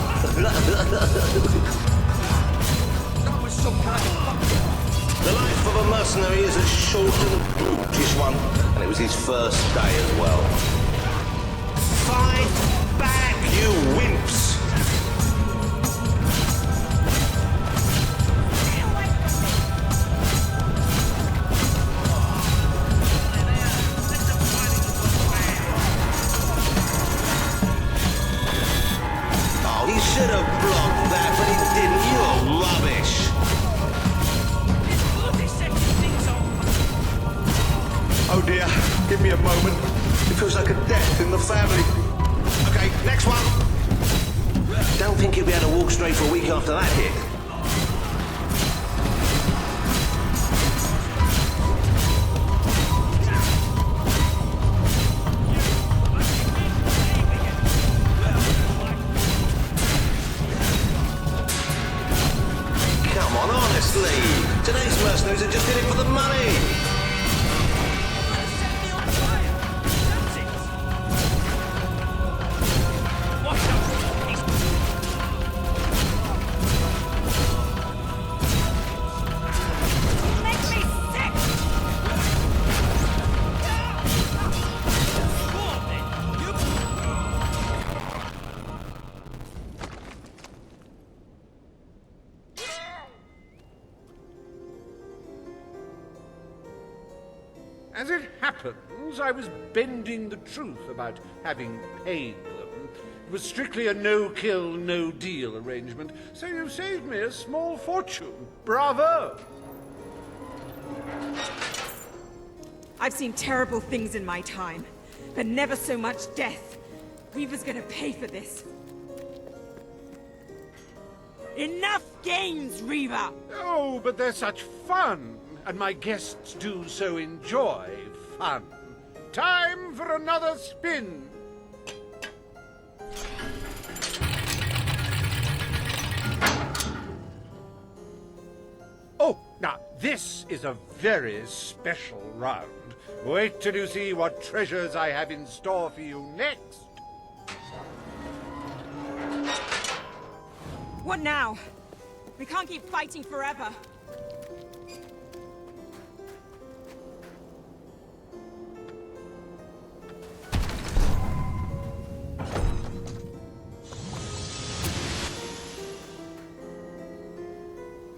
P: The life of a mercenary is a short and brutish one, and it was his first day as well. Fight back, you wimps! Oh, he should have blocked that, but he didn't. You're rubbish. Oh dear, give me a moment. It feels like a death in the family. Okay, next one. Don't think you'll be able to walk straight for a week after that hit. Come on, honestly. Today's mercenaries are just in it for the money.
V: As it happens, I was bending the truth about having paid them. It was strictly a no-kill, no-deal arrangement, so you saved me a small fortune. Bravo!
M: I've seen terrible things in my time, but never so much death. Reaver's gonna pay for this. Enough games, Reaver!
V: Oh, but they're such fun, and my guests do so enjoy fun.
S: Time for another spin. Oh, now, this is a very special round. Wait till you see what treasures I have in store for you next.
M: What now? We can't keep fighting forever.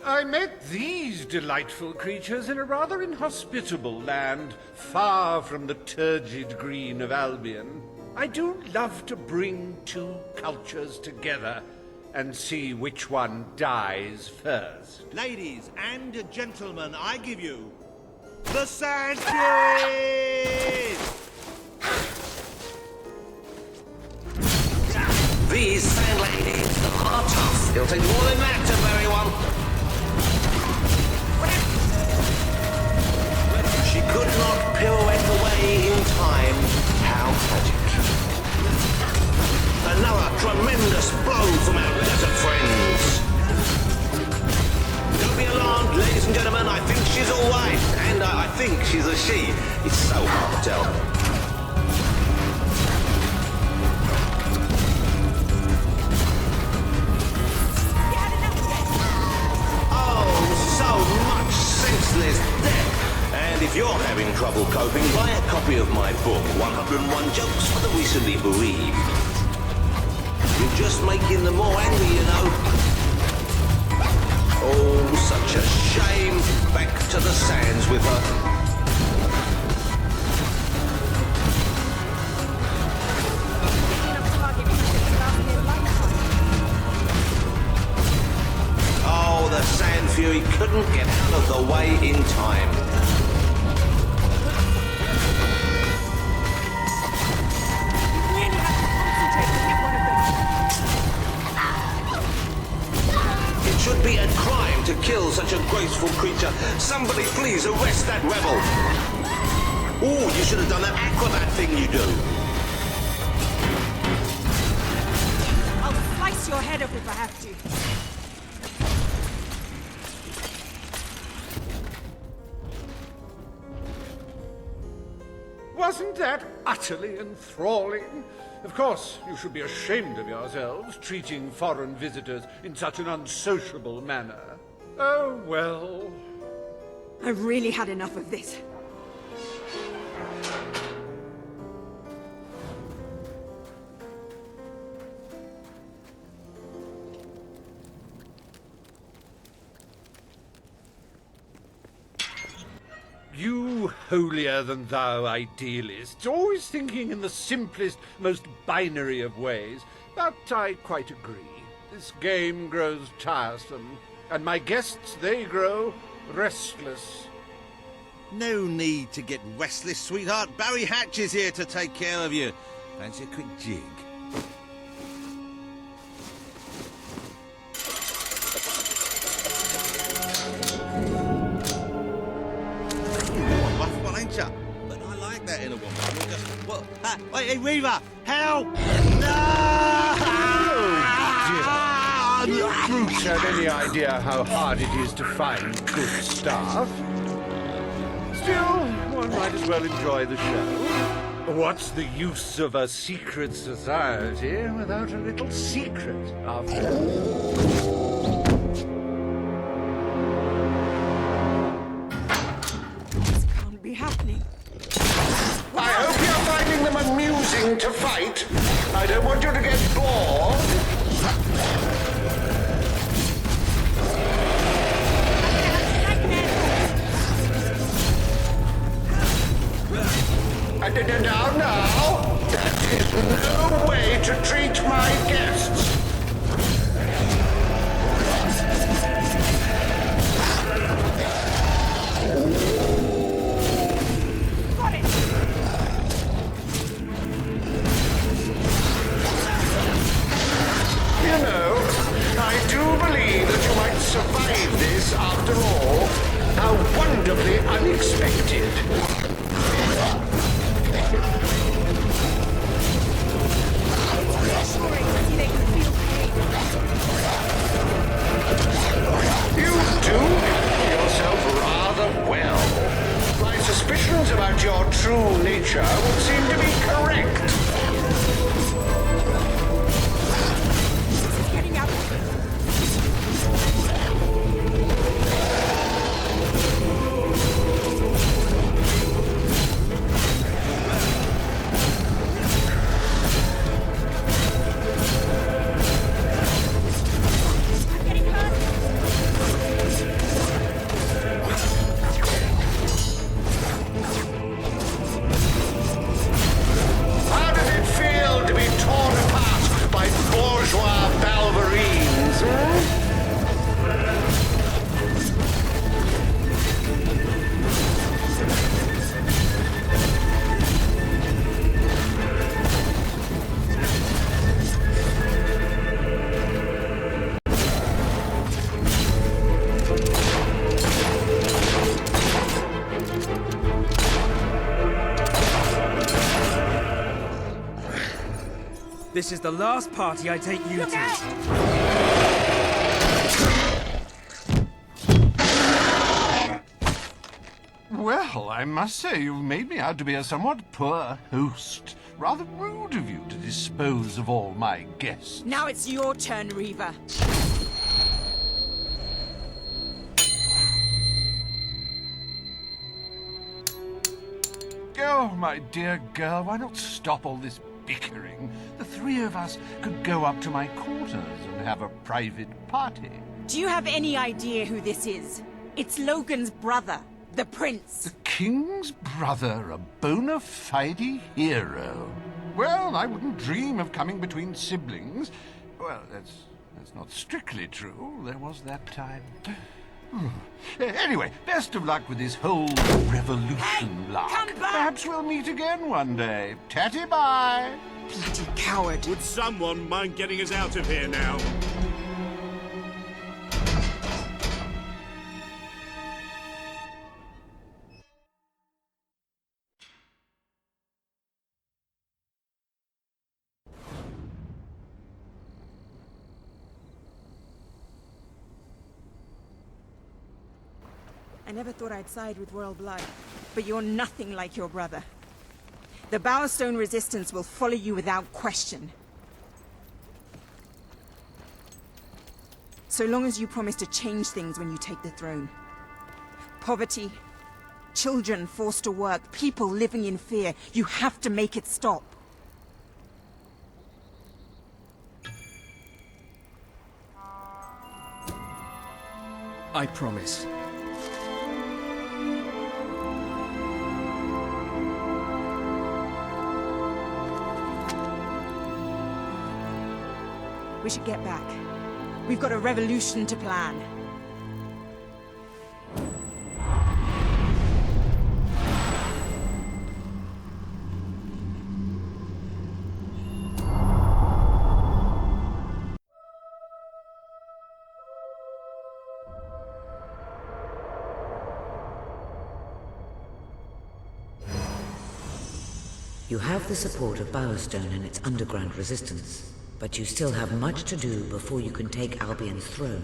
S: I met these delightful creatures in a rather inhospitable land, far from the turgid green of Albion. I do love to bring two cultures together and see which one dies first.
P: Ladies and gentlemen, I give you the Sand Furies!
F: These sand ladies are tough. It'll take more than that to bury one. She could not pirouette away in time. How tragic. Another tremendous blow from our desert friends. Don't be alarmed, ladies and gentlemen. I think she's all right. And I think she's a she. It's so hard to tell. Senseless death. And if you're having trouble coping, buy a copy of my book, 101 Jokes for the Recently Bereaved. You're just making them more angry, you know. Oh, such a shame. Back to the sands with her. Oh, the Sand Fury couldn't get out of the way in time. It should be a crime to kill such a graceful creature. Somebody please arrest that rebel. Oh, you should have done that acrobat thing you do.
M: I'll slice your head off if I have to.
S: Wasn't that utterly enthralling? Of course, you should be ashamed of yourselves, treating foreign visitors in such an unsociable manner. Oh, well.
M: I've really had enough of this.
S: You holier-than-thou idealists, always thinking in the simplest, most binary of ways. But I quite agree. This game grows tiresome, and my guests, they grow restless.
P: No need to get restless, sweetheart. Barry Hatch is here to take care of you. Fancy a quick jig? But I like that in a woman. Just, what? Wait, hey, Reaver! Help! No!
S: Oh, dear. Do you brutes have any idea how hard it is to find good staff? Still, one might as well enjoy the show. What's the use of a secret society without a little secret, after all?
M: Happening.
B: I hope you're finding them amusing to fight. I don't want you to get bored. Now, that is no way to treat my guests. You know, I do believe that you might survive this after all. How wonderfully unexpected.
V: true nature would seem to be correct.
M: Getting out.
V: How does it feel to be torn apart by bourgeois balverines,
C: This is the last party I take you to.
S: Well, I must say you've made me out to be a somewhat poor host. Rather rude of you to dispose of all my guests.
M: Now it's your turn, Reaver.
S: Oh, my dear girl, why not stop all this bickering? The three of us could go up to my quarters and have a private party.
M: Do you have any idea who this is? It's Logan's brother, the Prince.
S: The King's brother, a bona fide hero. Well, I wouldn't dream of coming between siblings. Well, that's not strictly true. There was that time. Anyway, best of luck with this whole revolution lark.
M: come back!
S: Perhaps we'll meet again one day. Tatty bye!
M: Bloody coward.
G: Would someone mind getting us out of here now?
M: I never thought I'd side with royal blood, but you're nothing like your brother. The Bowerstone Resistance will follow you without question. So long as you promise to change things when you take the throne. Poverty, children forced to work, people living in fear. You have to make it stop.
C: I promise.
M: We should get back. We've got a revolution to plan.
A: You have the support of Bowerstone and its underground resistance, but you still have much to do before you can take Albion's throne.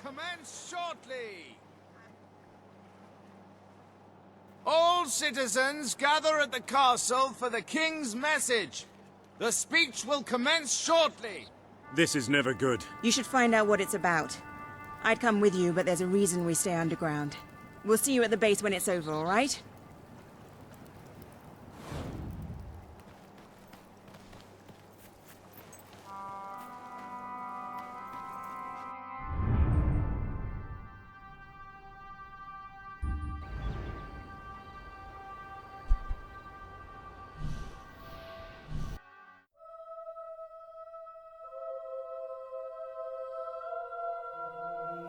O: commence shortly. All citizens gather at the castle for the king's message. The speech will commence shortly.
U: This is never good.
M: You should find out what it's about. I'd come with you, but there's a reason we stay underground. We'll see you at the base when it's over, all right?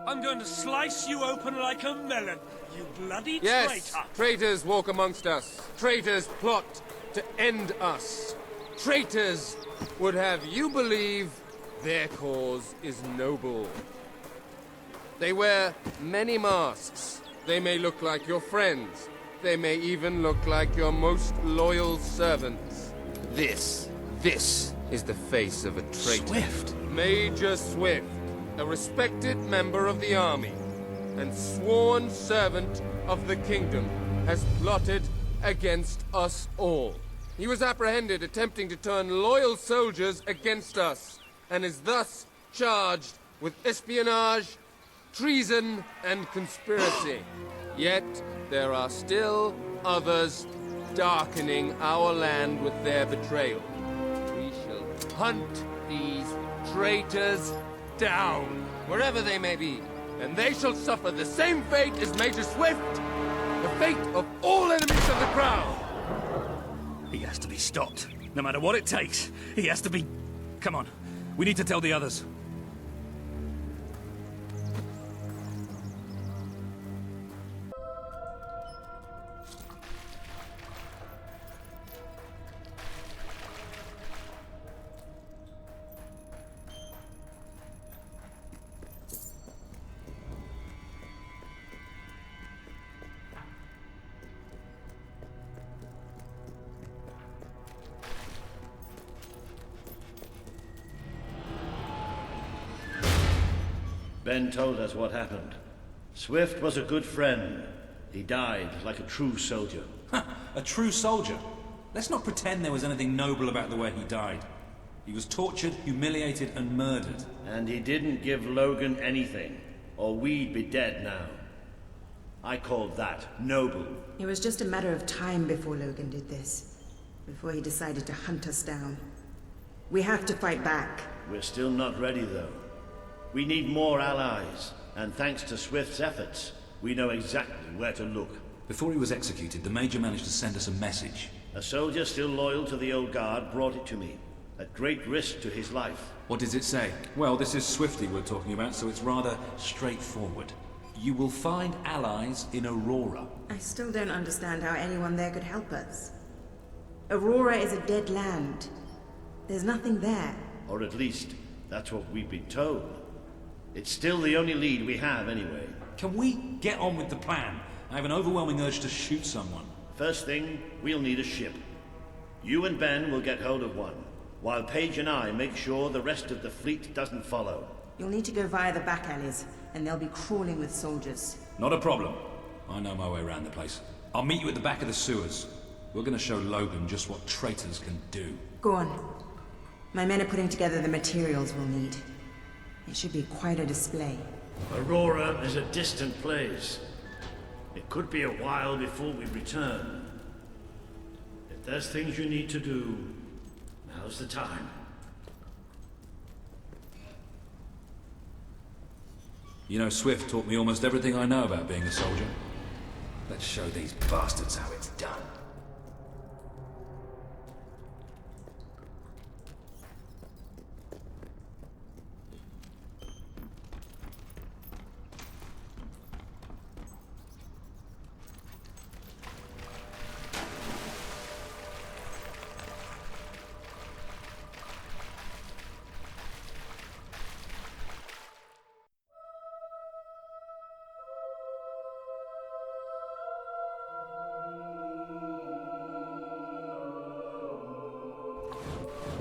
K: I'm going to slice you open like a melon, you bloody
C: Yes,
K: traitor!
C: traitors walk amongst us. Traitors plot to end us. Traitors would have you believe their cause is noble. They wear many masks. They may look like your friends. They may even look like your most loyal servants. This is the face of a traitor.
H: Swift?
C: Major Swift, a respected member of the army and sworn servant of the kingdom, has plotted against us all. He was apprehended attempting to turn loyal soldiers against us, and is thus charged with espionage, treason, and conspiracy. Yet there are still others darkening our land with their betrayal. We shall hunt these traitors down, wherever they may be, and they shall suffer the same fate as Major Swift, the fate of all enemies of the crown.
K: He has to be stopped. No matter what it takes, he has to be... Come on, we need to tell the others.
L: Ben told us what happened. Swift was a good friend. He died like a true soldier.
T: A true soldier? Let's not pretend there was anything noble about the way he died. He was tortured, humiliated, and murdered.
L: And he didn't give Logan anything, or we'd be dead now. I called that noble.
M: It was just a matter of time before Logan did this. Before he decided to hunt us down. We have to fight back.
L: We're still not ready, though. We need more allies, and thanks to Swift's efforts, we know exactly where to look.
T: Before he was executed, the Major managed to send us a message.
L: A soldier still loyal to the old guard brought it to me, at great risk to his life.
T: What does it say? Well, this is Swifty we're talking about, so it's rather straightforward. You will find allies in Aurora.
M: I still don't understand how anyone there could help us. Aurora is a dead land. There's nothing there.
L: Or at least, that's what we've been told. It's still the only lead we have, anyway.
T: Can we get on with the plan? I have an overwhelming urge to shoot someone.
L: First thing, we'll need a ship. You and Ben will get hold of one, while Paige and I make sure the rest of the fleet doesn't follow.
M: You'll need to go via the back alleys, and they'll be crawling with soldiers.
T: Not a problem. I know my way around the place. I'll meet you at the back of the sewers. We're gonna show Logan just what traitors can do.
M: Go on. My men are putting together the materials we'll need. It should be quite a display.
L: Aurora is a distant place. It could be a while before we return. If there's things you need to do, now's the time.
T: You know, Swift taught me almost everything I know about being a soldier. Let's show these bastards how it's done.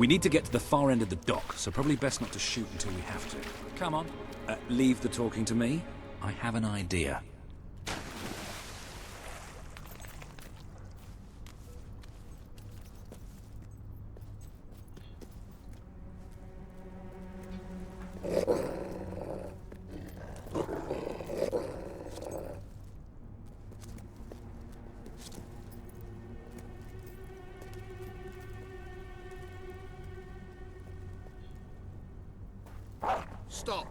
H: We need to get to the far end of the dock, so probably best not to shoot until we have to. Come on. Leave the talking to me. I have an idea.
J: Stop.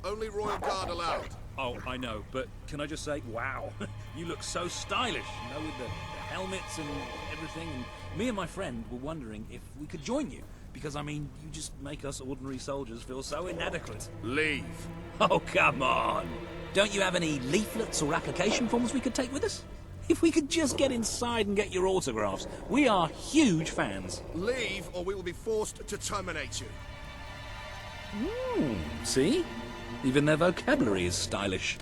J: Only Royal Guard allowed.
H: Oh, I know, but can I just say, wow, you look so stylish, you know, with the helmets and everything, and me and my friend were wondering if we could join you, because, I mean, you just make us ordinary soldiers feel so inadequate.
J: Leave.
H: Oh, come on. Don't you have any leaflets or application forms we could take with us? If we could just get inside and get your autographs. We are huge fans.
J: Leave, or we will be forced to terminate you.
H: See? Even their vocabulary is stylish.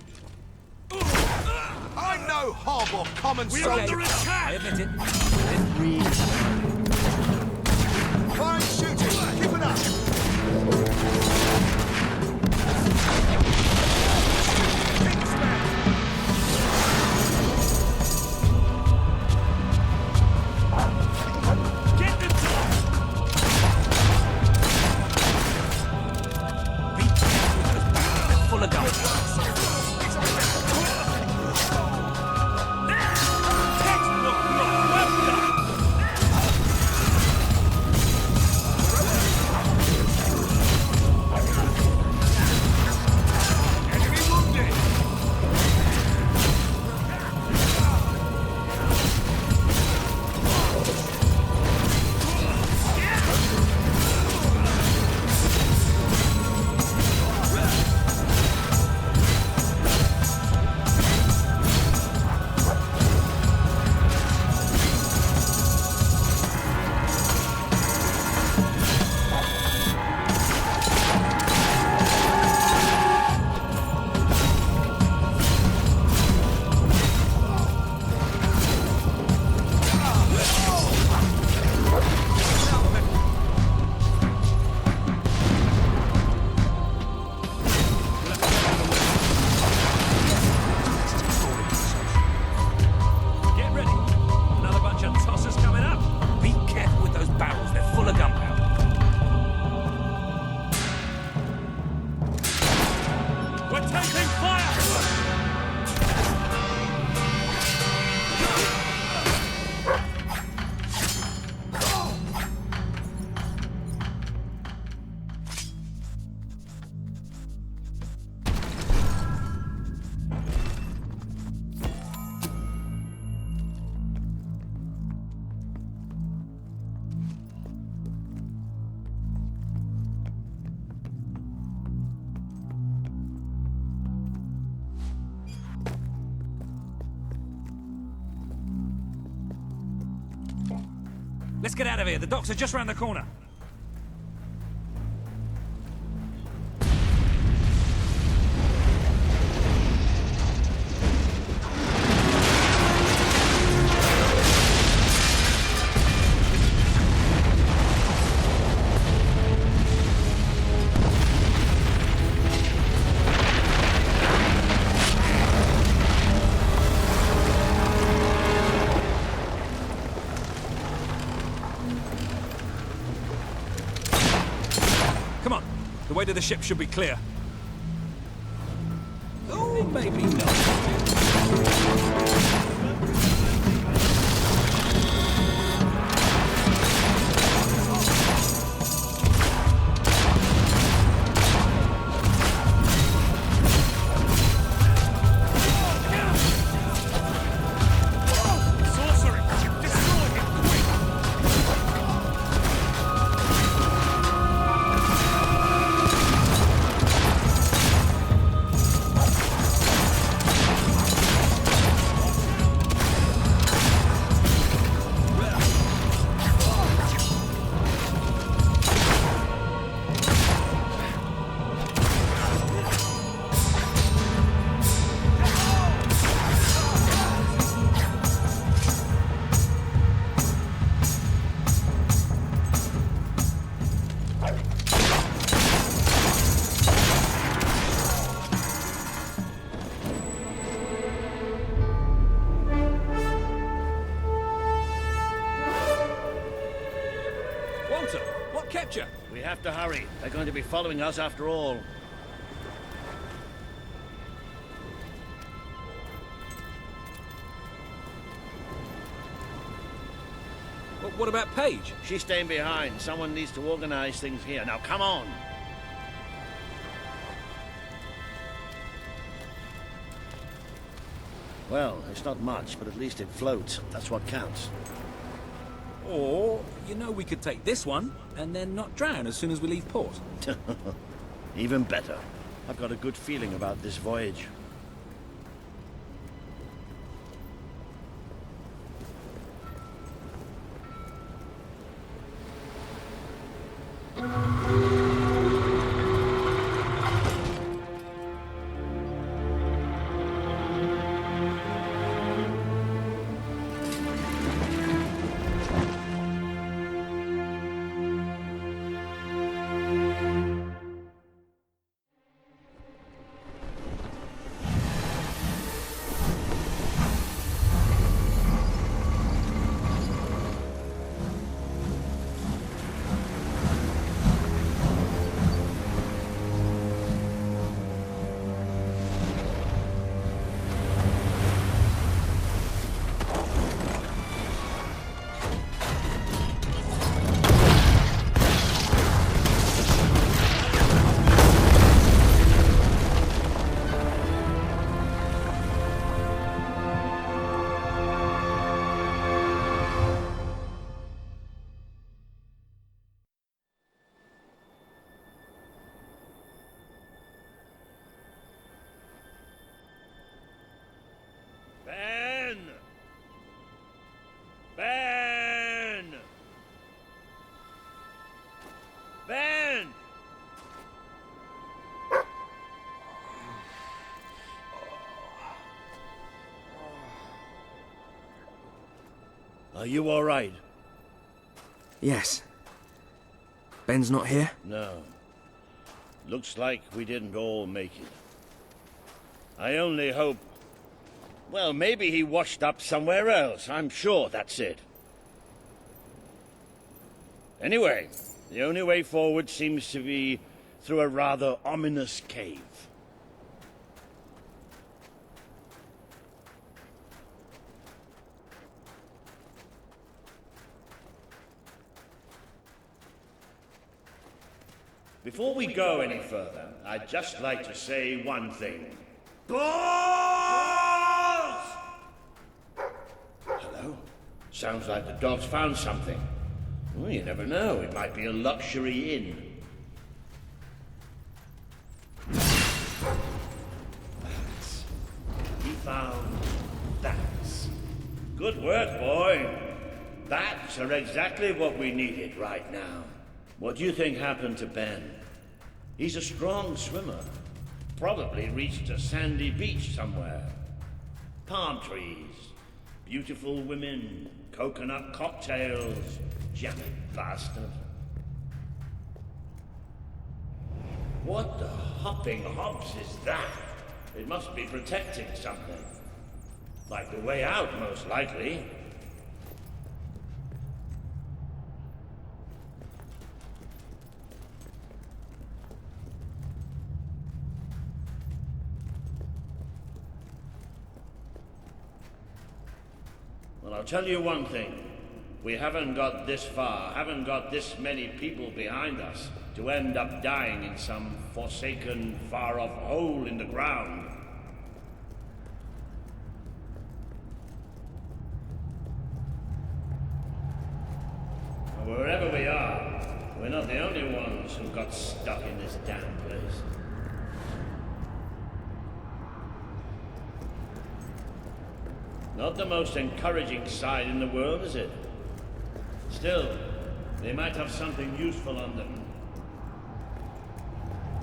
J: I'm no hob or common soldier.
H: We're under attack! I admit it.
J: Fine shooting! Keep it up!
K: Get them
H: full of guns.
K: Let's get out of here. The docks are just round the corner.
H: The way to the ship should be clear. Oh, maybe not. capture.
L: We have to hurry. They're going to be following us after all.
H: What about Paige?
L: She's staying behind. Someone needs to organize things here. Now, come on! Well, it's not much, but at least it floats. That's what counts.
H: Or, we could take this one, and then not drown as soon as we leave port.
L: Even better. I've got a good feeling about this voyage. Ben! Are you all right?
C: Yes. Ben's not here?
L: No. Looks like we didn't all make it. I only hope... Well, maybe he washed up somewhere else. I'm sure that's it. Anyway, the only way forward seems to be through a rather ominous cave. Before we go any further, I'd just like to say one thing. Balls! Hello? Sounds like the dog's found something. Well, you never know. It might be a luxury inn. Bats. He found bats. Good work, boy. Bats are exactly what we needed right now. What do you think happened to Ben? He's a strong swimmer. Probably reached a sandy beach somewhere. Palm trees, beautiful women, coconut cocktails. Janet bastard. What the hopping hops is that? It must be protecting something. Like the way out, most likely. Well, I'll tell you one thing. We haven't got this far, haven't got this many people behind us to end up dying in some forsaken, far-off hole in the ground. Well, wherever we are, we're not the only ones who got stuck in this damn place. Not the most encouraging sight in the world, is it? Still, they might have something useful on them.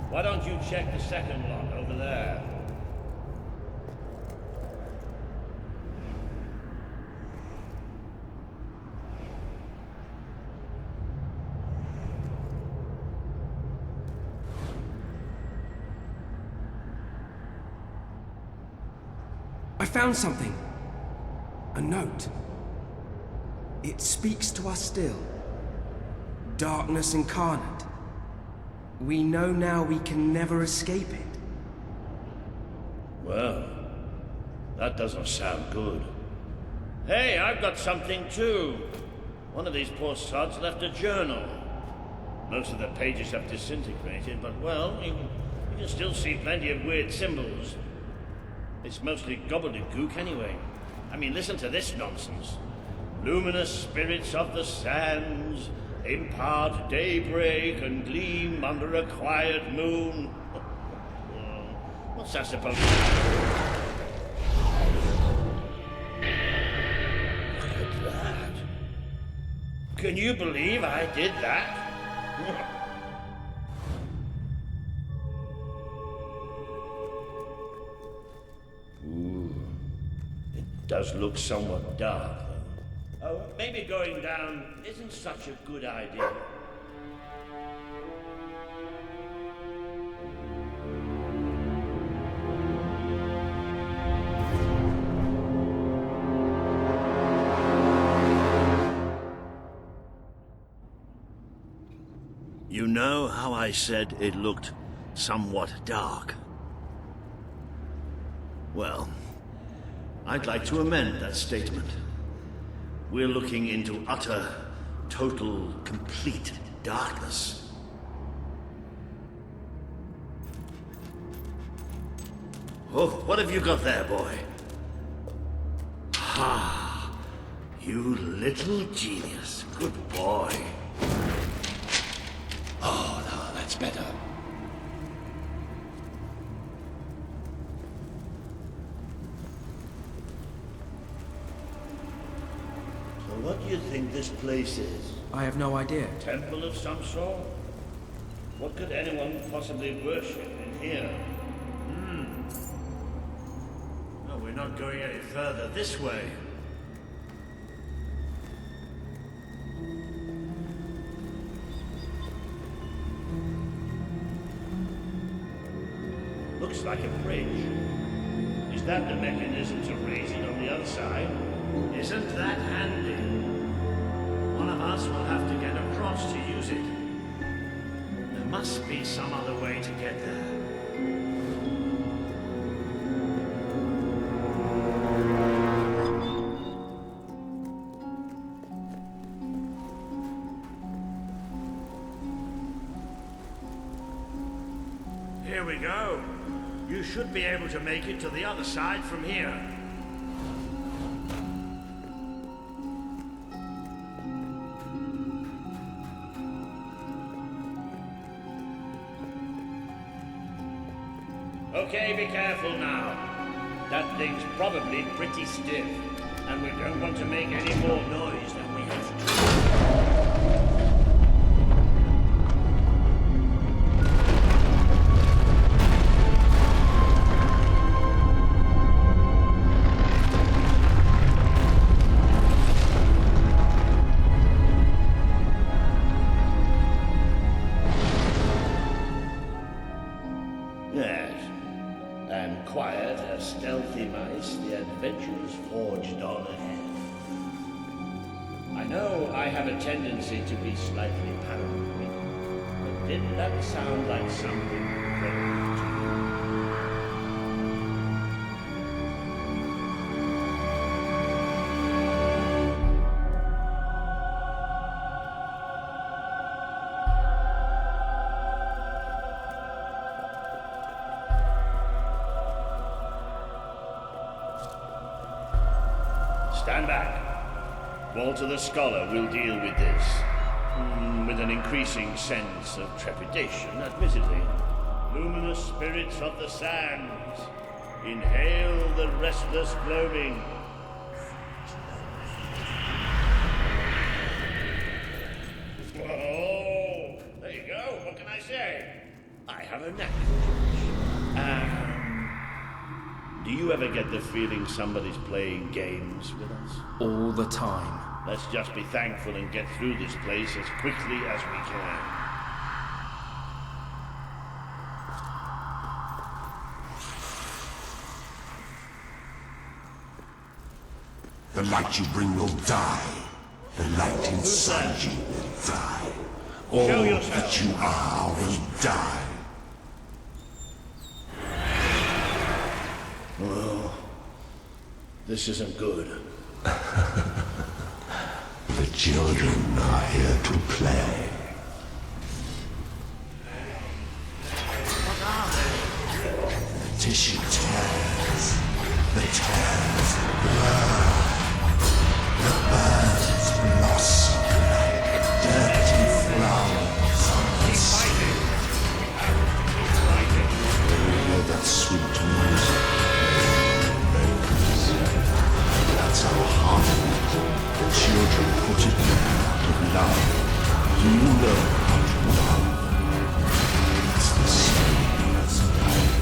L: Why don't you check the second lot over there?
C: I found something. A note. It speaks to us still.
I: Darkness incarnate. We know now we can never escape it.
L: Well, that doesn't sound good. Hey, I've got something too. One of these poor sods left a journal. Most of the pages have disintegrated, but well, you can still see plenty of weird symbols. It's mostly gobbledygook anyway. I mean, listen to this nonsense. Luminous spirits of the sands impart daybreak and gleam under a quiet moon. What's that supposed to be? Look at that. Can you believe I did that? Ooh. It does look somewhat dark, though. Oh, maybe going down isn't such a good idea. You know how I said it looked somewhat dark? Well, I'd like to amend that statement. We're looking into utter, total, complete darkness. Oh, what have you got there, boy? Ha! You little genius. Good boy. Oh, no, that's better. So what do you think this place is?
I: I have no idea.
L: Temple of some sort? What could anyone possibly worship in here? No, we're not going any further this way. Looks like a bridge. Is that the mechanism to raise it on the other side? Isn't that handy? One of us will have to get across to use it. There must be some other way to get there. Here we go. You should be able to make it to the other side from here. Okay, be careful now. That thing's probably pretty stiff, and we don't want to make any more noise than we have to. Quiet as stealthy mice, the adventures forged on ahead. I know I have a tendency to be slightly paranoid, but didn't that sound like something incredible to you? Stand back. Walter the Scholar will deal with this. With an increasing sense of trepidation, admittedly. Luminous spirits of the sands, inhale the restless gloaming. Oh, there you go. What can I say? I have a knack for it. Do you ever get the feeling somebody's playing games with us?
I: All the time.
L: Let's just be thankful and get through this place as quickly as we can.
N: The light you bring will die. The light inside you will die.
L: Show
E: All
L: yourself.
E: that you are will die.
L: Well, this isn't good.
E: The children are here to play. The tissue tears. The tears blur. The birds blossom like dirty flowers on the sea. You hear that sweet music. That's how hard the children put it there out of love. Do you know how to love? It's the same as life.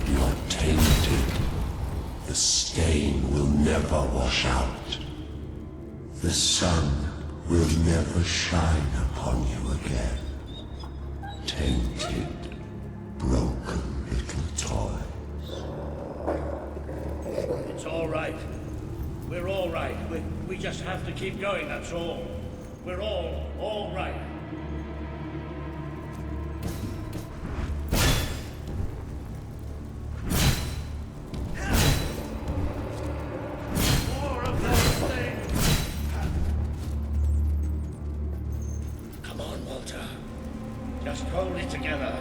E: You're tainted. The stain will never wash out. The sun will never shine upon you again. Tainted, broken little toy.
L: It's all right. We're all right. We just have to keep going, that's all. We're all right. More of those things. Come on, Walter. Just hold it together.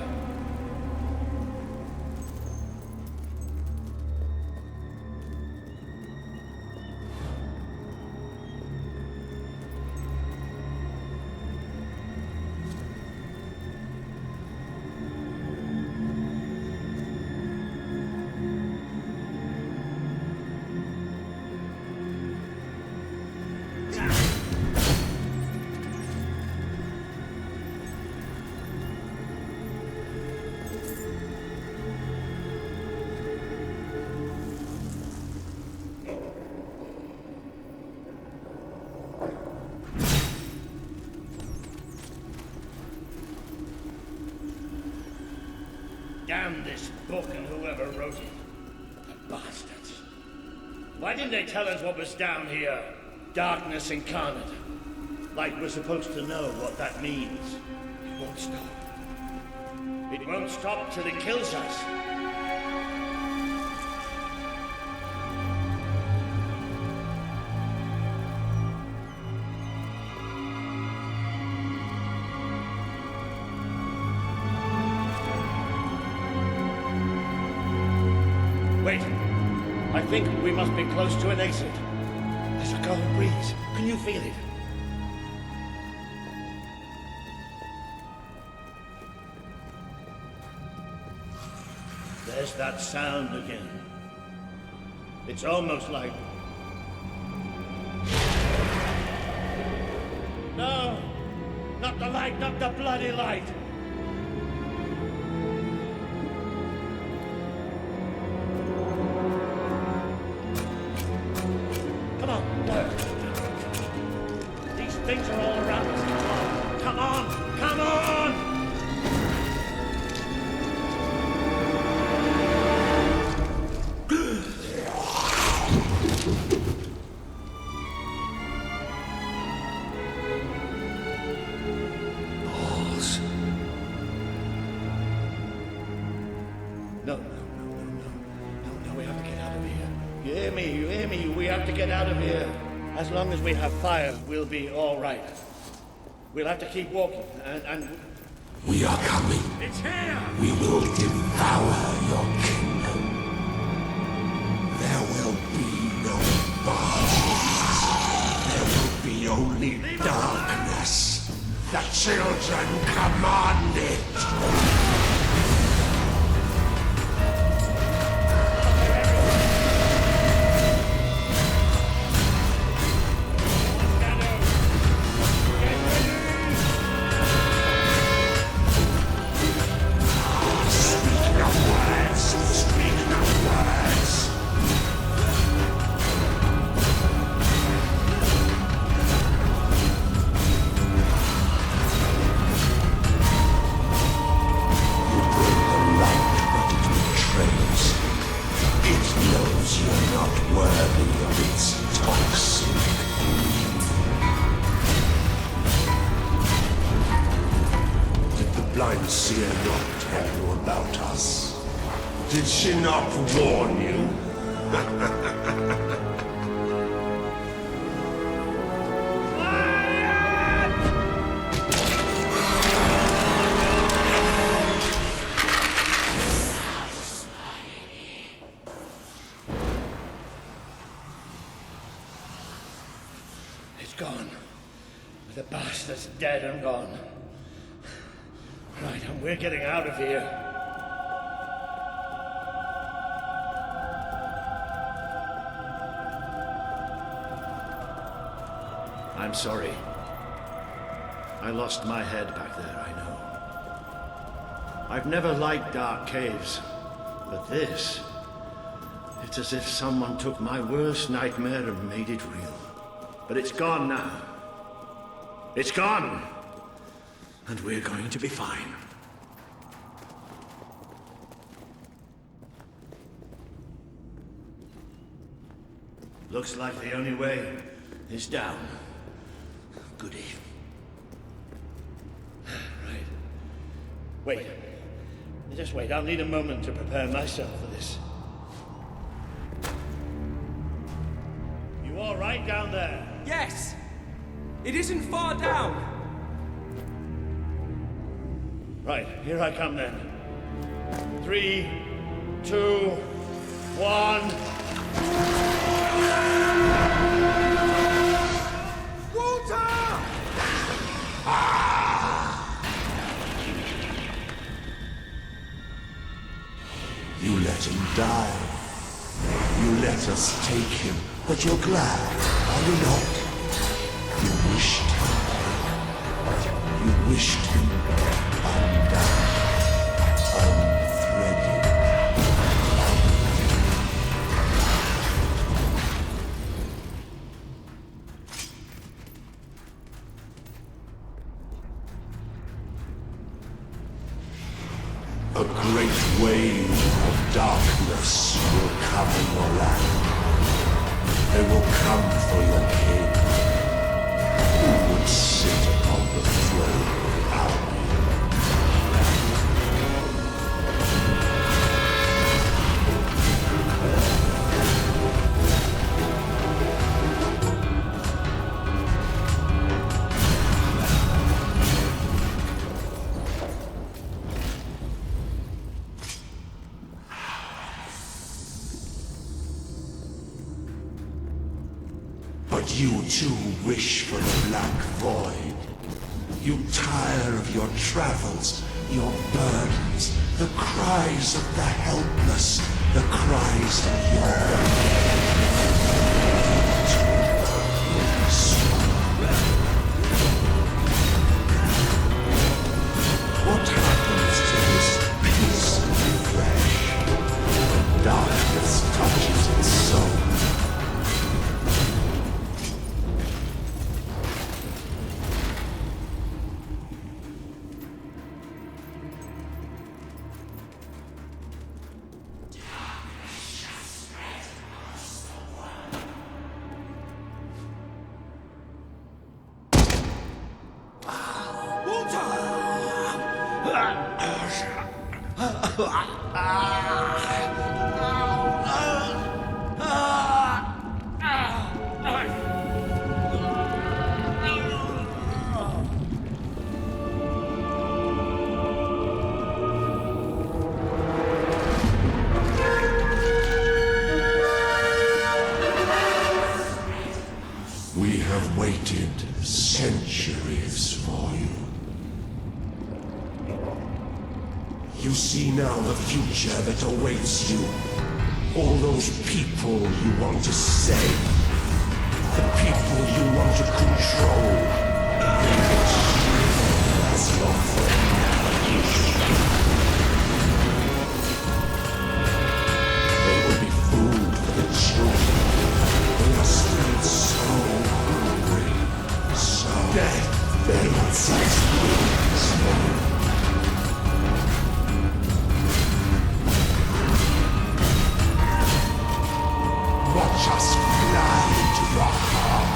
L: Damn this book and whoever wrote it. The bastards. Why didn't they tell us what was down here? Darkness incarnate. Like we're supposed to know what that means. It won't stop. It won't stop till it kills us. Wait. I think we must be close to an exit. There's a cold breeze. Can you feel it? There's that sound again. It's almost like... No! Not the light, not the bloody light! Come on, work. These things are all around us. Come on! Come on!
E: Balls.
L: No, we have to get out of here. You hear me? We have to get out of here. As long as we have fire, we'll be all right. We'll have to keep walking, and...
E: We are coming.
L: It's here!
E: We will devour your kingdom. There will be no bars. There will be only darkness. The children command it. Did she not warn you?
L: It's gone. The bastard's dead and gone. Right, and we're getting out of here. I'm sorry. I lost my head back there, I know. I've never liked dark caves, but this... it's as if someone took my worst nightmare and made it real. But it's gone now. It's gone! And we're going to be fine. Looks like the only way is down. Goody. Right. Wait. Just wait. I'll need a moment to prepare myself for this. You all right down there?
C: Yes! It isn't far down!
L: Right, here I come then. 3, 2, 1...
E: You let him die. You let us take him, but you're glad, are you not? You wished him undone, unthreaded. A great wave of darkness will come in your land. They will come for your king, who would sit upon the throne without me. But you too wish for the Black Void. You tire of your travels, your burdens, the cries of the helpless, the cries of your... What happens to this peaceful flesh? The darkness touches its soul. We have waited centuries for you. You see now the future that awaits you. All those people you want to save. The people you want to control. They will shrivel as your They will be food for the children. They are still so hungry. So death, they will set wings. Watch us fly to your heart.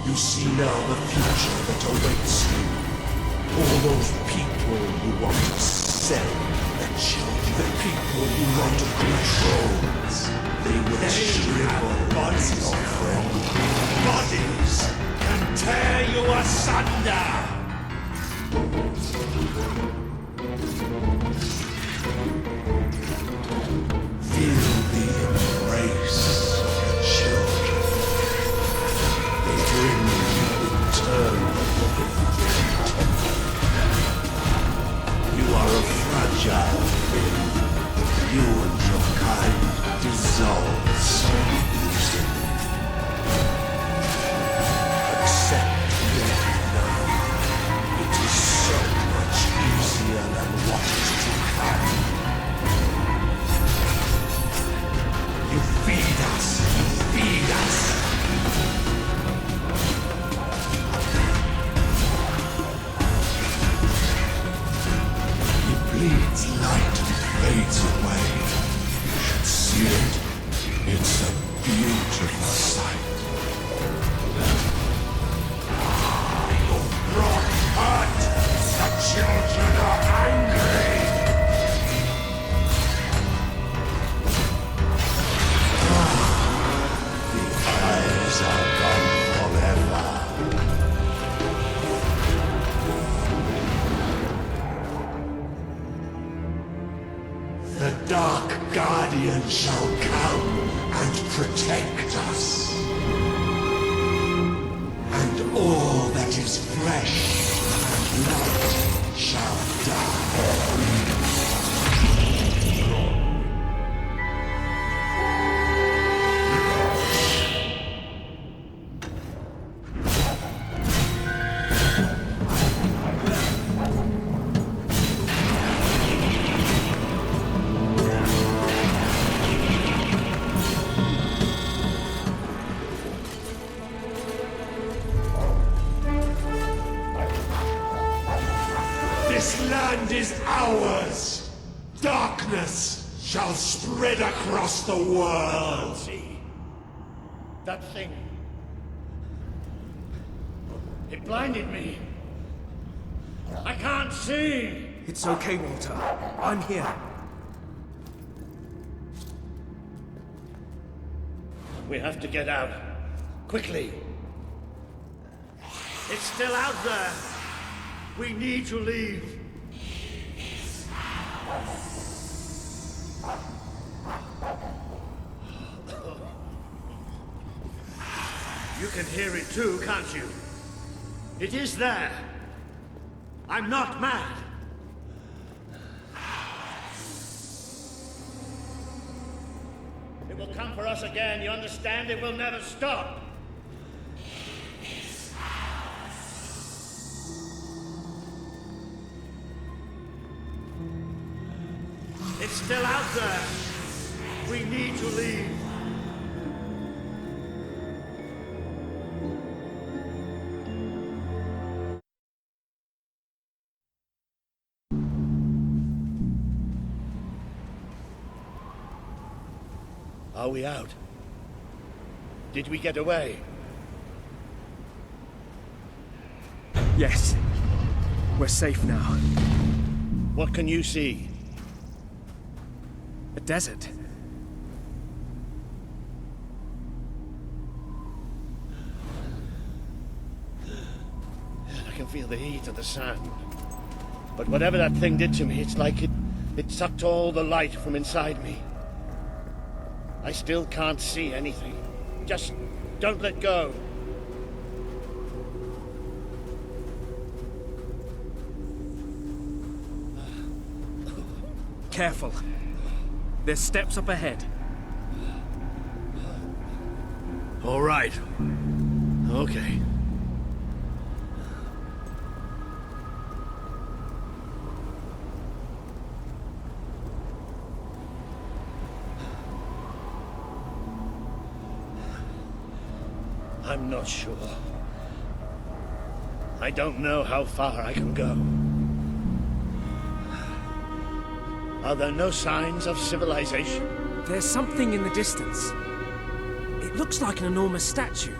E: You see now the future that awaits you. All those people who want to sell the children, the people who want to control us, they will shrivel bodies, your friend. Bodies can tear you asunder! Feel the embrace of your children. They bring you eternal freedom. You are a fragile thing. You and your kind dissolve so easily. Accept it now. It is so much easier than what is to come. You feed us. You feed us. It bleeds light and fades away. You should see it. It's a beautiful sight. Your blood hurt. The children are angry. The eyes are gone forever. The Dark Guardian shall come and protect us. And all that is flesh and light shall die. This land is ours! Darkness shall spread across the world!
L: See? That thing. It blinded me. I can't see!
C: It's okay, Walter. I'm here.
L: We have to get out. Quickly. It's still out there. We need to leave. You can hear it too, can't you? It is there. I'm not mad. It will come for us again, you understand? It will never stop. It's still out there. We need to leave. Are we out? Did we get away?
C: Yes. We're safe now.
L: What can you see?
C: A desert.
L: I can feel the heat of the sand. But whatever that thing did to me, it's like it sucked all the light from inside me. I still can't see anything. Just don't let go.
C: Careful. There's steps up ahead.
L: All right. Okay. I'm not sure. I don't know how far I can go. Are there no signs of civilization?
C: There's something in the distance. It Looks like an enormous statue.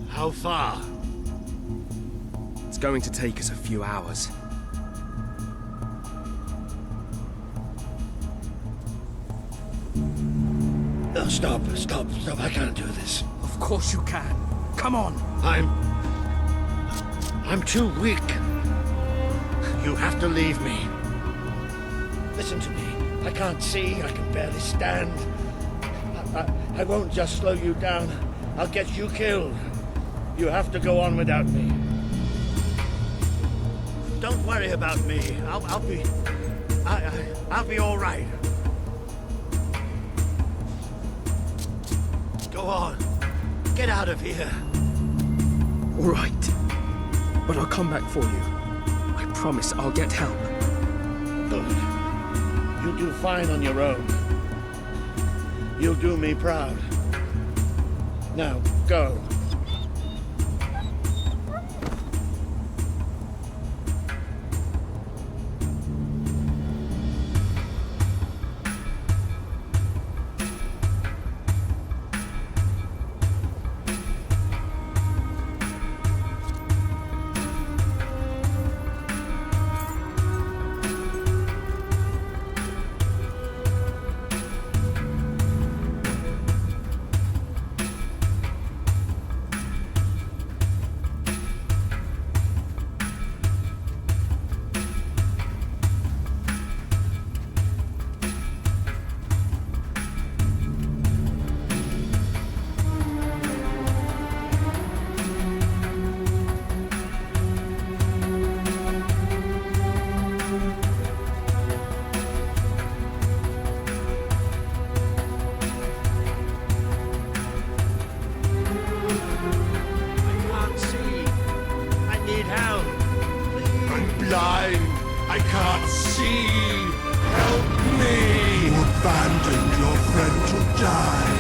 L: How far?
C: It's going to take us a few hours.
L: No, stop. I can't do this.
C: Of course you can. Come on.
L: I'm too weak. You have to leave me. Listen to me. I can't see. I can barely stand. I won't just slow you down. I'll get you killed. You have to go on without me. Don't worry about me. I'll be all right. Go on. Get out of here.
C: All right. But I'll come back for you. I promise I'll get help.
L: Good. You'll do fine on your own. You'll do me proud. Now, go.
E: I can't see. Help me. You abandoned your friend to die.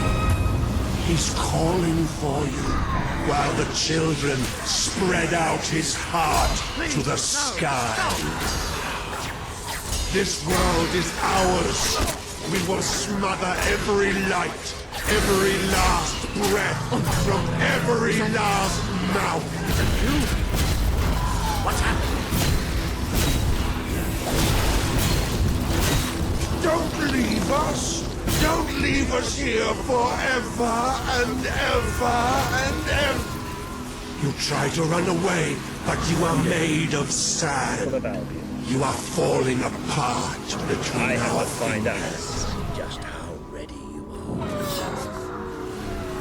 E: He's calling for you, while the children spread out his heart to the sky. This world is ours. We will smother every light, every last breath, from every last mouth.
L: What's happening?
E: Don't leave us! Don't leave us here forever and ever and ever! You try to run away, but you are made of sand. You are falling apart between
L: I have
E: our
L: to find out
E: fingers.
L: just how ready you are.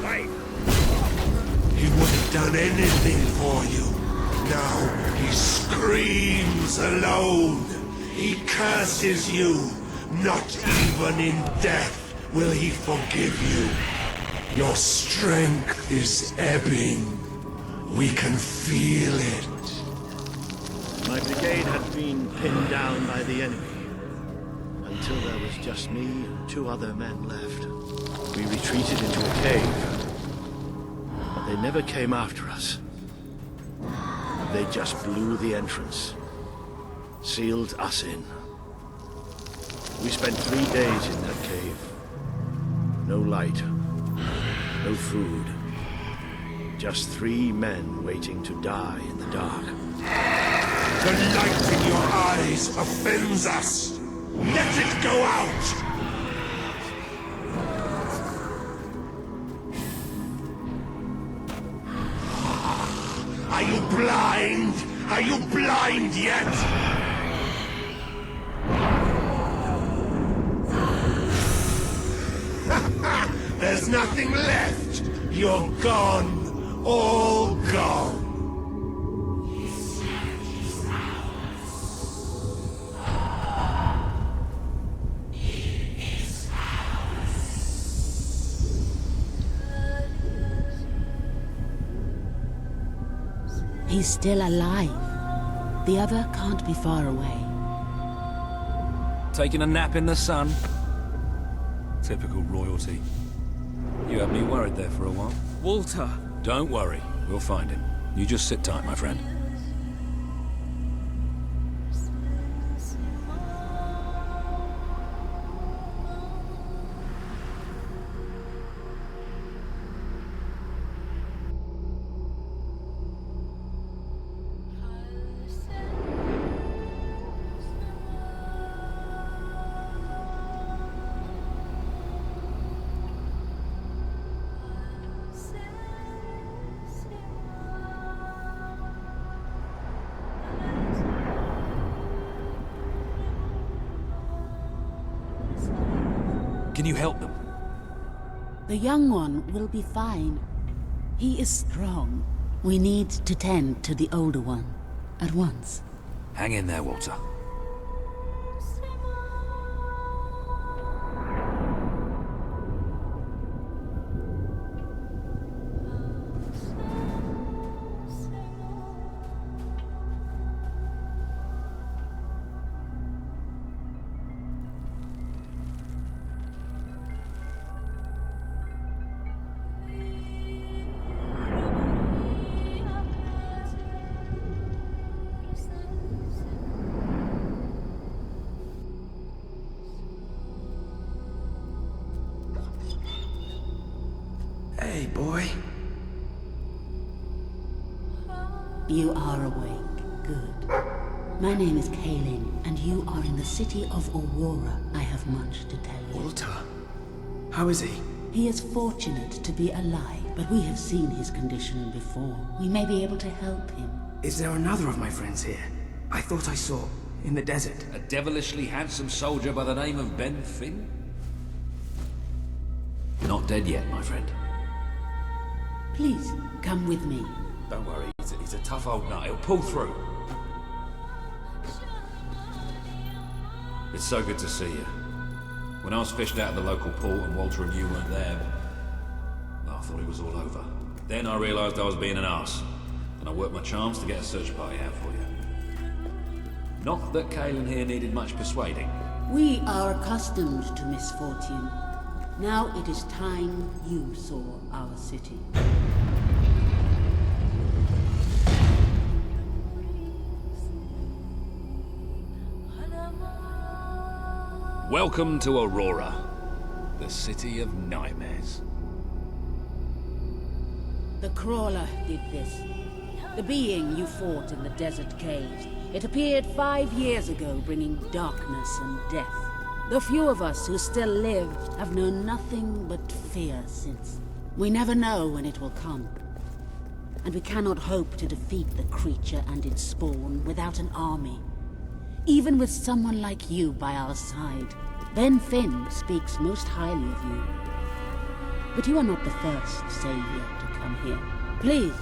L: Fight!
E: He would have done anything for you. Now he screams alone. He curses you. Not even in death will he forgive you. Your strength is ebbing. We can feel it.
L: My brigade had been pinned down by the enemy, until there was just me and 2 other men left. We retreated into a cave, but they never came after us. They just blew the entrance, sealed us in. We spent 3 days in that cave. No light, no food. Just 3 men waiting to die in the dark.
E: The light in your eyes offends us. Let it go out! Are you blind? Are you blind yet? There's nothing left. You're gone. All gone.
N: He's still alive. The other can't be far away.
H: Taking a nap in the sun? Typical royalty. You had me worried there for a while.
C: Walter!
H: Don't worry, we'll find him. You just sit tight, my friend. Can you help them?
N: The young one will be fine. He is strong. We need to tend to the older one at once.
H: Hang in there, Walter.
I: Hey, boy.
N: You are awake. Good. My name is Kaelin, and you are in the city of Aurora. I have much to tell you.
I: Walter? How is he?
N: He is fortunate to be alive, but we have seen his condition before. We may be able to help him.
I: Is there another of my friends here? I thought I saw, in the desert.
H: A devilishly handsome soldier by the name of Ben Finn? Not dead yet, my friend.
N: Please, come with me.
H: Don't worry, he's a tough old nut. He'll pull through. It's so good to see you. When I was fished out of the local port and Walter and you weren't there, I thought it was all over. Then I realised I was being an arse, and I worked my charms to get a search party out for you. Not that Kaelin here needed much persuading.
N: We are accustomed to misfortune. Now it is time you saw our city.
H: Welcome to Aurora, the city of nightmares.
N: The Crawler did this. The being you fought in the desert caves. It appeared 5 years ago, bringing darkness and death. The few of us who still live have known nothing but fear since. We never know when it will come. And we cannot hope to defeat the creature and its spawn without an army. Even with someone like you by our side. Ben Finn speaks most highly of you. But you are not the first savior to come here. Please,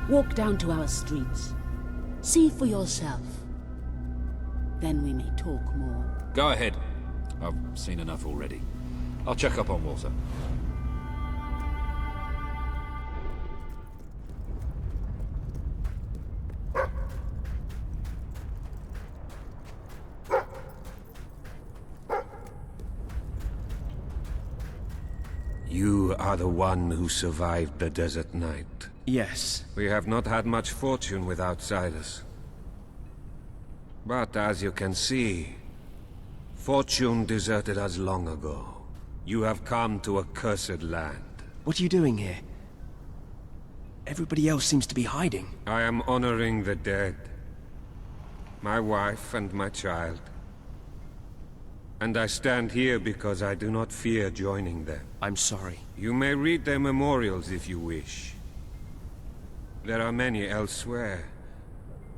N: walk down to our streets. See for yourself. Then we may talk more.
H: Go ahead. I've seen enough already. I'll check up on Walter.
Q: You are the one who survived the desert night.
I: Yes.
Q: We have not had much fortune with outsiders. But as you can see, fortune deserted us long ago. You have come to a cursed land.
I: What are you doing here? Everybody else seems to be hiding.
Q: I am honoring the dead. My wife and my child. And I stand here because I do not fear joining them.
I: I'm sorry.
Q: You may read their memorials if you wish. There are many elsewhere.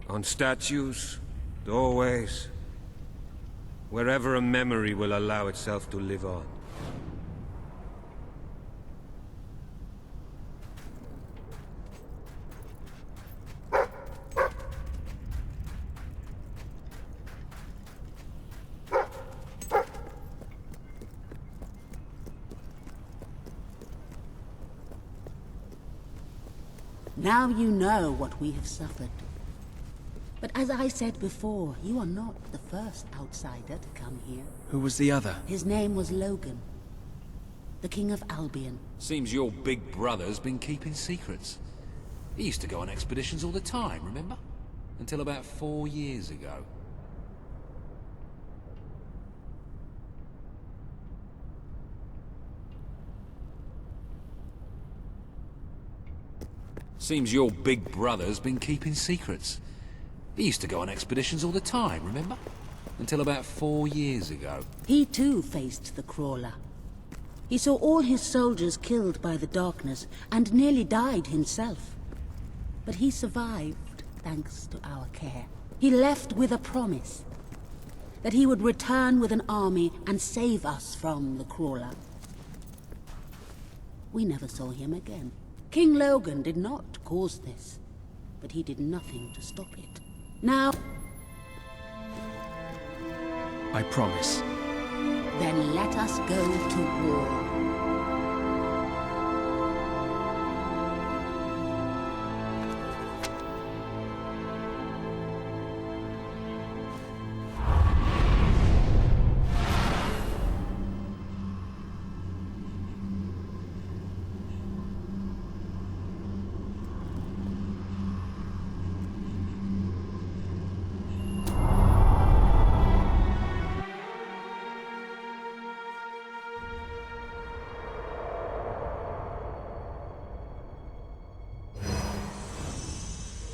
Q: On statues, doorways. Wherever a memory will allow itself to live on.
N: Now you know what we have suffered. But as I said before, you are not the first outsider to come here.
I: Who was the other?
N: His name was Logan. The King of Albion.
H: Seems your big brother's been keeping secrets. He used to go on expeditions all the time, remember? Until about 4 years ago. Seems your big brother's been keeping secrets. He used to go on expeditions all the time, remember? Until about 4 years ago.
N: He too faced the Crawler. He saw all his soldiers killed by the darkness, and nearly died himself. But he survived, thanks to our care. He left with a promise. that he would return with an army and save us from the Crawler. We never saw him again. King Logan did not cause this, but he did nothing to stop it. Now...
C: I promise.
N: Then let us go to war.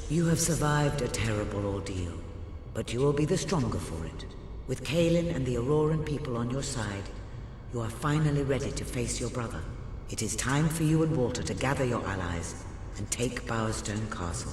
A: You have survived a terrible ordeal, but you will be the stronger for it. With Kaelin and the Auroran people on your side, you are finally ready to face your brother. It is time for you and Walter to gather your allies and take Bowerstone Castle.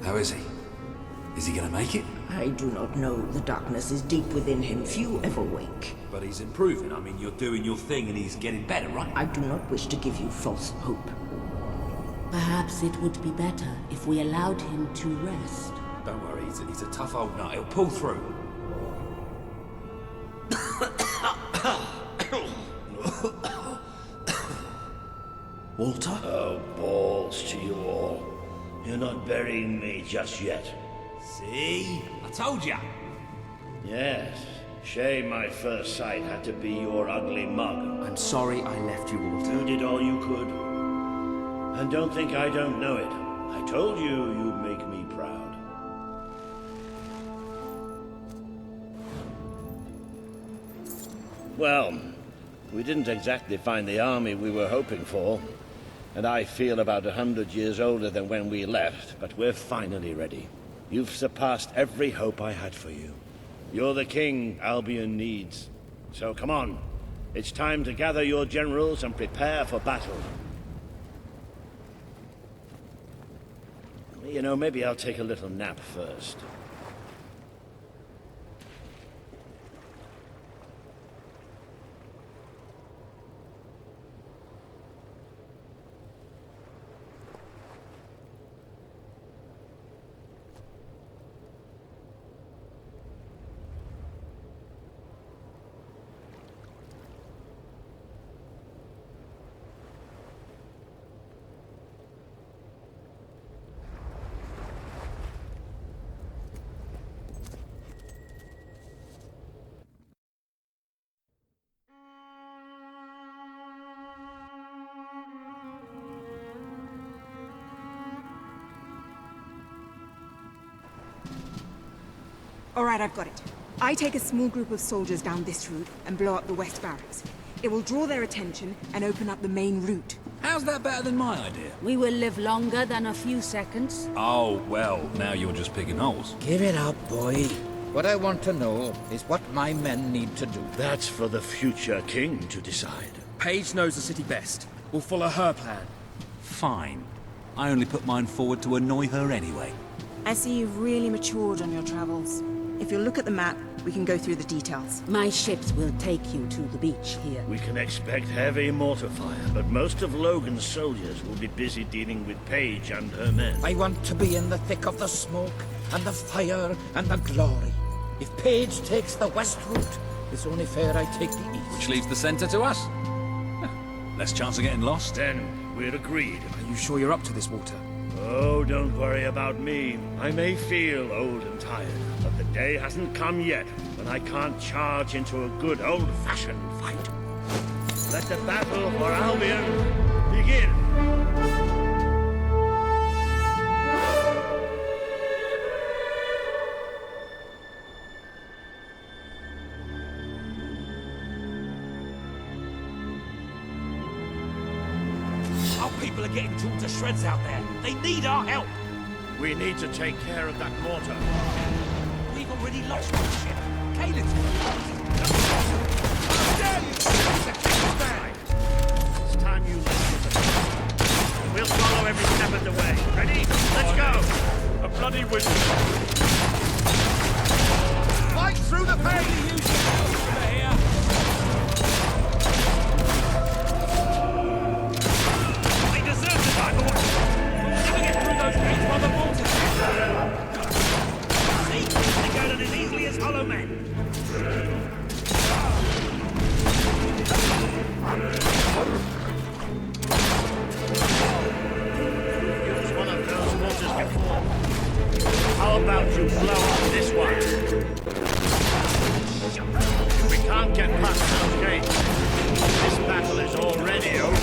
K: How is he? Is he gonna make it?
D: I do not know. The darkness is deep within him. Few ever wake.
K: But he's improving. I mean, you're doing your thing and he's getting better, right?
D: I do not wish to give you false hope.
N: Perhaps it would be better if we allowed him to rest.
K: Don't worry, he's a tough old nut. He'll pull through.
L: Walter? Oh, balls to you all. You're not burying me just yet.
K: See? I told ya!
L: Yes. Shame my first sight had to be your ugly mug.
I: I'm sorry I left you, Walter.
L: You did all you could. And don't think I don't know it. I told you you'd make me proud. Well, we didn't exactly find the army we were hoping for. And I feel about 100 years older than when we left, but we're finally ready. You've surpassed every hope I had for you. You're the king Albion needs. So come on. It's time to gather your generals and prepare for battle. You know, maybe I'll take a little nap first.
M: All right, I've got it. I take a small group of soldiers down this route and blow up the west barracks. It will draw their attention and open up the main route.
K: How's that better than my idea?
N: We will live longer than a few seconds.
K: Oh, well, now you're just picking holes.
R: Give it up, boy. What I want to know is what my men need to do.
L: That's for the future king to decide.
C: Paige knows the city best. We'll follow her plan.
K: Fine. I only put mine forward to annoy her anyway.
M: I see you've really matured on your travels. If you'll look at the map, we can go through the details.
N: My ships will take you to the beach here.
L: We can expect heavy mortar fire, but most of Logan's soldiers will be busy dealing with Paige and her men.
R: I want to be in the thick of the smoke, and the fire, and the glory. If Paige takes the west route, it's only fair I take the east.
H: Which leaves the centre to us. Less chance of getting lost.
L: Then we're agreed.
C: Are you sure you're up to this, Walter?
L: Oh, don't worry about me. I may feel old and tired, but the day hasn't come yet when I can't charge into a good old-fashioned fight. Let the battle for Albion begin.
K: Our people are getting torn to shreds out there. They need our help.
L: We need to take care of that mortar.
K: We've already lost one ship. Caelin's...
L: It's time you listen. We'll follow every step of the way. Ready? Let's go!
K: A bloody wind.
J: Fight through the pain!
K: Over here. They deserve to die, but we'll never get through those gates while the mortar's there. See? They go down as easily as hollow men.
L: Use one of those mortars before. How about you blow up this one? If we can't get past those gates, this battle is already over.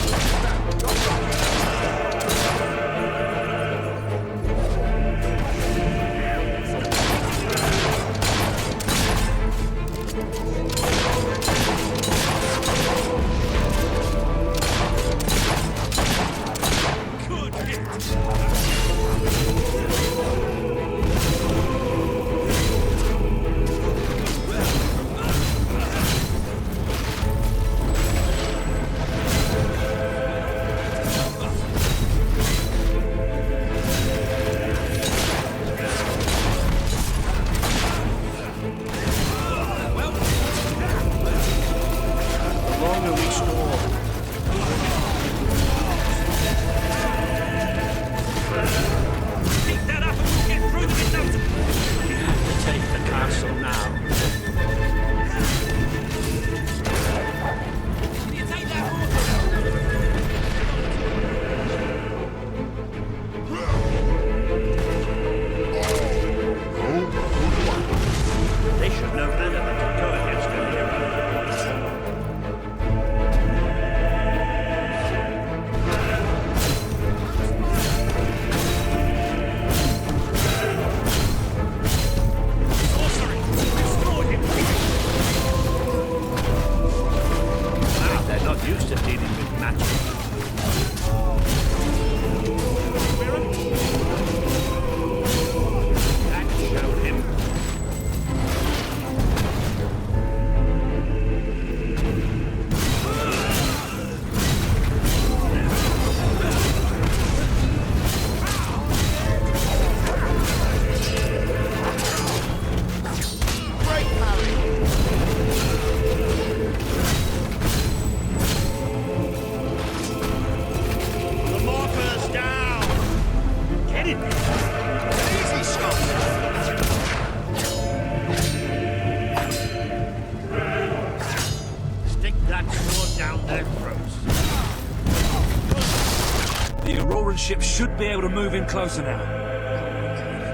K: Ship should be able to move in closer now.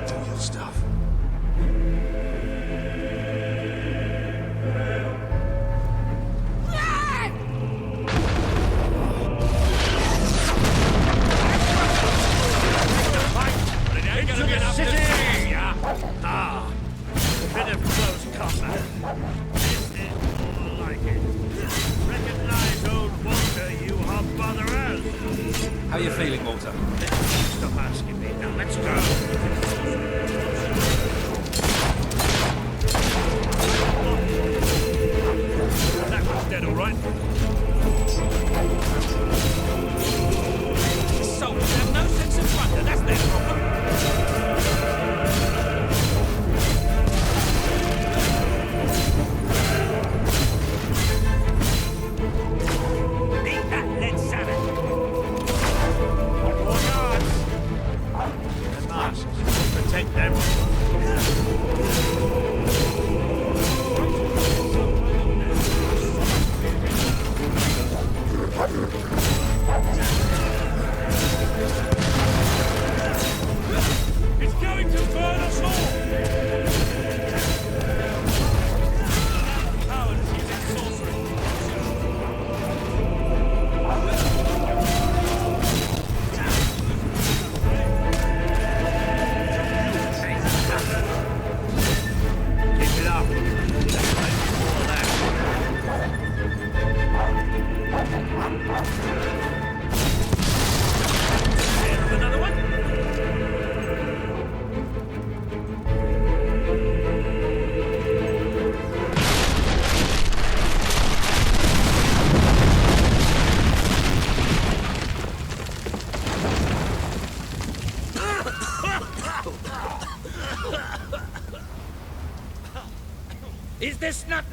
K: Do your stuff.
L: Into the city! Ah, a bit of close combat. This is more like it. Recognize old Walter, you hot-botherers.
H: How are you feeling, Walter?
L: Stop asking me. Now let's go.
K: That one's dead, all right. Soldiers have no sense of wonder. That's their problem.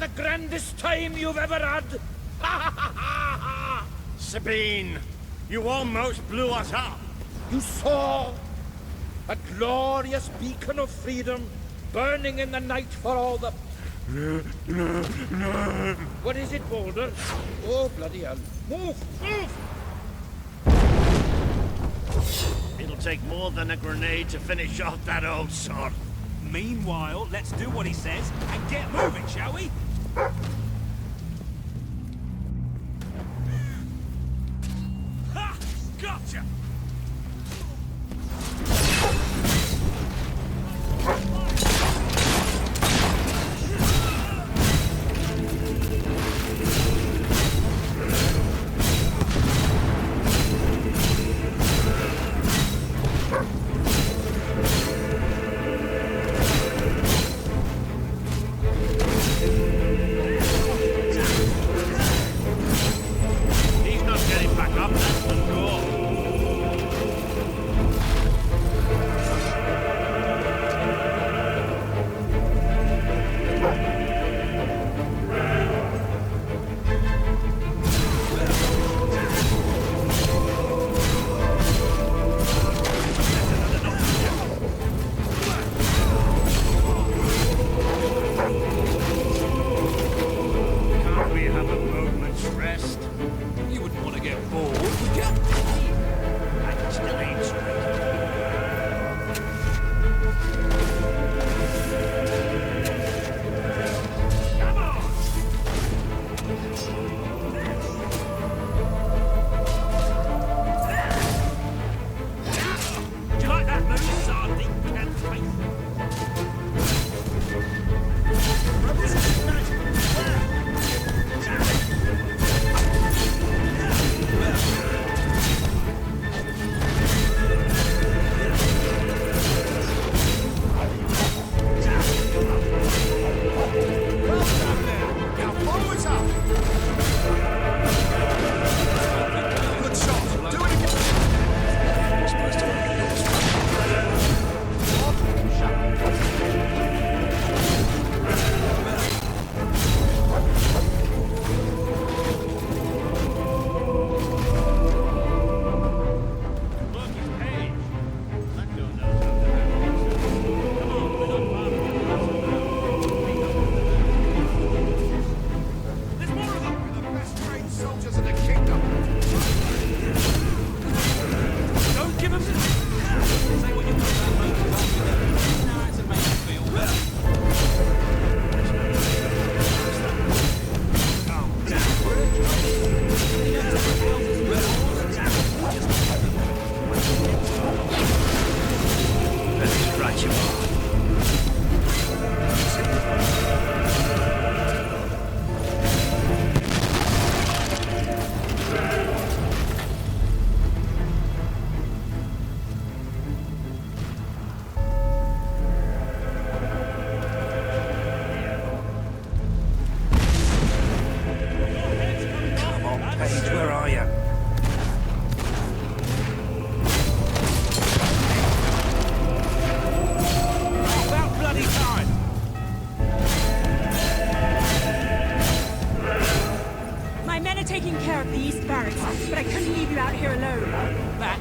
K: the grandest time you've ever had?
L: Sabine, you almost blew us up.
K: You saw a glorious beacon of freedom burning in the night for all the... What is it, Boulder? Oh, bloody hell. Move! Move!
L: It'll take more than a grenade to finish off that old sod.
T: Meanwhile, let's do what he says and get moving, shall we? Ha! Gotcha!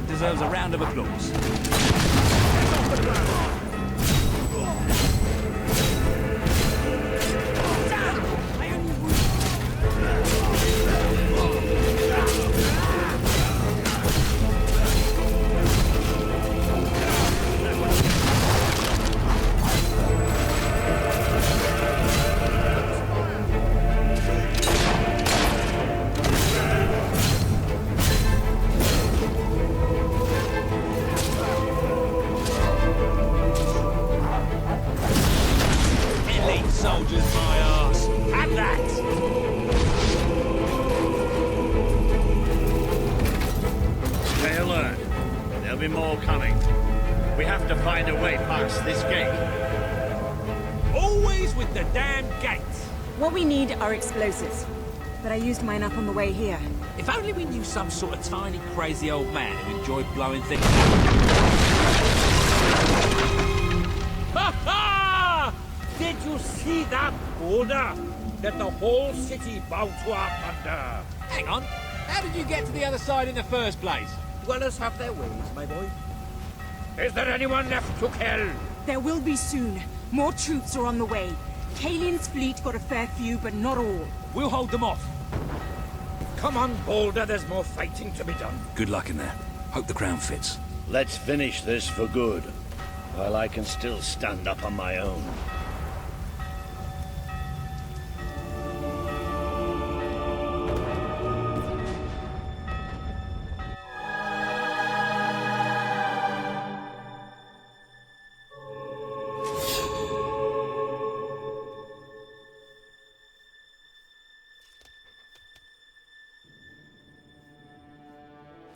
T: Deserves a round of applause.
M: Are explosives, but I used mine up on the way here.
T: If only we knew some sort of tiny, crazy old man who enjoyed blowing things up.
K: Ha ha! Did you see that, Boulder?
R: let the whole city bow to our thunder.
H: Hang on. How did you get to the other side in the first place?
R: Dwellers have their ways, my boy. Is there anyone left to kill?
M: There will be soon. More troops are on the way. Kalian's fleet got a fair few, but not all.
H: We'll hold them off.
R: Come on, Boulder, there's more fighting to be done.
H: Good luck in there. Hope the crown fits.
L: Let's finish this for good, while I can still stand up on my own.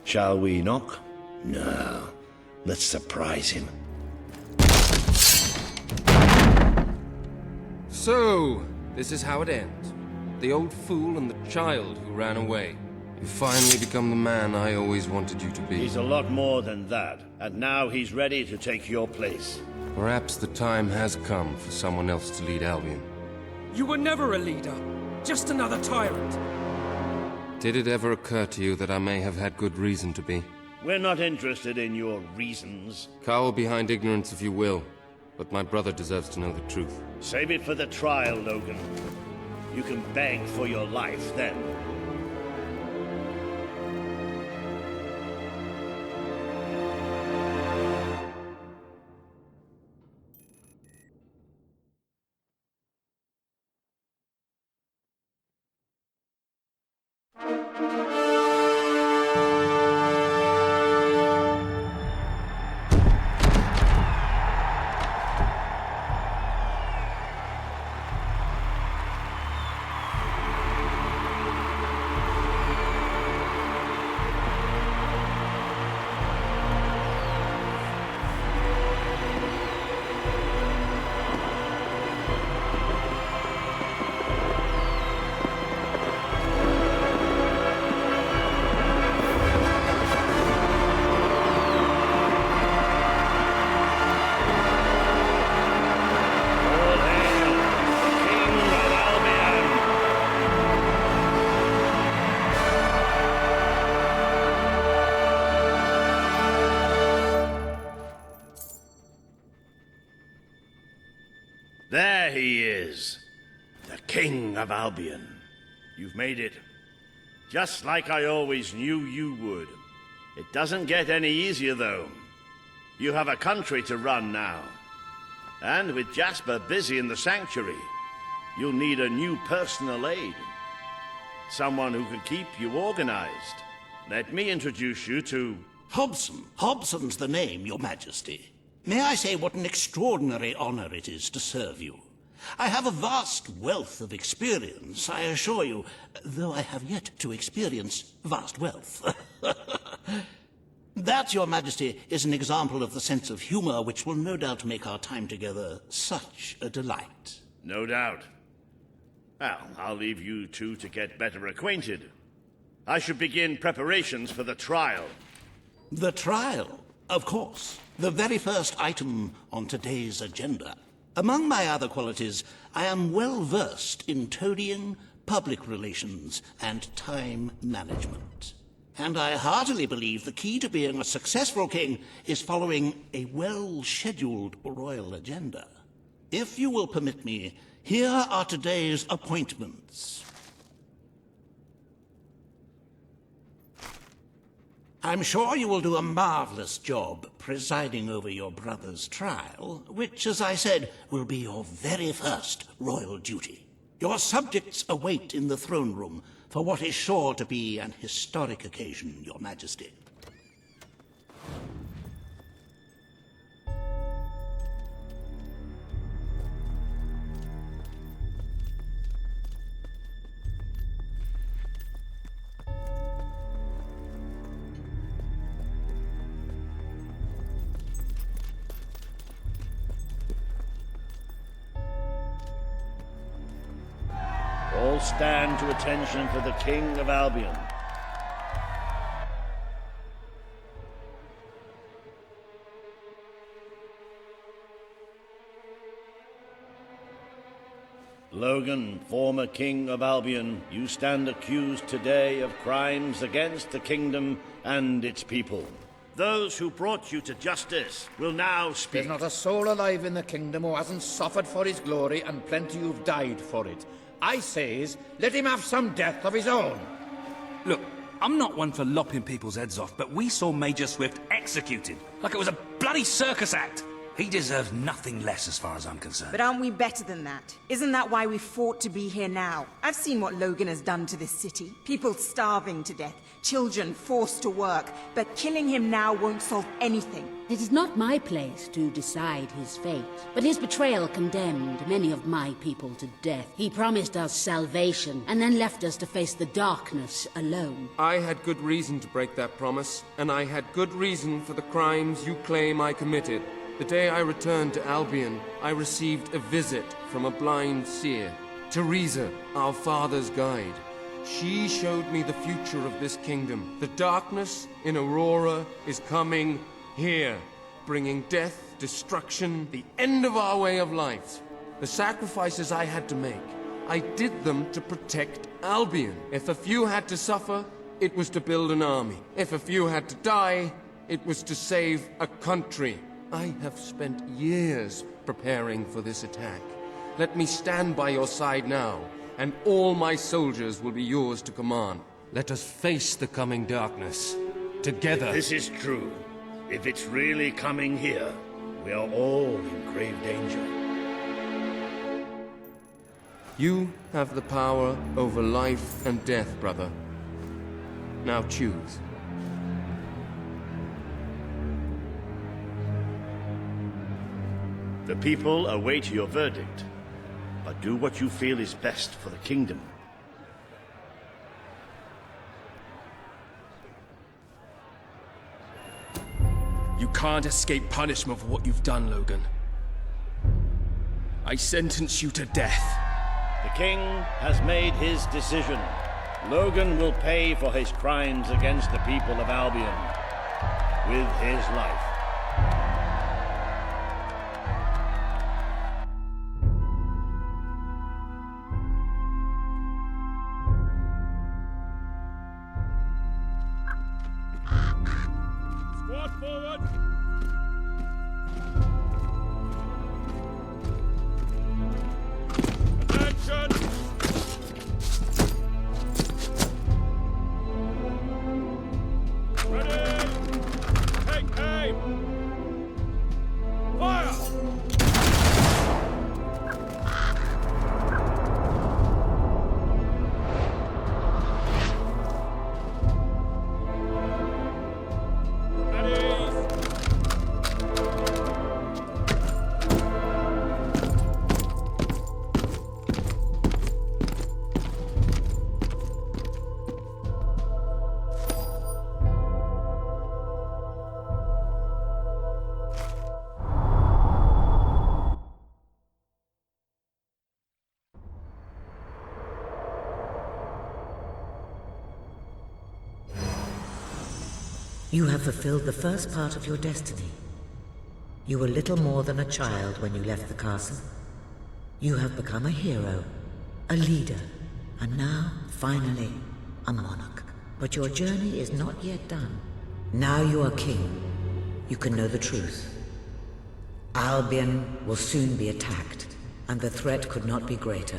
L: Shall we knock? No. Let's surprise him.
Q: So, this is how it ends. The old fool and the child who ran away. You finally become the man I always wanted you to be.
L: He's a lot more than that, and now he's ready to take your place.
Q: Perhaps the time has come for someone else to lead Albion.
C: You were never a leader, just another tyrant.
Q: Did it ever occur to you that I may have had good reason to be?
L: We're not interested in your reasons.
Q: Cower behind ignorance if you will, but my brother deserves to know the truth.
L: Save it for the trial, Logan. You can beg for your life then. There he is, the King of Albion. You've made it, just like I always knew you would. It doesn't get any easier, though. You have a country to run now. And with Jasper busy in the sanctuary, you'll need a new personal aide. Someone who can keep you organized. Let me introduce you to...
E: Hobson. Hobson's the name, Your Majesty. May I say what an extraordinary honor it is to serve you. I have a vast wealth of experience, I assure you, though I have yet to experience vast wealth. That, Your Majesty, is an example of the sense of humor which will no doubt make our time together such a delight.
L: No doubt. Well, I'll leave you two to get better acquainted. I should begin preparations for the trial.
E: The trial, of course. The very first item on today's agenda. Among my other qualities, I am well versed in toadying, public relations, and time management. And I heartily believe the key to being a successful king is following a well-scheduled royal agenda. If you will permit me, here are today's appointments. I'm sure you will do a marvelous job presiding over your brother's trial, which, as I said, will be your very first royal duty. Your subjects await in the throne room for what is sure to be an historic occasion, Your Majesty.
L: All stand to attention for the King of Albion. Logan, former king of Albion, you stand accused today of crimes against the kingdom and its people. Those who brought you to justice will now speak.
R: There's not a soul alive in the kingdom who hasn't suffered for his glory, and plenty who've died for it. I says, let him have some death of his own.
T: Look, I'm not one for lopping people's heads off, but we saw Major Swift executed like it was a bloody circus act. He deserves nothing less as far as I'm concerned.
M: But aren't we better than that? Isn't that why we fought to be here now? I've seen what Logan has done to this city. People starving to death, children forced to work. But killing him now won't solve anything.
N: It is not my place to decide his fate, but his betrayal condemned many of my people to death. He promised us salvation, and then left us to face the darkness alone.
Q: I had good reason to break that promise, and I had good reason for the crimes you claim I committed. The day I returned to Albion, I received a visit from a blind seer, Teresa, our father's guide. She showed me the future of this kingdom. The darkness in Aurora is coming here, bringing death, destruction, the end of our way of life. The sacrifices I had to make, I did them to protect Albion. If a few had to suffer, it was to build an army. If a few had to die, it was to save a country. I have spent years preparing for this attack. Let me stand by your side now, and all my soldiers will be yours to command. Let us face the coming darkness, together.
L: If this is true, if it's really coming here, we are all in grave danger.
Q: You have the power over life and death, brother. Now choose.
L: The people await your verdict, but do what you feel is best for the kingdom.
C: You can't escape punishment for what you've done, Logan. I sentence you to death.
L: The king has made his decision. Logan will pay for his crimes against the people of Albion with his life.
A: You have fulfilled the first part of your destiny. You were little more than a child when you left the castle. You have become a hero, a leader, and now, finally, a monarch. But your journey is not yet done. Now you are king. You can know the truth. Albion will soon be attacked, and the threat could not be greater.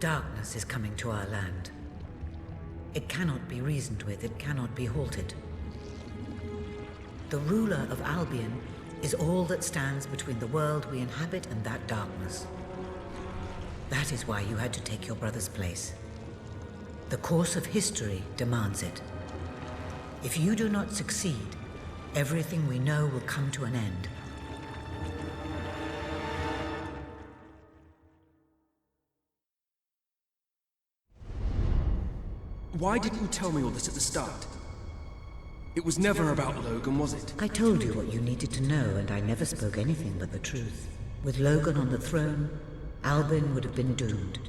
A: Darkness is coming to our land. It cannot be reasoned with, it cannot be halted. The ruler of Albion is all that stands between the world we inhabit and that darkness. That is why you had to take your brother's place. The course of history demands it. If you do not succeed, everything we know will come to an end.
C: Why didn't you tell me all this at the start? It was never about Logan, was it?
A: I told you what you needed to know, and I never spoke anything but the truth. With Logan on the throne, Albion would have been doomed.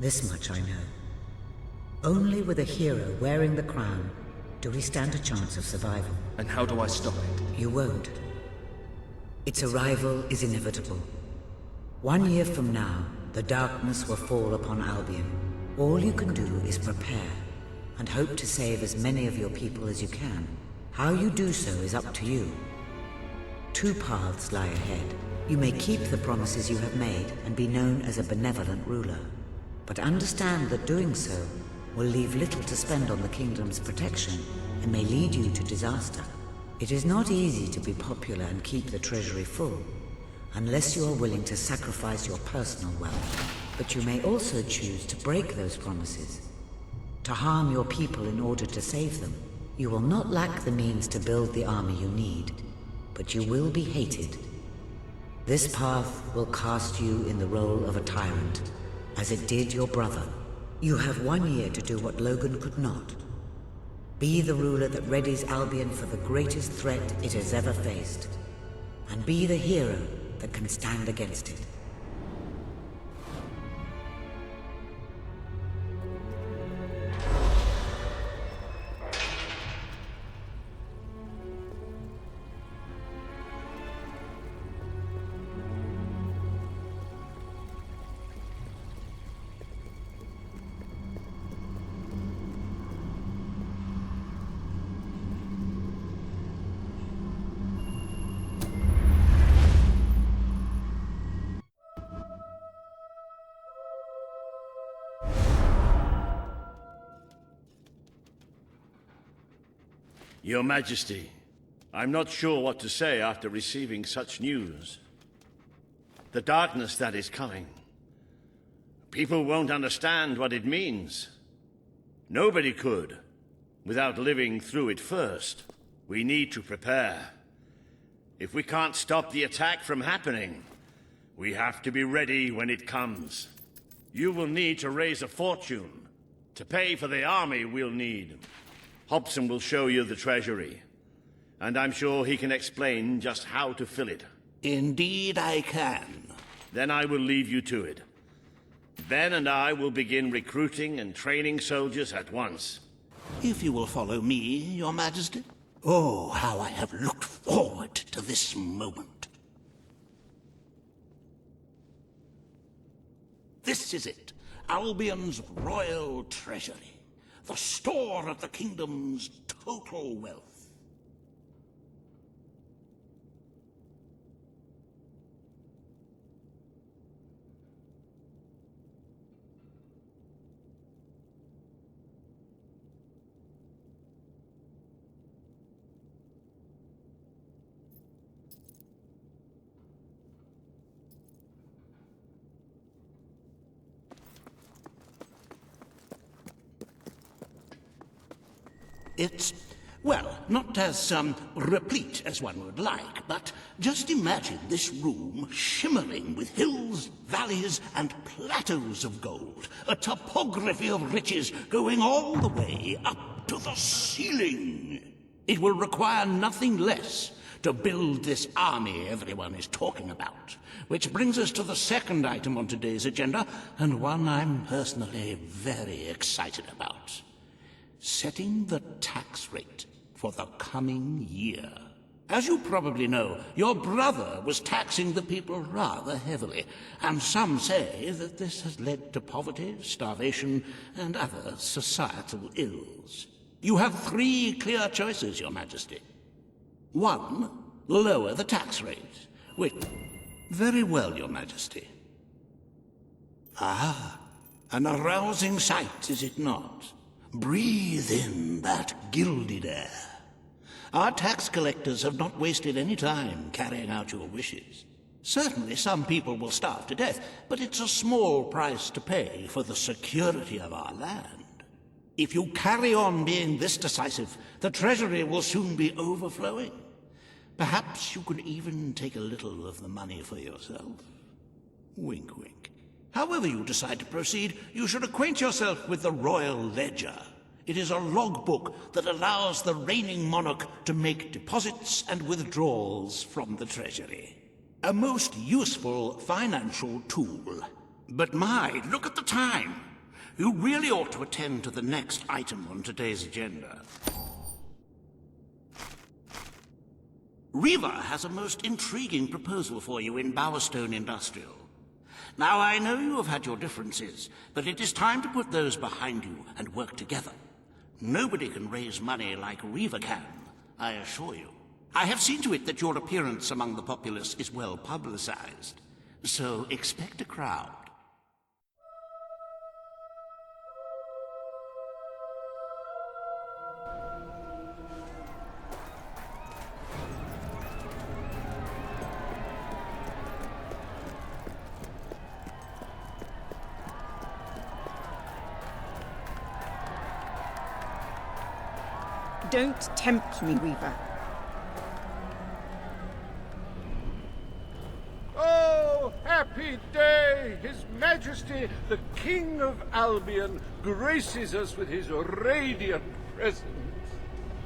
A: This much I know. Only with a hero wearing the crown do we stand a chance of survival.
C: And how do I stop it?
A: You won't. Its arrival is inevitable. 1 year from now, the darkness will fall upon Albion. All you can do is prepare, and hope to save as many of your people as you can. How you do so is up to you. 2 paths lie ahead. You may keep the promises you have made and be known as a benevolent ruler. But understand that doing so will leave little to spend on the kingdom's protection and may lead you to disaster. It is not easy to be popular and keep the treasury full, unless you are willing to sacrifice your personal wealth. But you may also choose to break those promises, to harm your people in order to save them. You will not lack the means to build the army you need, but you will be hated. This path will cast you in the role of a tyrant, as it did your brother. You have 1 year to do what Logan could not. Be the ruler that readies Albion for the greatest threat it has ever faced, and be the hero that can stand against it.
L: Your Majesty, I'm not sure what to say after receiving such news. The darkness that is coming. People won't understand what it means. Nobody could, without living through it first. We need to prepare. If we can't stop the attack from happening, we have to be ready when it comes. You will need to raise a fortune to pay for the army we'll need. Hobson will show you the treasury, and I'm sure he can explain just how to fill it.
T: Indeed I can.
L: Then I will leave you to it. Ben and I will begin recruiting and training soldiers at once.
T: If you will follow me, Your Majesty. Oh, how I have looked forward to this moment. This is it, Albion's royal treasury. The store of the kingdom's total wealth. It's, well, not as, replete as one would like, but just imagine this room shimmering with hills, valleys, and plateaus of gold. A topography of riches going all the way up to the ceiling. It will require nothing less to build this army everyone is talking about. Which brings us to the second item on today's agenda, and one I'm personally very excited about. Setting the tax rate for the coming year. As you probably know, your brother was taxing the people rather heavily, and some say that this has led to poverty, starvation, and other societal ills. You have 3 clear choices, Your Majesty. 1, lower the tax rate, which... Very well, Your Majesty. Ah, an arousing sight, is it not? Breathe in that gilded air. Our tax collectors have not wasted any time carrying out your wishes. Certainly some people will starve to death, but it's a small price to pay for the security of our land. If you carry on being this decisive, the treasury will soon be overflowing. Perhaps you could even take a little of the money for yourself. Wink, wink. However you decide to proceed, you should acquaint yourself with the Royal Ledger. It is a logbook that allows the reigning monarch to make deposits and withdrawals from the treasury. A most useful financial tool. But my, look at the time! You really ought to attend to the next item on today's agenda. Riva has a most intriguing proposal for you in Bowerstone Industrial. Now, I know you have had your differences, but it is time to put those behind you and work together. Nobody can raise money like Riva can, I assure you. I have seen to it that your appearance among the populace is well publicized, so expect a crowd.
M: Don't tempt me, Weaver.
B: Oh, happy day! His Majesty, the King of Albion, graces us with his radiant presence.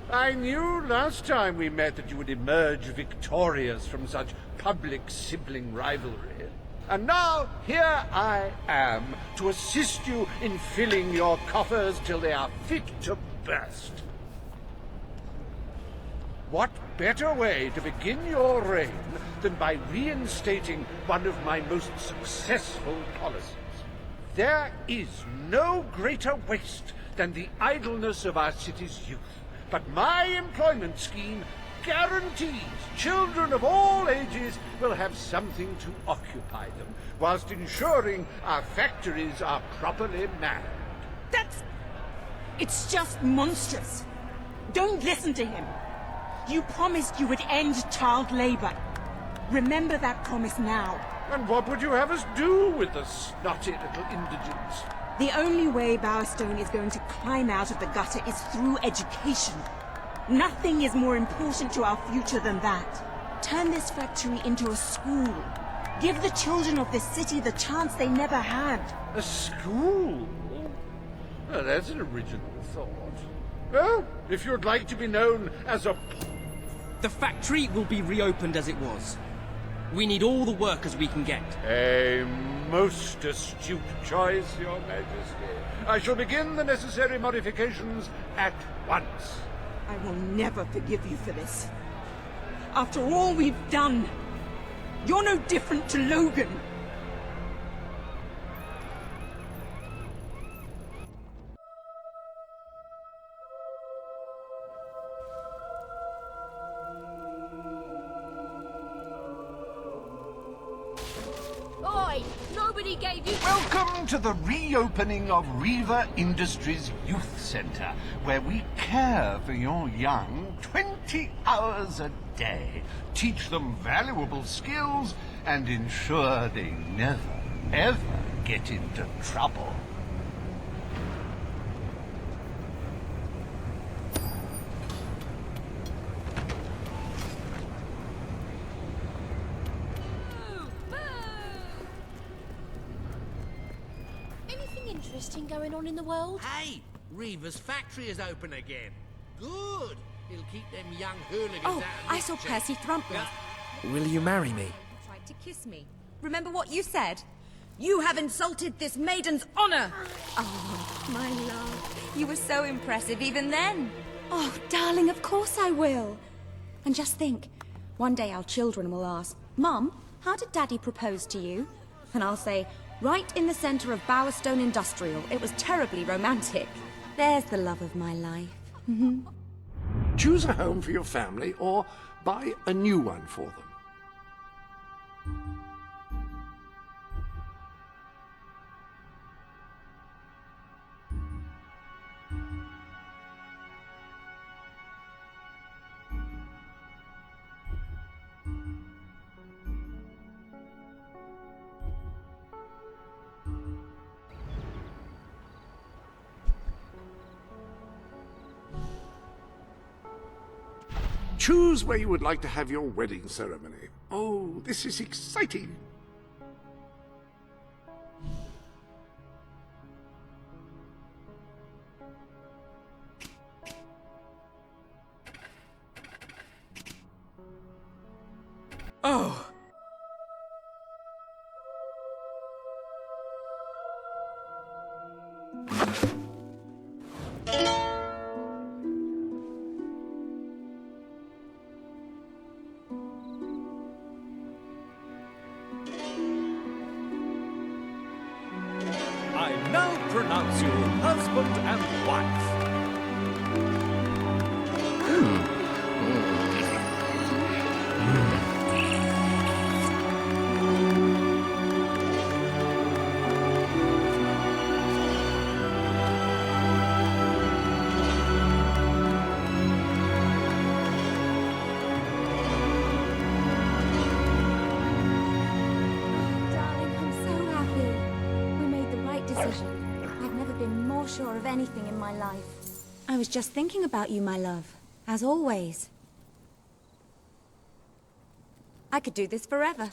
B: I knew last time we met that you would emerge victorious from such public sibling rivalry. And now, here I am, to assist you in filling your coffers till they are fit to burst. What better way to begin your reign than by reinstating one of my most successful policies? There is no greater waste than the idleness of our city's youth, but my employment scheme guarantees children of all ages will have something to occupy them, whilst ensuring our factories are properly manned.
M: It's just monstrous. Don't listen to him. You promised you would end child labor. Remember that promise now.
B: And what would you have us do with the snotty little indigents?
M: The only way Bowerstone is going to climb out of the gutter is through education. Nothing is more important to our future than that. Turn this factory into a school. Give the children of this city the chance they never had.
B: A school? Well, that's an original thought. Well, if you'd like to be known as a...
C: The factory will be reopened as it was. We need all the workers we can get.
B: A most astute choice, Your Majesty. I shall begin the necessary modifications at once.
M: I will never forgive you for this. After all we've done, you're no different to Logan.
F: Oi! Nobody gave you...
S: Welcome to the reopening of Riva Industries Youth Centre, where we care for your young 20 hours a day, teach them valuable skills, and ensure they never, ever get into trouble.
F: Interesting going on in the world?
J: Hey, Riva's factory is open again. Good. It'll keep them young hooligans out of
P: I saw
J: mischief.
P: Percy Thrump last.
C: Will you marry me?
P: Tried to kiss me. Remember what you said? You have insulted this maiden's honor! Oh, my love. You were so impressive even then.
W: Oh, darling, of course I will. And just think, one day our children will ask, Mum, how did Daddy propose to you? And I'll say, right in the centre of Bowerstone Industrial. It was terribly romantic. There's the love of my life.
B: Choose a home for your family or buy a new one for them. Choose where you would like to have your wedding ceremony. Oh, this is exciting.
C: Oh!
K: pronounce you husband and wife.
W: Sure of anything in my life. I was just thinking about you, my love. As always. I could do this forever.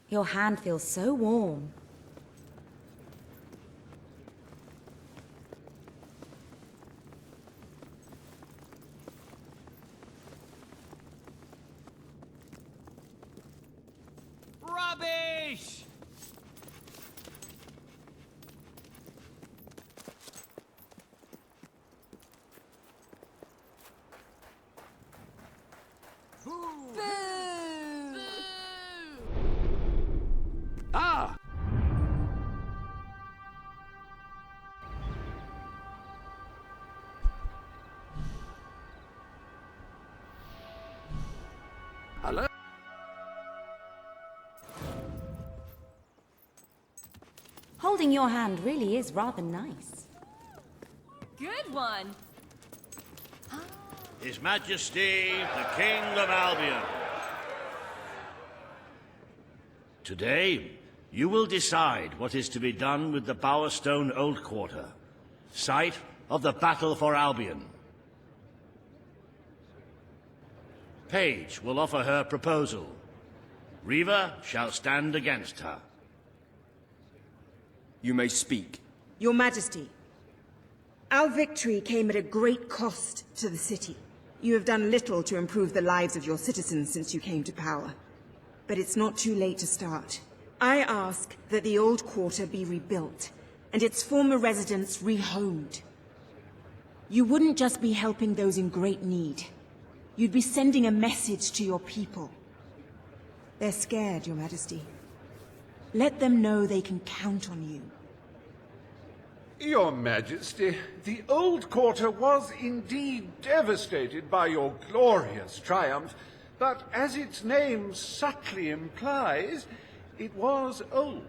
W: Your hand feels so warm.
K: Rubbish!
B: Ah! Hello?
W: Holding your hand really is rather nice.
P: Good one.
L: His Majesty, the King of Albion. Today, you will decide what is to be done with the Bowerstone Old Quarter, site of the battle for Albion. Paige will offer her proposal. Riva shall stand against her.
C: You may speak.
M: Your Majesty, our victory came at a great cost to the city. You have done little to improve the lives of your citizens since you came to power. But it's not too late to start. I ask that the old quarter be rebuilt, and its former residents rehomed. You wouldn't just be helping those in great need. You'd be sending a message to your people. They're scared, Your Majesty. Let them know they can count on you.
S: Your Majesty, the old quarter was indeed devastated by your glorious triumph, but as its name subtly implies, it was old.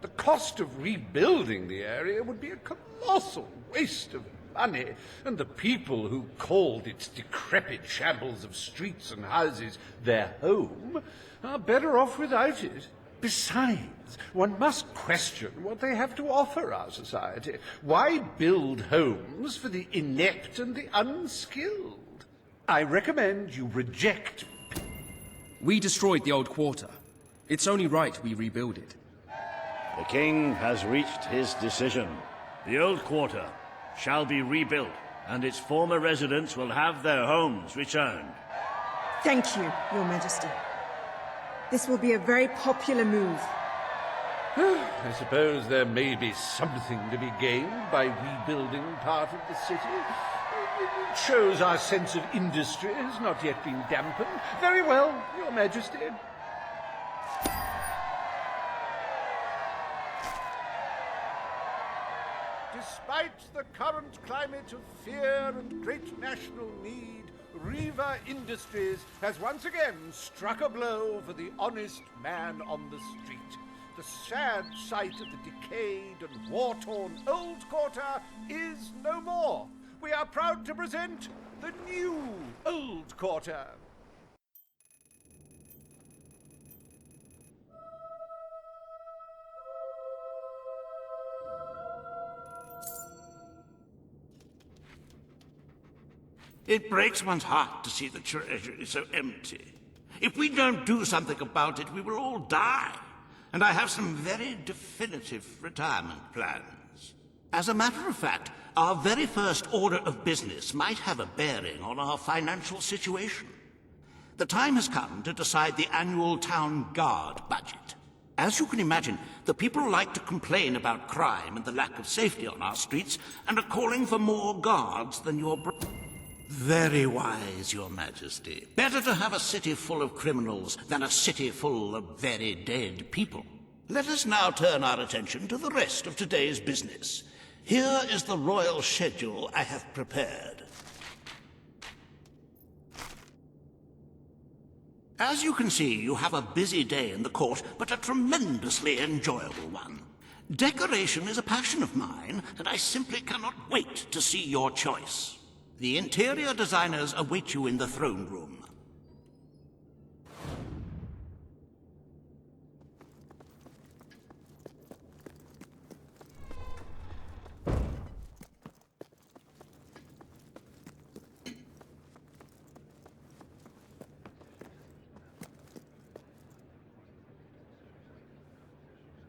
S: The cost of rebuilding the area would be a colossal waste of money, and the people who called its decrepit shambles of streets and houses their home are better off without it. Besides, one must question what they have to offer our society. Why build homes for the inept and the unskilled? I recommend you reject.
C: We destroyed the old quarter. It's only right we rebuild it.
L: The king has reached his decision. The old quarter shall be rebuilt, and its former residents will have their homes returned.
M: Thank you, Your Majesty. This will be a very popular move.
S: I suppose there may be something to be gained by rebuilding part of the city. It shows our sense of industry has not yet been dampened. Very well, Your Majesty. Despite the current climate of fear and great national need, Riva Industries has once again struck a blow for the honest man on the street. The sad sight of the decayed and war-torn old quarter is no more. We are proud to present the new old quarter.
T: It breaks one's heart to see the treasury so empty. If we don't do something about it, we will all die. And I have some very definitive retirement plans. As a matter of fact, our very first order of business might have a bearing on our financial situation. The time has come to decide the annual town guard budget. As you can imagine, the people like to complain about crime and the lack of safety on our streets, and are calling for more guards than your Very wise, Your Majesty. Better to have a city full of criminals than a city full of very dead people. Let us now turn our attention to the rest of today's business. Here is the royal schedule I have prepared. As you can see, you have a busy day in the court, but a tremendously enjoyable one. Decoration is a passion of mine, and I simply cannot wait to see your choice. The interior designers await you in the throne room.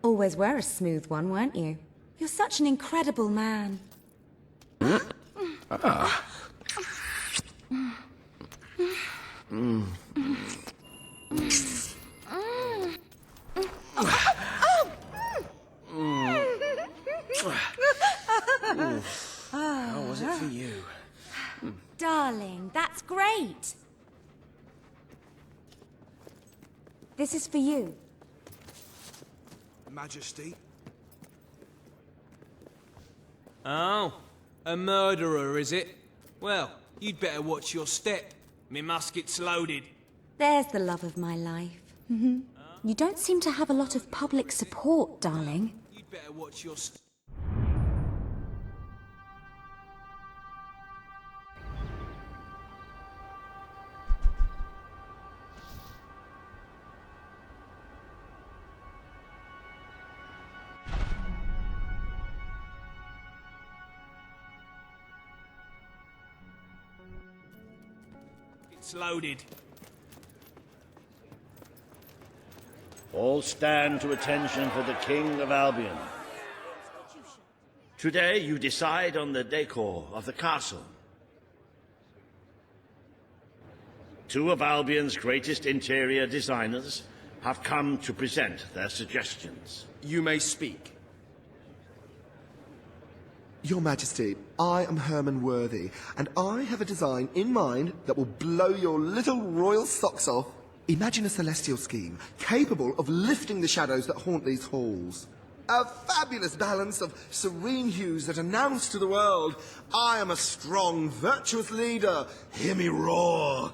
W: Always were a smooth one, weren't you? You're such an incredible man.
E: Ah.
C: How was it for you?
W: Darling, that's great. This is for you.
G: Majesty. Oh, a murderer, is it? Well, you'd better watch your step. Me musket's loaded.
W: There's the love of my life. You don't seem to have a lot of public support, darling.
G: You'd better watch your step. It's loaded.
L: All stand to attention for the King of Albion. Today you decide on the decor of the castle. Two of Albion's greatest interior designers have come to present their suggestions.
C: You may speak.
O: Your Majesty, I am Herman Worthy, and I have a design in mind that will blow your little royal socks off. Imagine a celestial scheme capable of lifting the shadows that haunt these halls. A fabulous balance of serene hues that announce to the world, I am a strong, virtuous leader. Hear me roar.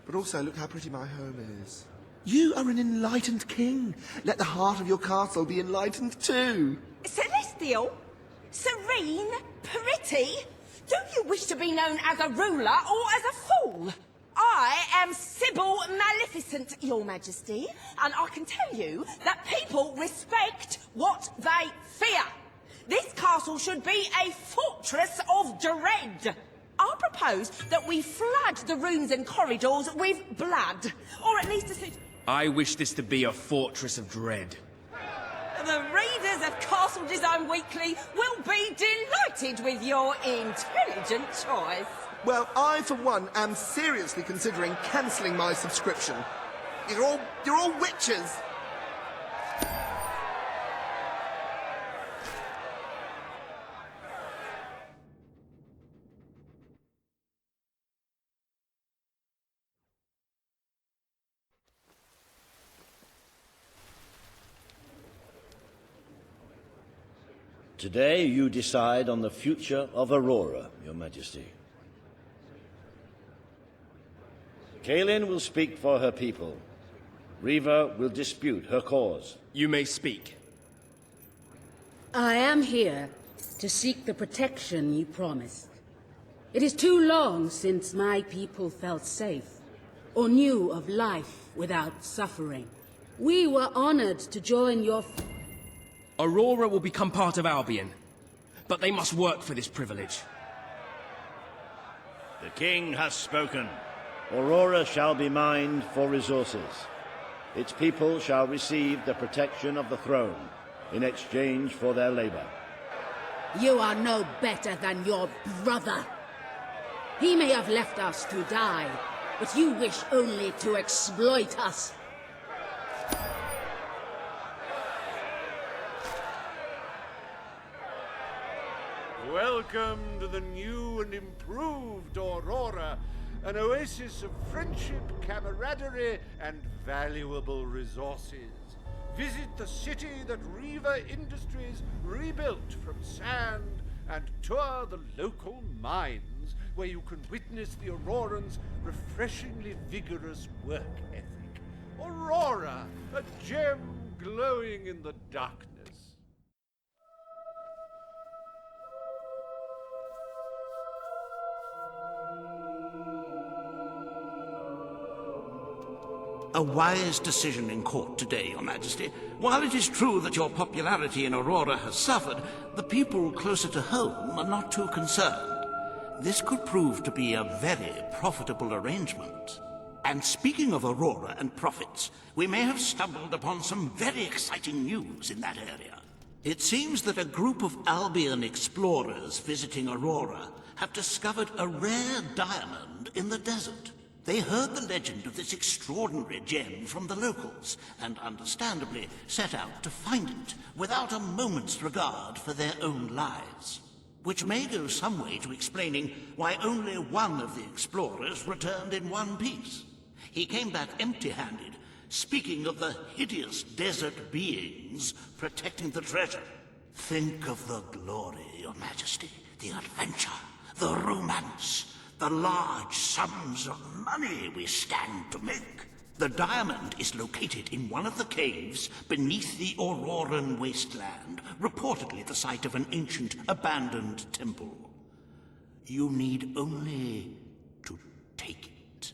O: But also, look how pretty my home is. You are an enlightened king. Let the heart of your castle be enlightened too.
P: Celestial? Serene? Pretty? Do you wish to be known as a ruler or as a fool? I am Sybil Maleficent, Your Majesty, and I can tell you that people respect what they fear. This castle should be a fortress of dread. I propose that we flood the rooms and corridors with blood, or at least
C: I wish this to be a fortress of dread.
P: The readers of Castle Design Weekly will be delighted with your intelligent choice.
O: Well, I, for one, am seriously considering cancelling my subscription. You're all witches!
L: Today you decide on the future of Aurora, Your Majesty. Kaelin will speak for her people. Riva will dispute her cause.
C: You may speak.
N: I am here to seek the protection you promised. It is too long since my people felt safe, or knew of life without suffering. We were honored to join your...
C: Aurora will become part of Albion, but they must work for this privilege.
L: The king has spoken. Aurora shall be mined for resources. Its people shall receive the protection of the throne in exchange for their labor.
N: You are no better than your brother. He may have left us to die, but you wish only to exploit us.
S: Welcome to the new and improved Aurora, an oasis of friendship, camaraderie, and valuable resources. Visit the city that Reaver Industries rebuilt from sand and tour the local mines, where you can witness the Aurorans' refreshingly vigorous work ethic. Aurora, a gem glowing in the darkness.
T: A wise decision in court today, Your Majesty. While it is true that your popularity in Aurora has suffered, the people closer to home are not too concerned. This could prove to be a very profitable arrangement. And speaking of Aurora and profits, we may have stumbled upon some very exciting news in that area. It seems that a group of Albion explorers visiting Aurora have discovered a rare diamond in the desert. They heard the legend of this extraordinary gem from the locals, and understandably set out to find it, without a moment's regard for their own lives. Which may go some way to explaining why only one of the explorers returned in one piece. He came back empty-handed, speaking of the hideous desert beings protecting the treasure. Think of the glory, Your Majesty, the adventure, the romance, the large sums of money we stand to make. The diamond is located in one of the caves beneath the Auroran wasteland, reportedly the site of an ancient, abandoned temple. You need only to take it.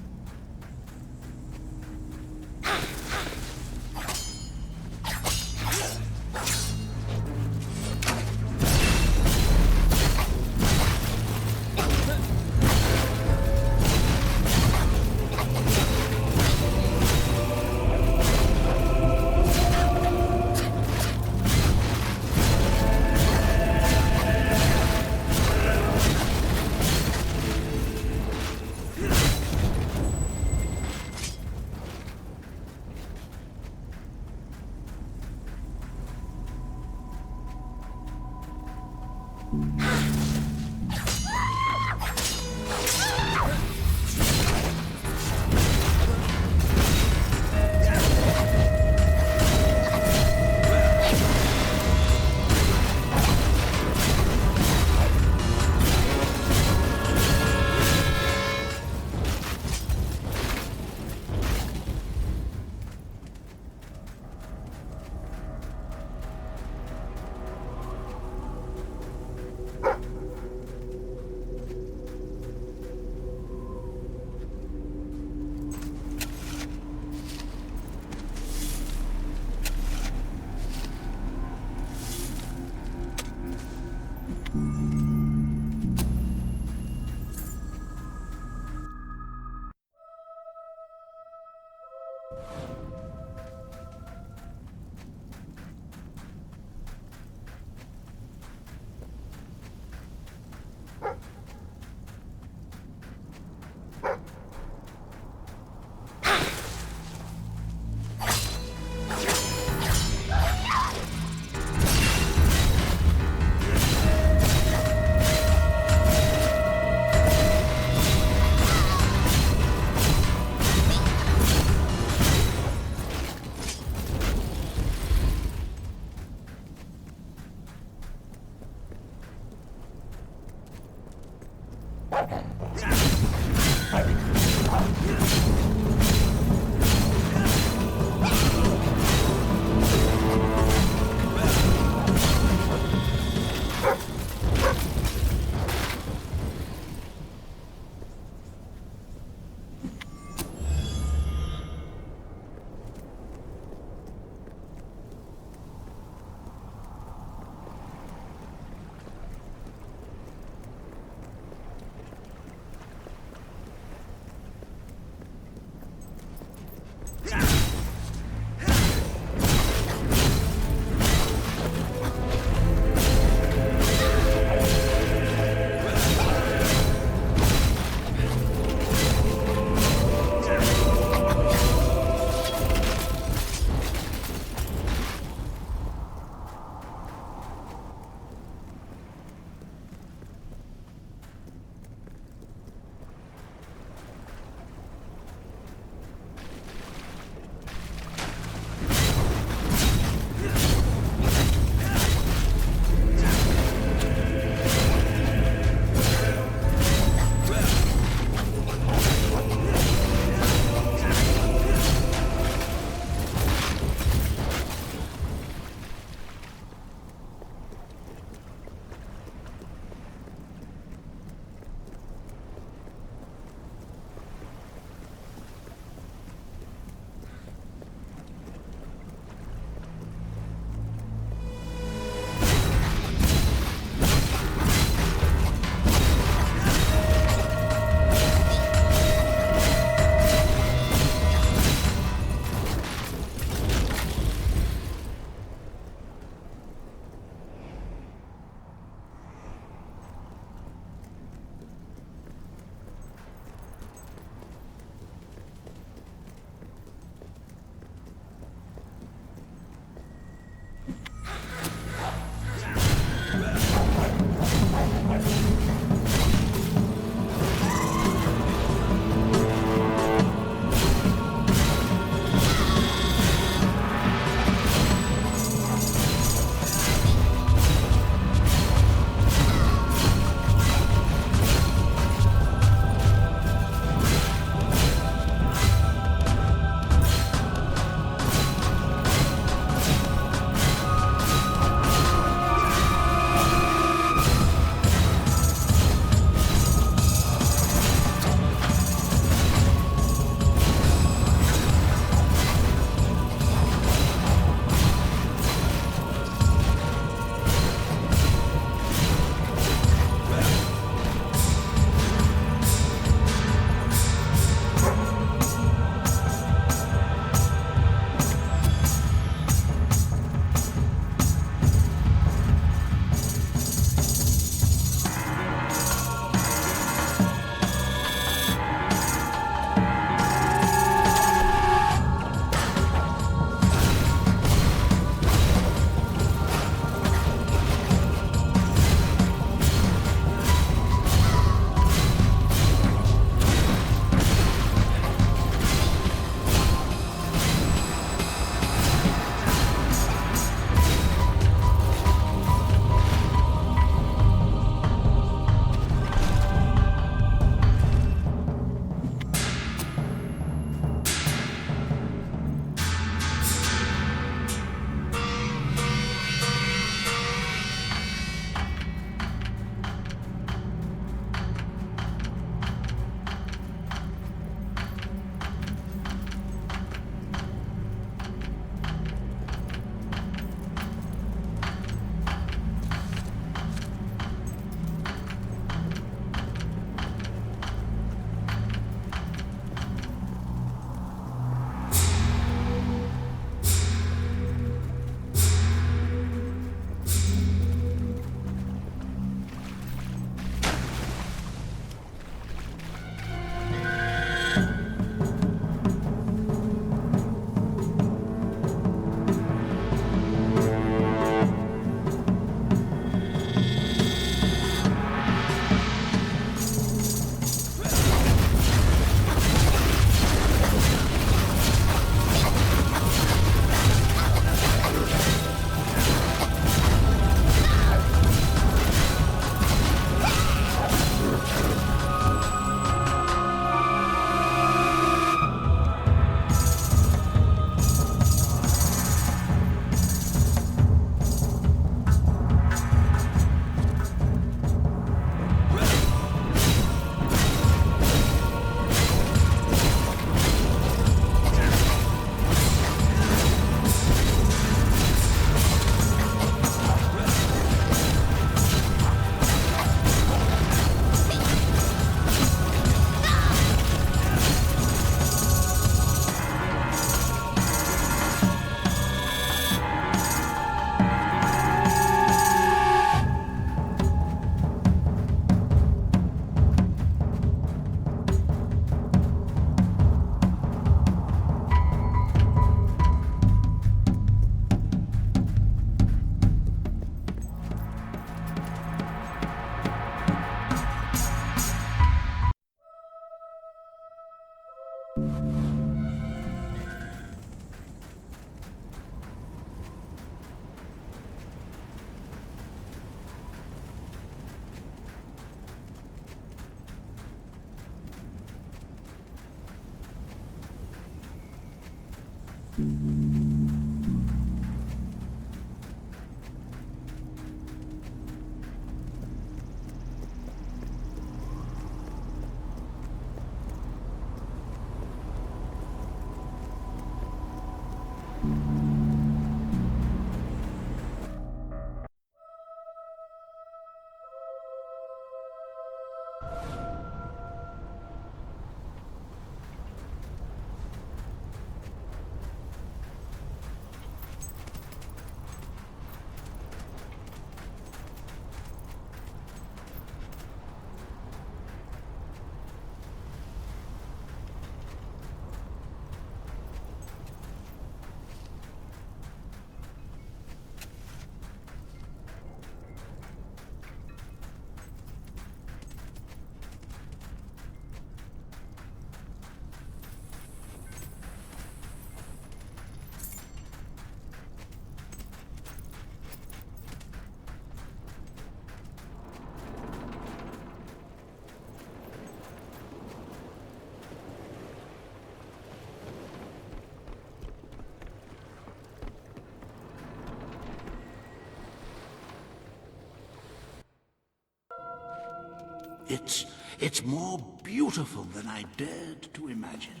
T: It's more beautiful than I dared to imagine.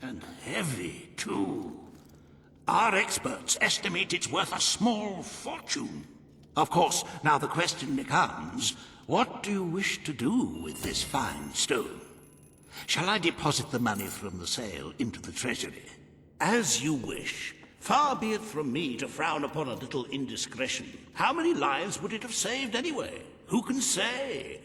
T: And heavy, too. Our experts estimate it's worth a small fortune. Of course, now the question becomes, what do you wish to do with this fine stone? Shall I deposit the money from the sale into the treasury? As you wish. Far be it from me to frown upon a little indiscretion. How many lives would it have saved anyway? Who can say?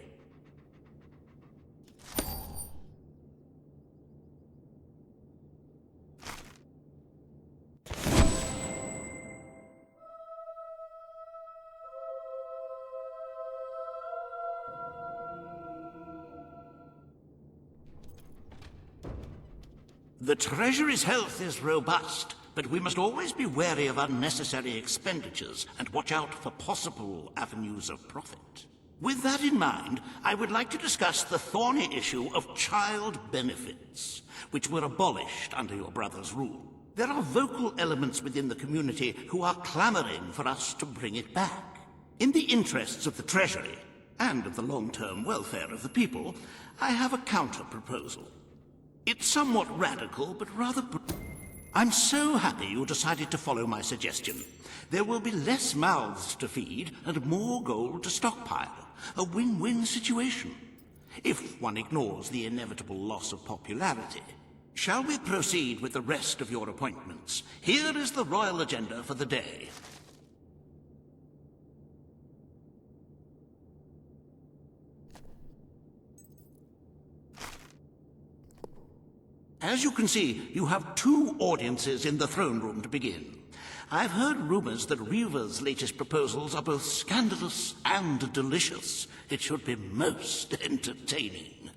T: The Treasury's health is robust, but we must always be wary of unnecessary expenditures and watch out for possible avenues of profit. With that in mind, I would like to discuss the thorny issue of child benefits, which were abolished under your brother's rule. There are vocal elements within the community who are clamoring for us to bring it back. In the interests of the Treasury, and of the long-term welfare of the people, I have a counter-proposal. It's somewhat radical, but rather... I'm so happy you decided to follow my suggestion. There will be less mouths to feed and more gold to stockpile. A win-win situation. If one ignores the inevitable loss of popularity. Shall we proceed with the rest of your appointments? Here is the royal agenda for the day. As you can see, you have 2 audiences in the throne room to begin. I've heard rumors that Reva's latest proposals are both scandalous and delicious. It should be most entertaining.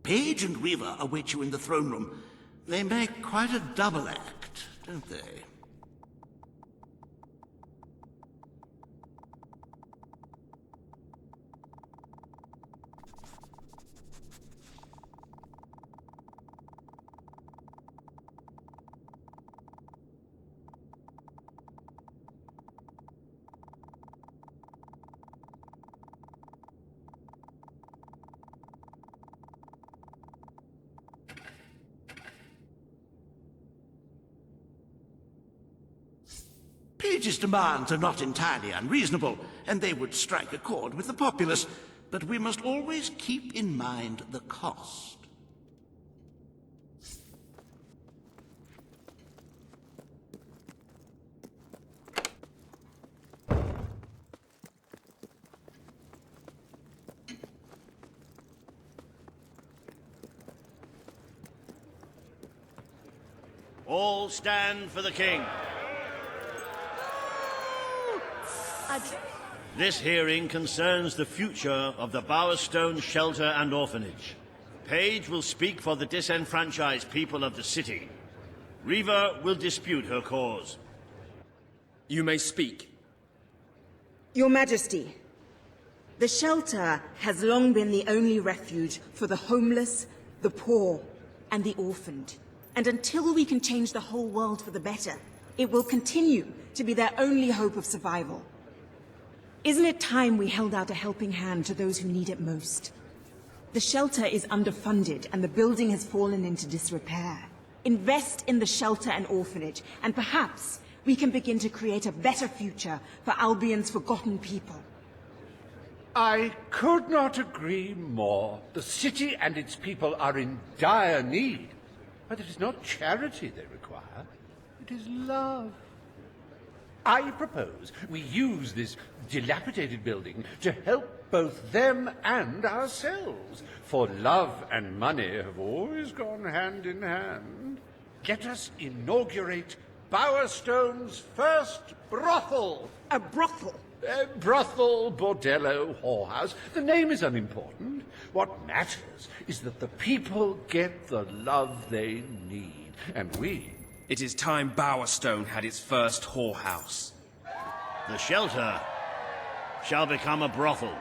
T: Page and Reva await you in the throne room. They make quite a double act, don't they? Page's demands are not entirely unreasonable, and they would strike a chord with the populace, but we must always keep in mind the cost.
L: All stand for the king. This hearing concerns the future of the Bowerstone Shelter and Orphanage. Paige will speak for the disenfranchised people of the city. Reva will dispute her cause.
C: You may speak.
M: Your Majesty, the shelter has long been the only refuge for the homeless, the poor, and the orphaned. And until we can change the whole world for the better, it will continue to be their only hope of survival. Isn't it time we held out a helping hand to those who need it most? The shelter is underfunded and the building has fallen into disrepair. Invest in the shelter and orphanage, and perhaps we can begin to create a better future for Albion's forgotten people.
S: I could not agree more. The city and its people are in dire need. But it is not charity they require. It is love. I propose we use this dilapidated building to help both them and ourselves. For love and money have always gone hand in hand. Let us inaugurate Bowerstone's first brothel.
M: A brothel?
S: Brothel, bordello, whorehouse. The name is unimportant. What matters is that the people get the love they need. And we...
C: It is time Bowerstone had its first whorehouse.
L: The shelter shall become a brothel.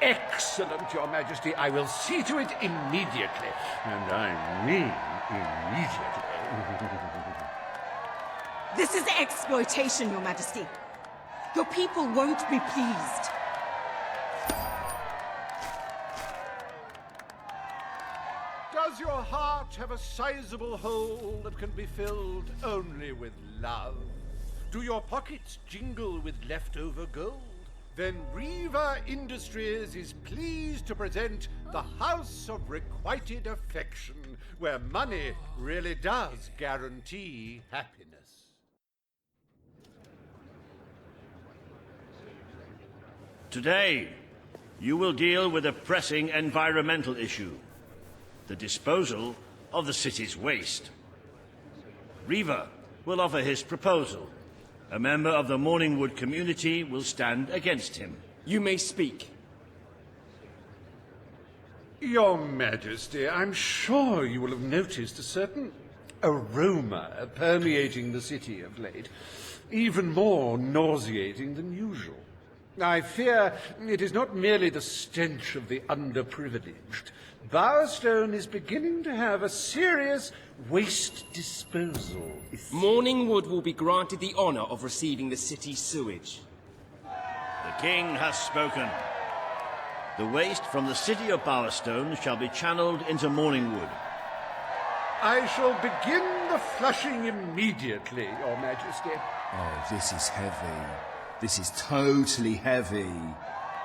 S: Excellent, Your Majesty. I will see to it immediately. And I mean immediately.
M: This is exploitation, Your Majesty. Your people won't be pleased.
S: Does your heart have a sizable hole that can be filled only with love? Do your pockets jingle with leftover gold? Then Reva Industries is pleased to present the House of Requited Affection, where money really does guarantee happiness.
L: Today, you will deal with a pressing environmental issue. The disposal of the city's waste. Reva will offer his proposal. A member of the Morningwood community will stand against him.
C: You may speak.
S: Your Majesty, I'm sure you will have noticed a certain aroma permeating the city of late, even more nauseating than usual. I fear it is not merely the stench of the underprivileged. Bowerstone is beginning to have a serious waste disposal issue.
C: Morningwood will be granted the honor of receiving the city's sewage.
L: The king has spoken. The waste from the city of Bowerstone shall be channeled into Morningwood.
S: I shall begin the flushing immediately, Your Majesty.
E: Oh, this is heavy. This is totally heavy.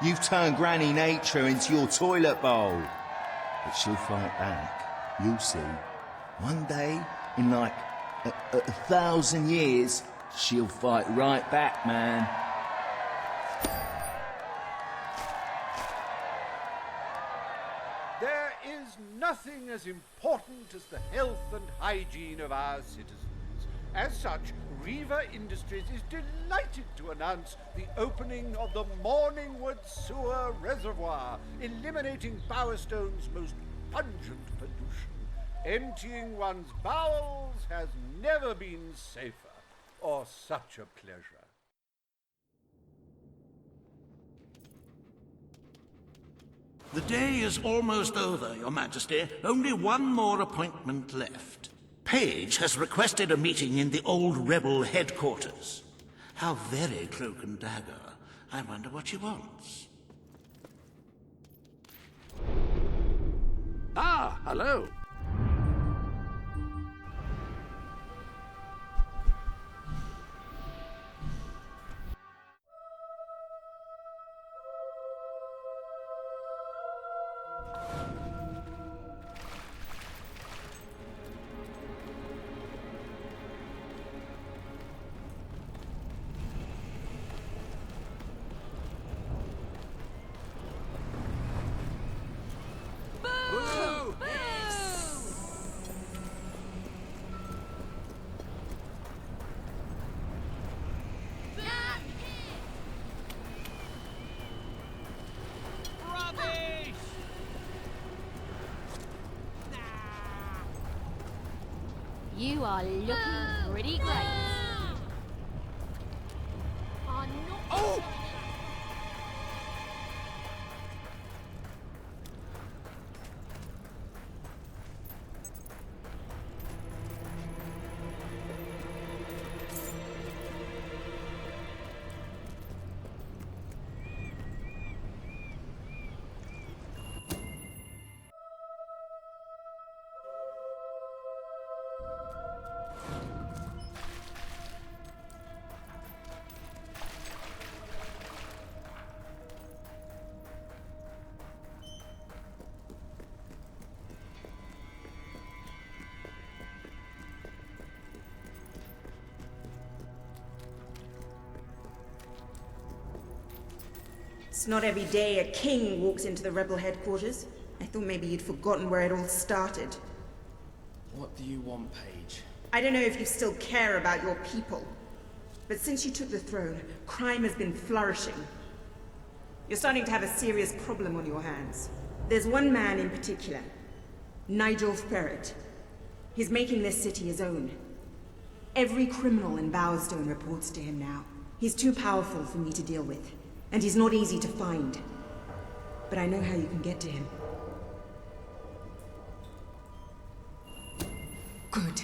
E: You've turned Granny Nature into your toilet bowl. But she'll fight back. You'll see. One day, in like a 1,000 years, she'll fight right back, man.
S: There is nothing as important as the health and hygiene of our citizens. As such, Reva Industries is delighted to announce the opening of the Morningwood Sewer Reservoir, eliminating Bowerstone's most pungent pollution. Emptying one's bowels has never been safer, or such a pleasure.
T: The day is almost over, Your Majesty. Only one more appointment left. Paige has requested a meeting in the old rebel headquarters. How very cloak and dagger. I wonder what she wants.
B: Ah, hello.
F: You are looking pretty great.
C: Oh!
M: It's not every day a king walks into the rebel headquarters. I thought maybe you'd forgotten where it all started.
C: What do you want, Paige?
M: I don't know if you still care about your people, but since you took the throne, crime has been flourishing. You're starting to have a serious problem on your hands. There's one man in particular, Nigel Ferret. He's making this city his own. Every criminal in Bowerstone reports to him now. He's too powerful for me to deal with, and he's not easy to find. But I know how you can get to him. Good.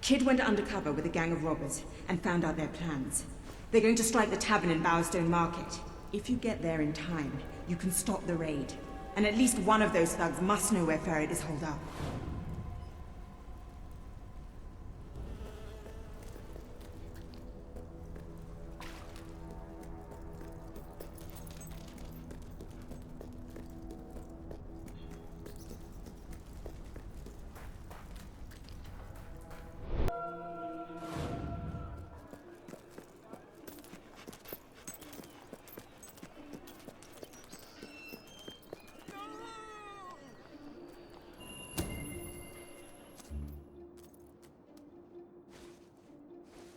M: Kid went undercover with a gang of robbers and found out their plans. They're going to strike the tavern in Bowerstone Market. If you get there in time, you can stop the raid. And at least one of those thugs must know where Ferret is holed up.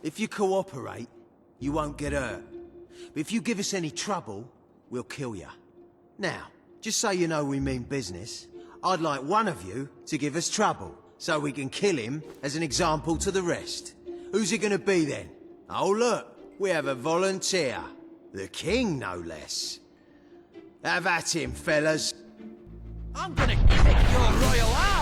D: If you cooperate, you won't get hurt. But if you give us any trouble, we'll kill you. Now, just so you know we mean business, I'd like one of you to give us trouble, so we can kill him as an example to the rest. Who's it gonna be then? Oh look, we have a volunteer. The king, no less. Have at him, fellas.
R: I'm gonna kick your royal ass!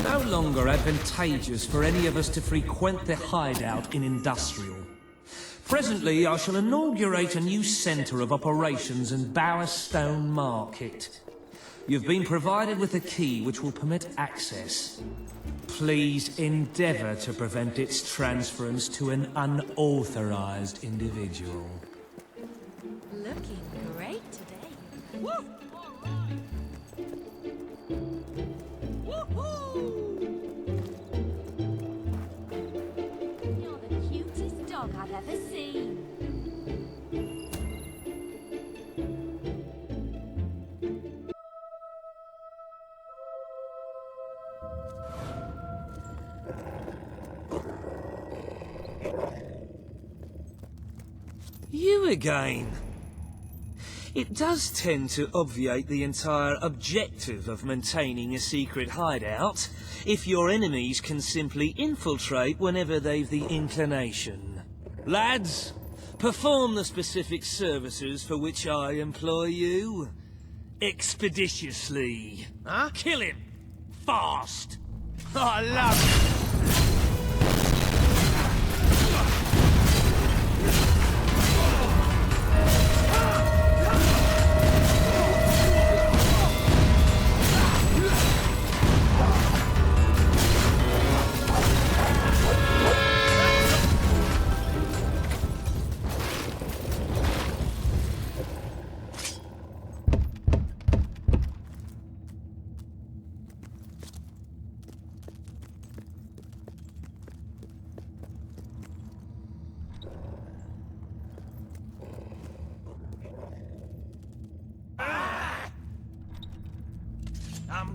G: No longer advantageous for any of us to frequent the hideout in Industrial. Presently, I shall inaugurate a new centre of operations in Bowerstone Market. You've been provided with a key which will permit access. Please endeavour to prevent its transference to an unauthorised individual.
F: Looking great today. Woo! You're the cutest dog I've ever seen.
G: You again. It does tend to obviate the entire objective of maintaining a secret hideout if your enemies can simply infiltrate whenever they've the inclination. Lads, perform the specific services for which I employ you. Expeditiously.
R: Huh?
G: Kill him. Fast. I love it.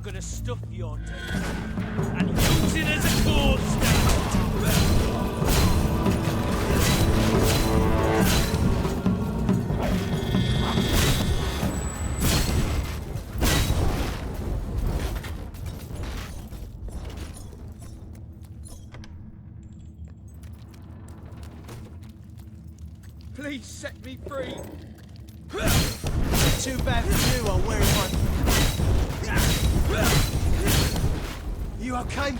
K: I'm gonna stuff your dick and use it as a cornerstone.
C: Please set me free.
D: Too bad for you, I'm wearing my... You okay?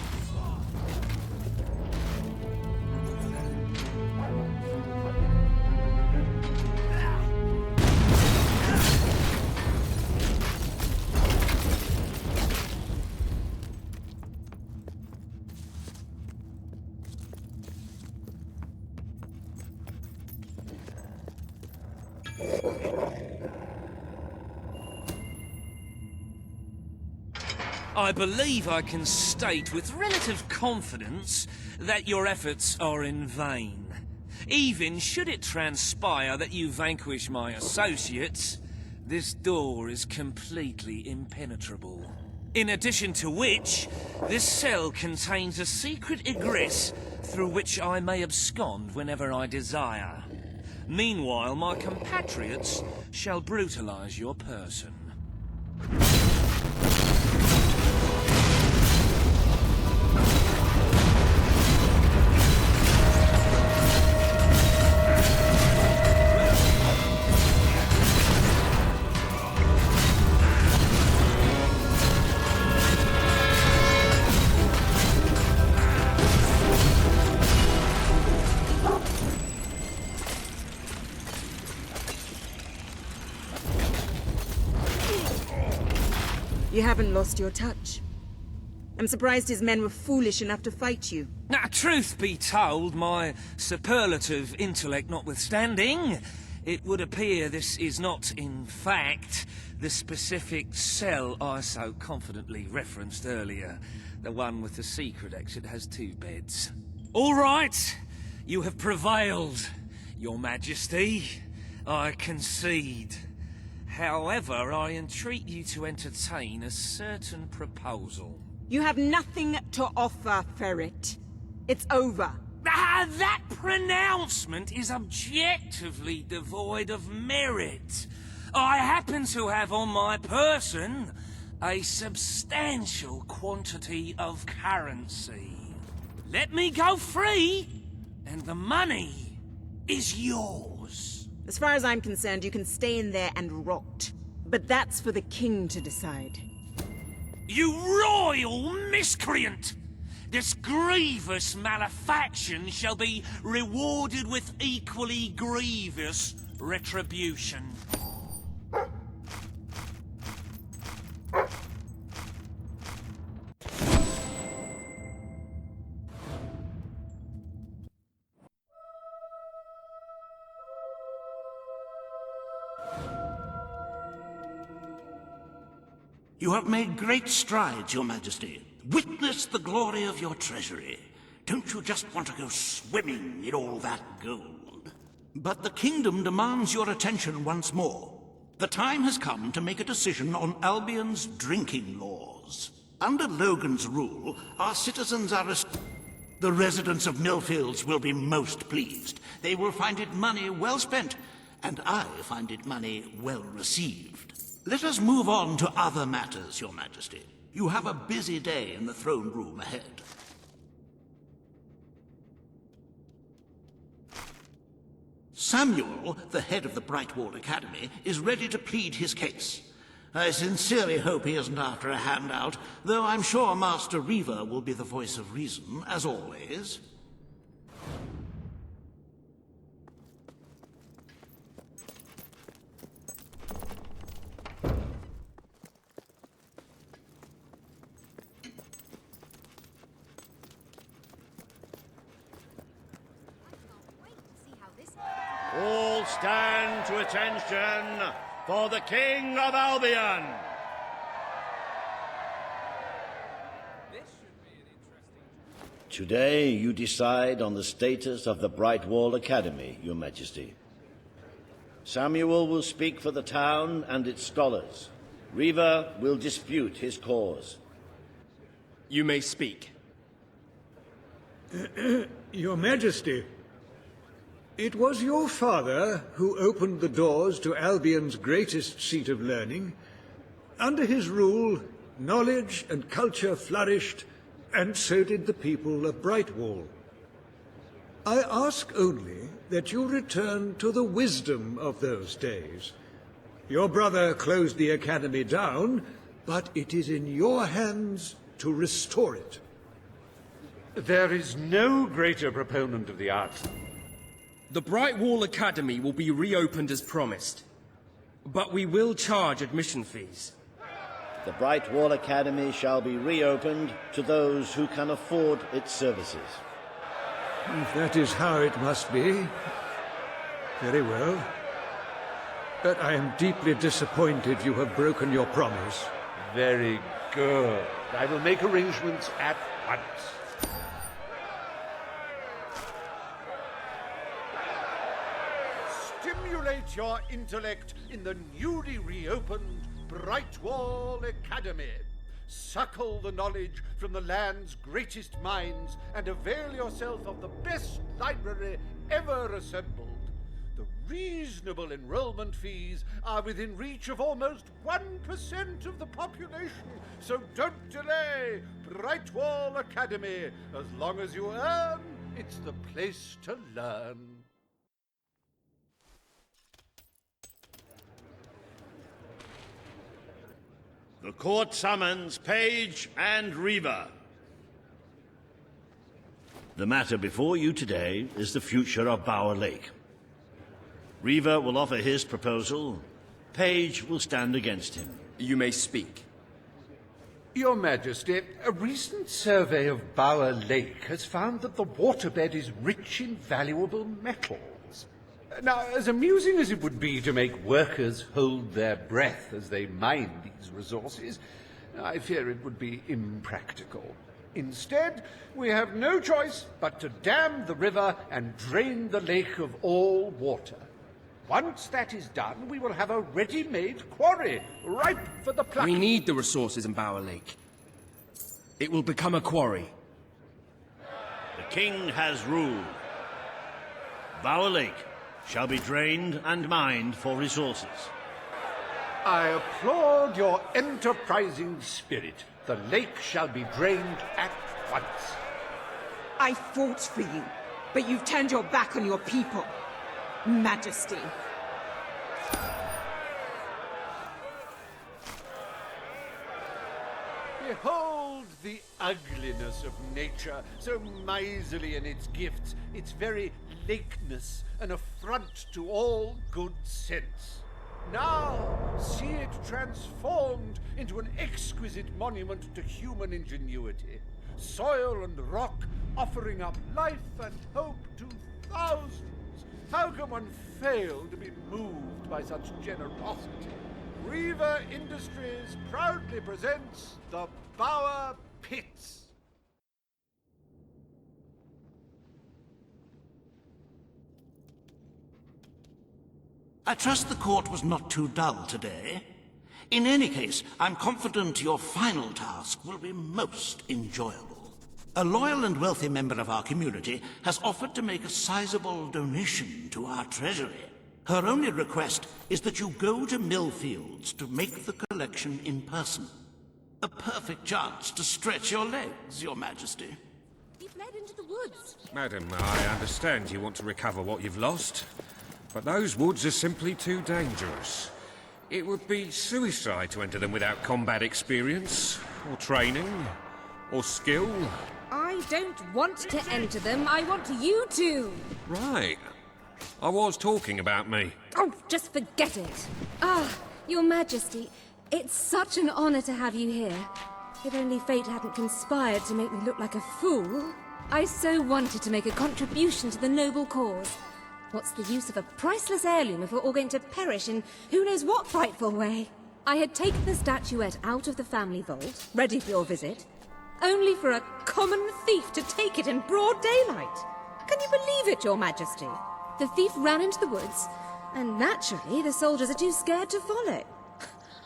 G: I believe I can state with relative confidence that your efforts are in vain. Even should it transpire that you vanquish my associates, this door is completely impenetrable. In addition to which, this cell contains a secret egress through which I may abscond whenever I desire. Meanwhile, my compatriots shall brutalize your person.
M: You haven't lost your touch. I'm surprised his men were foolish enough to fight you.
G: Now, truth be told, my superlative intellect notwithstanding, it would appear this is not, in fact, the specific cell I so confidently referenced earlier. The one with the secret exit has 2 beds. All right, you have prevailed, Your Majesty. I concede. However, I entreat you to entertain a certain proposal.
M: You have nothing to offer, Ferret. It's over.
G: Ah, that pronouncement is objectively devoid of merit. I happen to have on my person a substantial quantity of currency. Let me go free, and the money is yours.
M: As far as I'm concerned, you can stay in there and rot. But that's for the king to decide.
G: You royal miscreant! This grievous malefaction shall be rewarded with equally grievous retribution.
T: You have made great strides, Your Majesty. Witness the glory of your treasury. Don't you just want to go swimming in all that gold? But the kingdom demands your attention once more. The time has come to make a decision on Albion's drinking laws. Under Logan's rule, our citizens are the residents of Millfields will be most pleased. They will find it money well spent, and I find it money well received. Let us move on to other matters, Your Majesty. You have a busy day in the throne room ahead. Samuel, the head of the Brightwall Academy, is ready to plead his case. I sincerely hope he isn't after a handout, though I'm sure Master Reaver will be the voice of reason, as always.
L: All stand to attention for the King of Albion. Today you decide on the status of the Brightwall Academy, Your Majesty. Samuel will speak for the town and its scholars. Riva will dispute his cause.
C: You may speak.
I: Your Majesty, it was your father who opened the doors to Albion's greatest seat of learning. Under his rule, knowledge and culture flourished, and so did the people of Brightwall. I ask only that you return to the wisdom of those days. Your brother closed the academy down, but it is in your hands to restore it.
S: There is no greater proponent of the arts.
C: The Brightwall Academy will be reopened as promised, but we will charge admission fees.
L: The Brightwall Academy shall be reopened to those who can afford its services.
I: If that is how it must be, very well. But I am deeply disappointed you have broken your promise.
S: Very good. I will make arrangements at once. Stimulate your intellect in the newly reopened Brightwall Academy. Suckle the knowledge from the land's greatest minds and avail yourself of the best library ever assembled. The reasonable enrollment fees are within reach of almost 1% of the population, so don't delay. Brightwall Academy. As long as you earn, it's the place to learn.
L: The court summons Page and Riva. The matter before you today is the future of Bower Lake. Riva will offer his proposal. Page will stand against him.
C: You may speak.
S: Your Majesty, a recent survey of Bower Lake has found that the waterbed is rich in valuable metals. Now, as amusing as it would be to make workers hold their breath as they mine these resources, I fear it would be impractical. Instead, we have no choice but to dam the river and drain the lake of all water. Once that is done, we will have a ready-made quarry, ripe for the plucking.
C: We need the resources in Bower Lake. It will become a quarry.
L: The king has ruled. Bower Lake shall be drained and mined for resources.
S: I applaud your enterprising spirit. The lake shall be drained at once.
P: I fought for you, but you've turned your back on your people. Majesty.
S: Behold the ugliness of nature, so miserly in its gifts, its very lakeness, an affront to all good sense. Now, see it transformed into an exquisite monument to human ingenuity. Soil and rock offering up life and hope to thousands. How can one fail to be moved by such generosity? Riva Industries proudly presents the Bower Pits.
R: I trust the court was not too dull today. In any case, I'm confident your final task will be most enjoyable. A loyal and wealthy member of our community has offered to make a sizable donation to our treasury. Her only request is that you go to Millfields to make the collection in person. A perfect chance to stretch your legs, Your Majesty.
F: He fled into the woods.
Q: Madam, I understand you want to recover what you've lost, but those woods are simply too dangerous. It would be suicide to enter them without combat experience, or training, or skill.
F: I don't want to enter them. I want you to.
Q: Right. I was talking about me.
F: Oh, just forget it. Ah, Your Majesty, it's such an honor to have you here. If only fate hadn't conspired to make me look like a fool. I so wanted to make a contribution to the noble cause. What's the use of a priceless heirloom if we're all going to perish in who knows what frightful way? I had taken the statuette out of the family vault, ready for your visit, only for a common thief to take it in broad daylight. Can you believe it, Your Majesty? The thief ran into the woods, and naturally the soldiers are too scared to follow.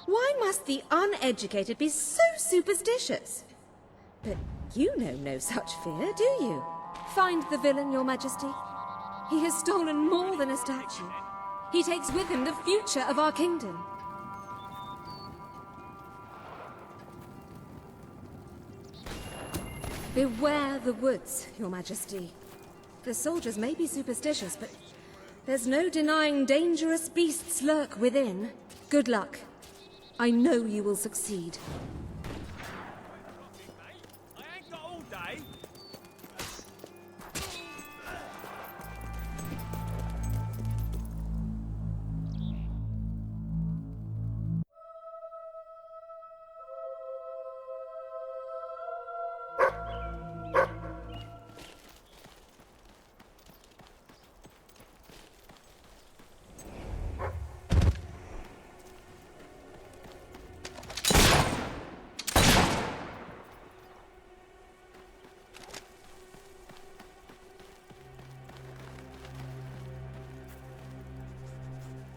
F: Why must the uneducated be so superstitious? But you know no such fear, do you? Find the villain, Your Majesty. He has stolen more than a statue. He takes with him the future of our kingdom. Beware the woods, Your Majesty. The soldiers may be superstitious, but there's no denying dangerous beasts lurk within. Good luck. I know you will succeed.
K: I ain't got all day.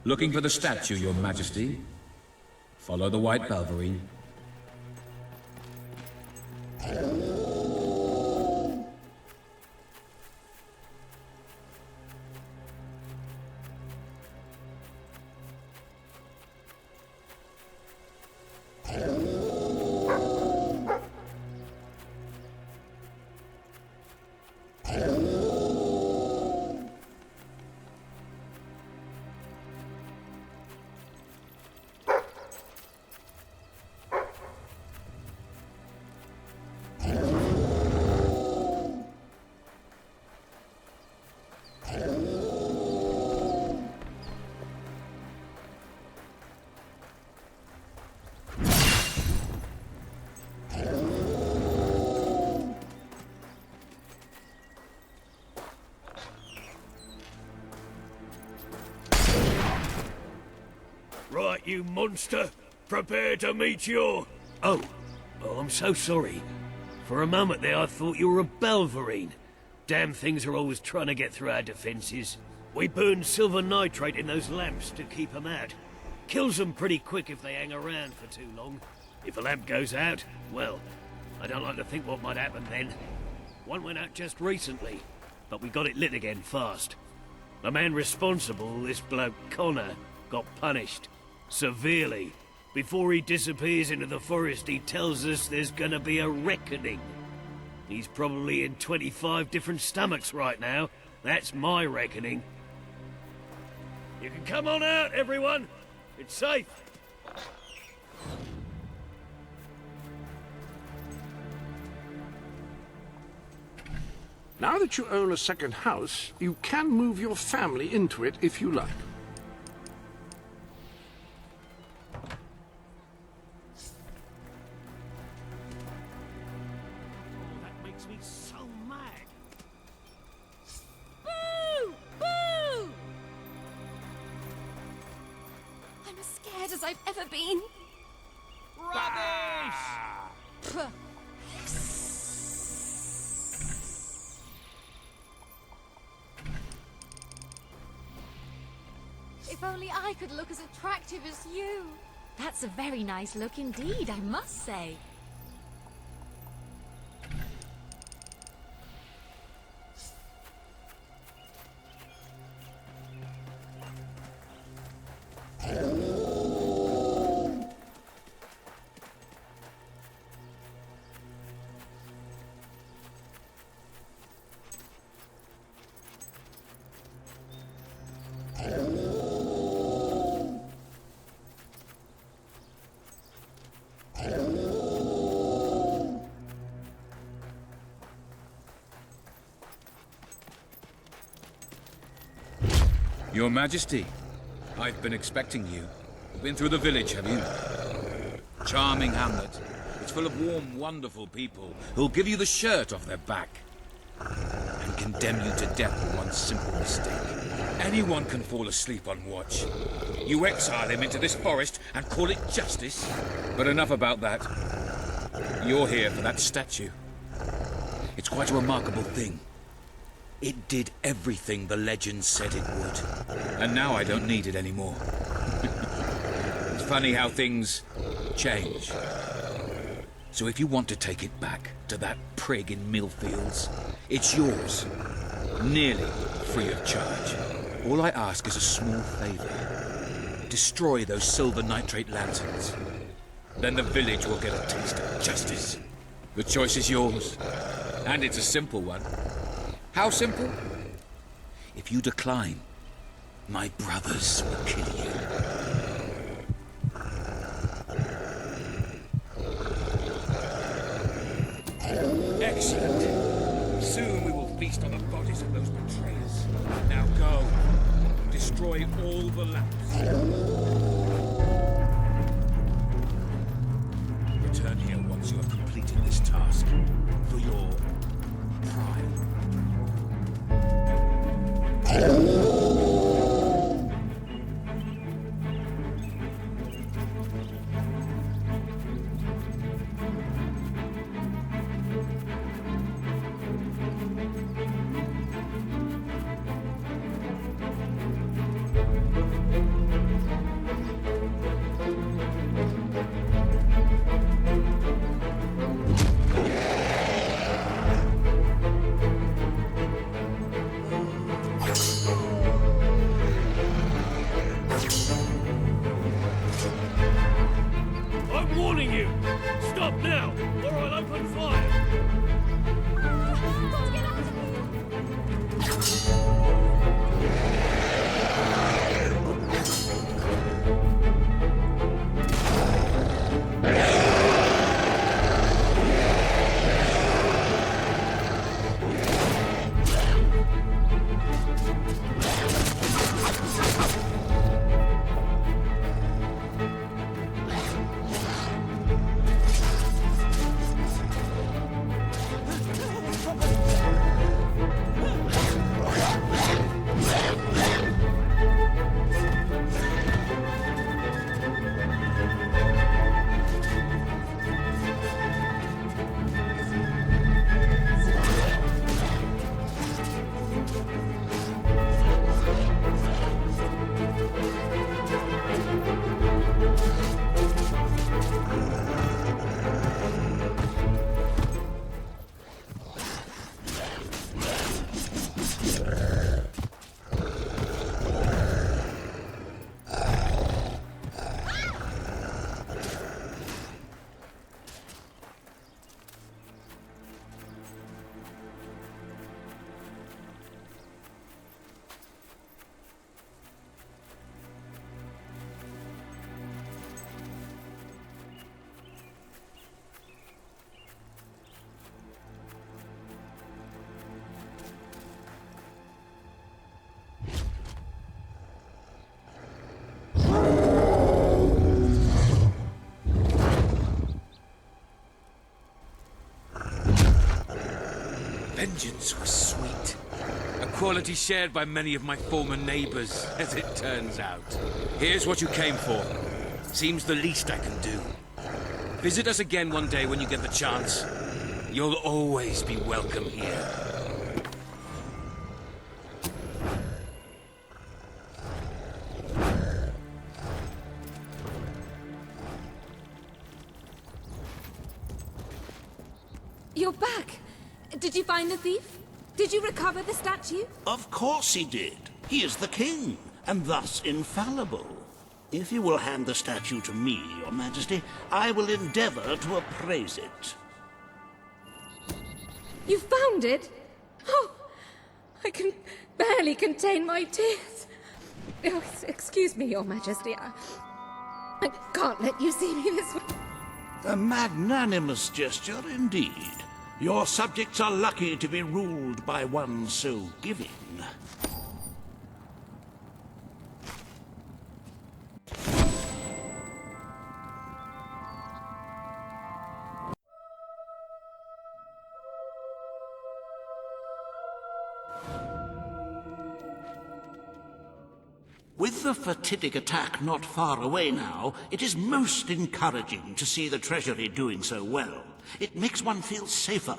H: Looking for the statue, Your Majesty. Follow the white Balverine.
L: Right, you monster. Prepare to meet your... Oh, I'm so sorry. For a moment there I thought you were a Balverine. Damn things are always trying to get through our defences. We burn silver nitrate in those lamps to keep them out. Kills them pretty quick if they hang around for too long. If a lamp goes out, well, I don't like to think what might happen then. One went out just recently, but we got it lit again fast. The man responsible, this bloke Connor, got punished. Severely. Before he disappears into the forest, he tells us there's gonna be a reckoning. He's probably in 25 different stomachs right now. That's my reckoning. You can come on out, everyone. It's safe.
B: Now that you own a second house, you can move your family into it if you like.
L: That makes me so mad.
F: Boo! Boo! I'm as scared as I've ever been.
K: Rubbish!
F: Pah.
U: If only I could look as attractive as you. That's a very nice look indeed, I must say.
H: Your Majesty, I've been expecting you. Been through the village, have you? Charming hamlet. It's full of warm, wonderful people who'll give you the shirt off their back and condemn you to death for one simple mistake. Anyone can fall asleep on watch. You exile him into this forest and call it justice? But enough about that. You're here for that statue. It's quite a remarkable thing. It did everything the legend said it would. And now I don't need it anymore. As funny how things change. So if you want to take it back to that prig in Millfields, it's yours. Nearly free of charge. All I ask is a small favor. Destroy those silver nitrate lanterns. Then the village will get a taste of justice. The choice is yours. And it's a simple one. How simple? If you decline, my brothers will kill you. Excellent. Soon we will feast on the bodies of those betrayers. Now go. Destroy all the lamps. Return here once you have completed this task. For your pride.
K: I'm warning you! Stop now, or I'll open fire!
H: Vengeance was sweet. A quality shared by many of my former neighbors, as it turns out. Here's what you came for. Seems the least I can do. Visit us again one day when you get the chance. You'll always be welcome here.
F: You're back! Did you find the thief? Did you recover the statue?
R: Of course he did. He is the king, and thus infallible. If you will hand the statue to me, Your Majesty, I will endeavor to appraise it.
F: You found it? Oh, I can barely contain my tears. Oh, excuse me, Your Majesty. I can't let you see me this way.
R: A magnanimous gesture indeed. Your subjects are lucky to be ruled by one so giving. With the fatidic attack not far away now, it is most encouraging to see the Treasury doing so well. It makes one feel safer.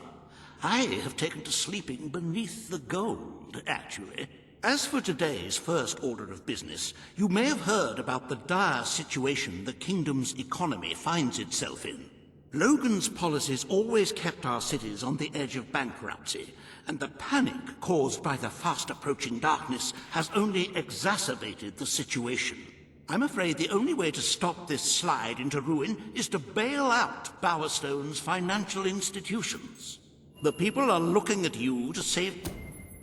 R: I have taken to sleeping beneath the gold, actually. As for today's first order of business, you may have heard about the dire situation the kingdom's economy finds itself in. Logan's policies always kept our cities on the edge of bankruptcy, and the panic caused by the fast-approaching darkness has only exacerbated the situation. I'm afraid the only way to stop this slide into ruin is to bail out Bowerstone's financial institutions. The people are looking at you to save...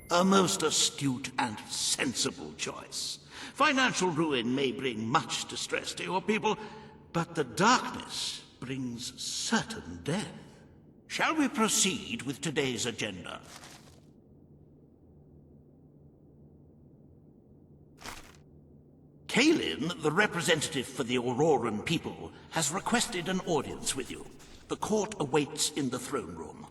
R: A most astute and sensible choice. Financial ruin may bring much distress to your people, but the darkness brings certain death. Shall we proceed with today's agenda? Kalin, the representative for the Auroran people, has requested an audience with you. The court awaits in the throne room.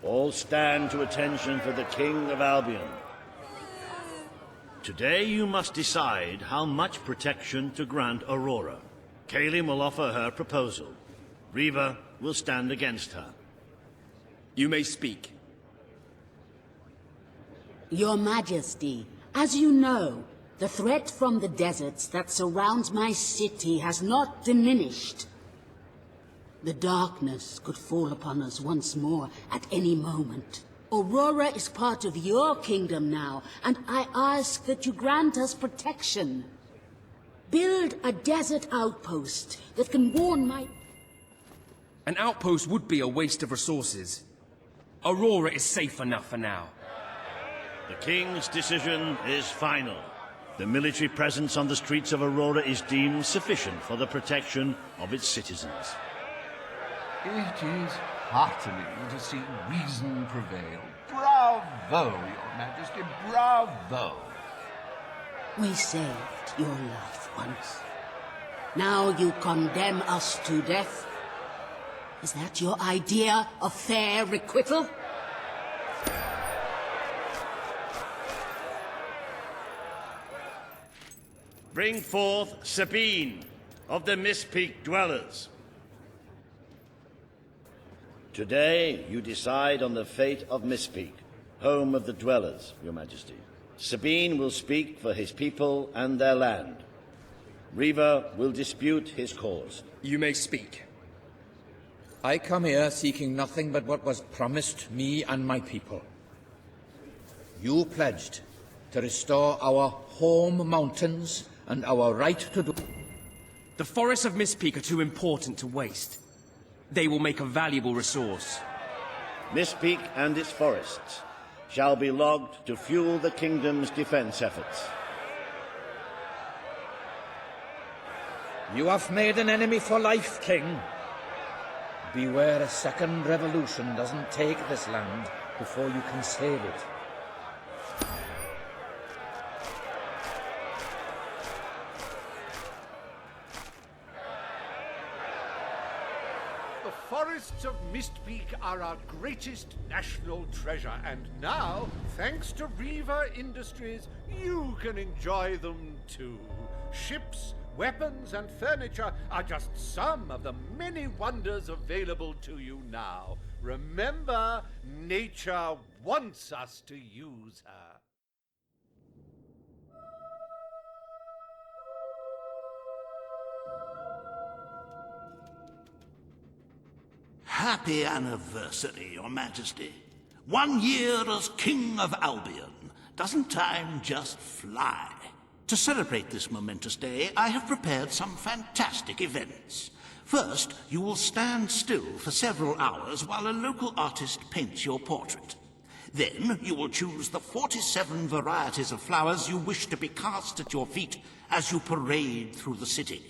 L: All stand to attention for the King of Albion. Today you must decide how much protection to grant Aurora. Kalin will offer her proposal. Riva will stand against her.
C: You may speak.
N: Your Majesty, as you know, the threat from the deserts that surrounds my city has not diminished. The darkness could fall upon us once more at any moment. Aurora is part of your kingdom now, and I ask that you grant us protection. Build a desert outpost that can warn my...
C: An outpost would be a waste of resources. Aurora is safe enough for now.
L: The King's decision is final. The military presence on the streets of Aurora is deemed sufficient for the protection of its citizens.
S: It is heartening to see reason prevail. Bravo, Your Majesty, bravo!
N: We saved your life once. Now you condemn us to death? Is that your idea of fair requital?
L: Bring forth Sabine of the Mistpeak Dwellers. Today, you decide on the fate of Mistpeak, home of the Dwellers, Your Majesty. Sabine will speak for his people and their land. Riva will dispute his cause.
C: You may speak.
A: I come here seeking nothing but what was promised me and my people. You pledged to restore our home mountains and our right to do...
C: The forests of Mistpeak are too important to waste. They will make a valuable resource.
L: Mistpeak and its forests shall be logged to fuel the kingdom's defense efforts.
A: You have made an enemy for life, King. Beware a second revolution doesn't take this land before you can save it.
B: The forests of Mistpeak are our greatest national treasure, and now, thanks to Riva Industries, you can enjoy them too. Ships, weapons, and furniture are just some of the many wonders available to you now. Remember, nature wants us to use her.
R: Happy anniversary, Your Majesty. 1 year as King of Albion. Doesn't time just fly? To celebrate this momentous day, I have prepared some fantastic events. First, you will stand still for several hours while a local artist paints your portrait. Then, you will choose the 47 varieties of flowers you wish to be cast at your feet as you parade through the city.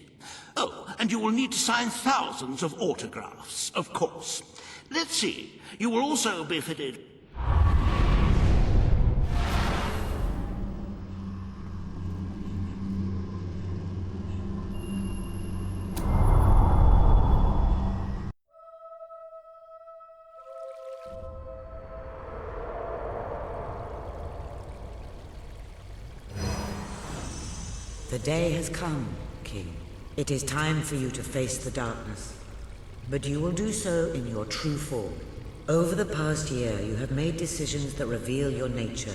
R: Oh, and you will need to sign thousands of autographs, of course. Let's see. You will also be fitted...
J: The day has come, King. It is time for you to face the darkness. But you will do so in your true form. Over the past year, you have made decisions that reveal your nature,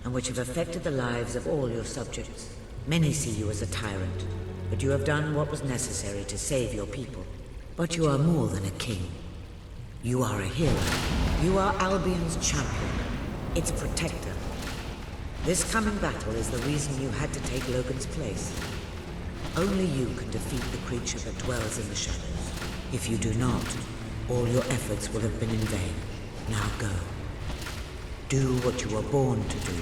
J: and which have affected the lives of all your subjects. Many see you as a tyrant, but you have done what was necessary to save your people. But you are more than a king. You are a hero. You are Albion's champion, its protector. This coming battle is the reason you had to take Logan's place. Only you can defeat the creature that dwells in the shadows. If you do not, all your efforts will have been in vain. Now go. Do what you were born to do.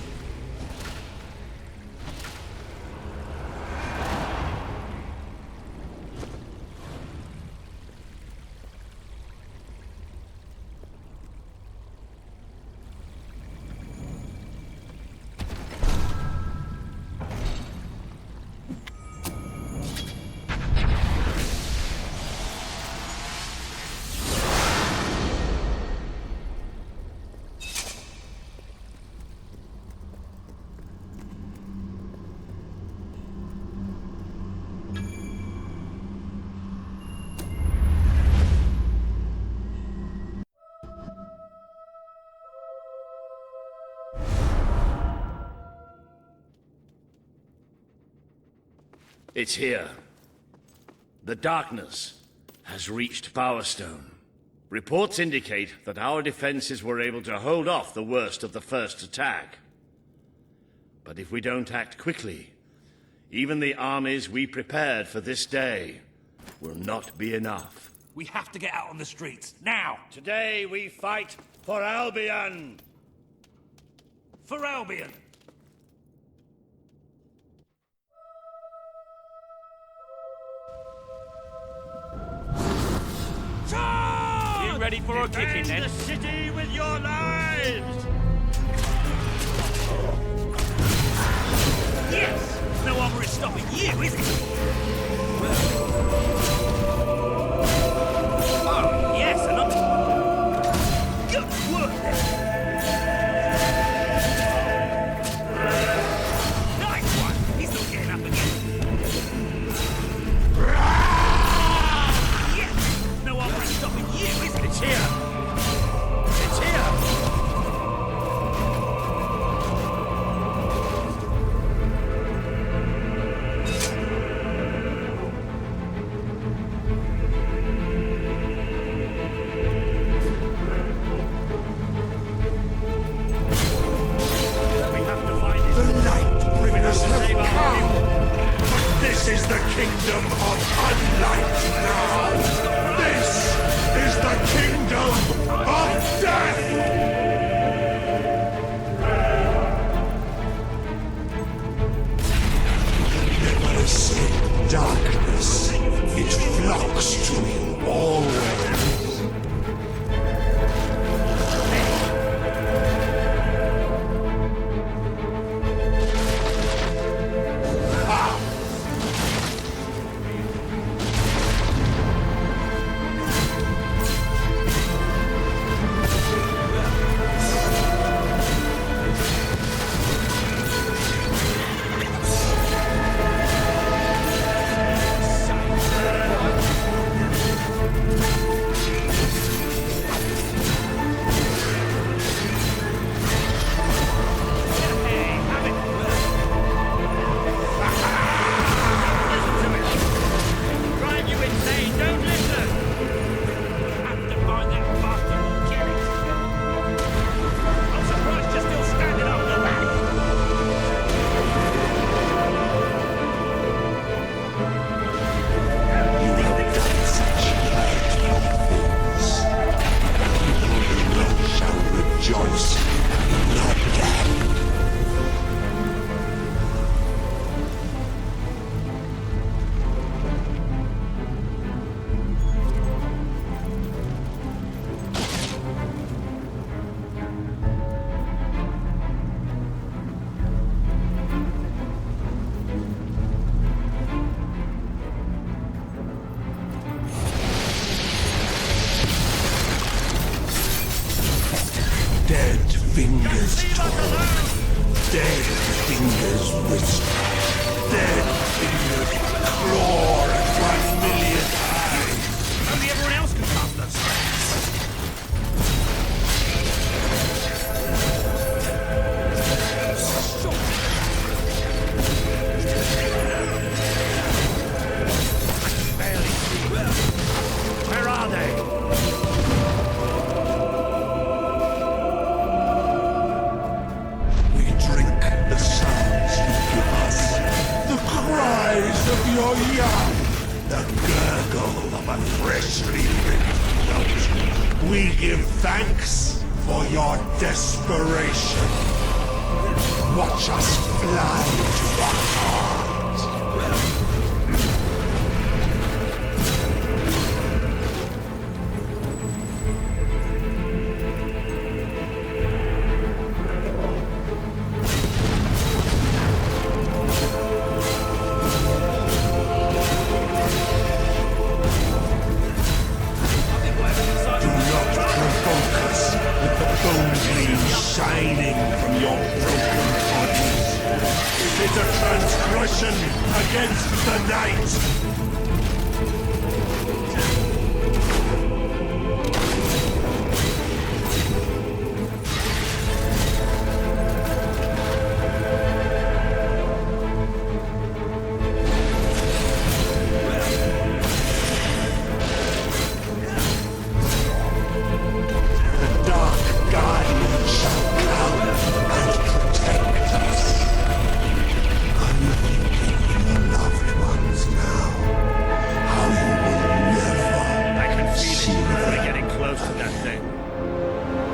L: It's here. The darkness has reached Power Stone. Reports indicate that our defenses were able to hold off the worst of the first attack. But if we don't act quickly, even the armies we prepared for this day will not be enough.
K: We have to get out on the streets, now!
L: Today we fight for Albion!
K: For Albion! You ready for a kicking then?
L: Defend the city with your lives!
K: Yes! No armor is stopping you, is it? Oh, yes, and I'm... Good work there! Nice one! He's not getting up again. Yes! No armor is stopping you, is it?
L: It's here! It's here!
E: This is the kingdom of unlight now! This is the kingdom of death! Never escape darkness. It flocks to you always. Dead fingers toil, dead fingers whisper. dead fingers claw at 1,000,000 eyes.
K: Only everyone else can cast those
L: Barely see them. Where are they?
E: We drink the sounds you give us, the cries of your young, the gurgle of a freshly ripped throat. We give thanks for your desperation. Watch us fly to the heart. Do not provoke us with the bone gleam shining from your broken bodies. It is a transgression against the night. The dark guardian shall come and protect us. Are you thinking of your loved ones now? How you will never
L: I can feel
E: see
L: it. We're
E: them.
L: getting close to that thing.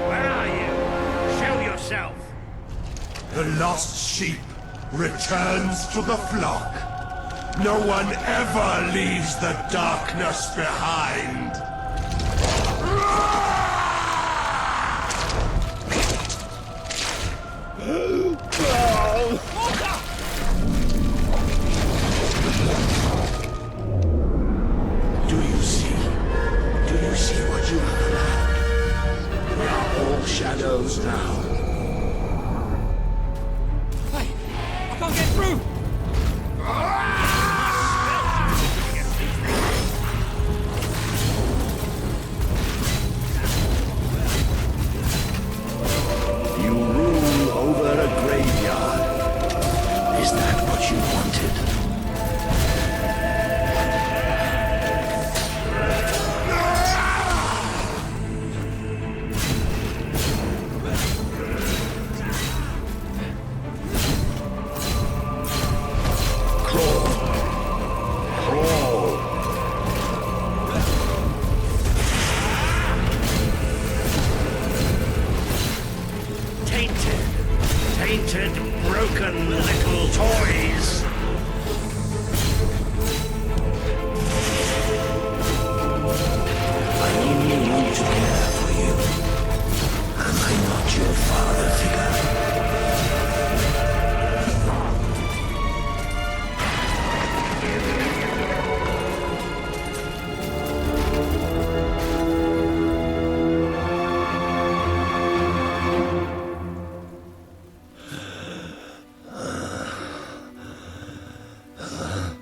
L: Where are you? Show yourself.
E: The lost sheep returns to the flock. No one ever leaves the darkness behind. Do you see? Do you see what you have allowed? We are all shadows now.
C: Hey, I can't get through!
R: You rule over a graveyard. Is that what you wanted? Crawl. Crawl.
L: Tainted. Tainted, broken little toys.
R: I only want to care for you. Am I not your father figure?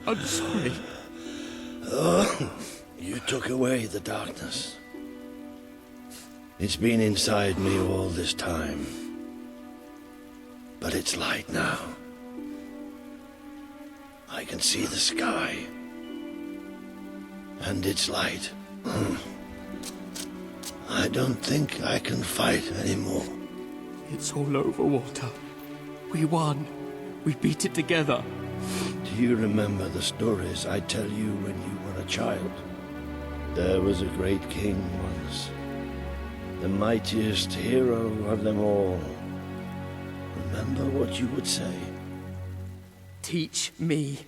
C: I'm sorry.
L: You took away the darkness. It's been inside me all this time. But it's light now. I can see the sky. And it's light. I don't think I can fight anymore.
C: It's all over, Walter. We won. We beat it together.
L: Do you remember the stories I tell you when you were a child? There was a great king once, the mightiest hero of them all. Remember what you would say?
C: Teach me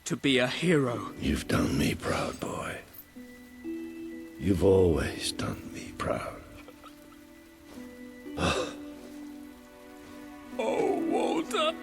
C: to be a hero.
L: You've done me proud, boy. You've always done me proud.
C: Oh, Walter.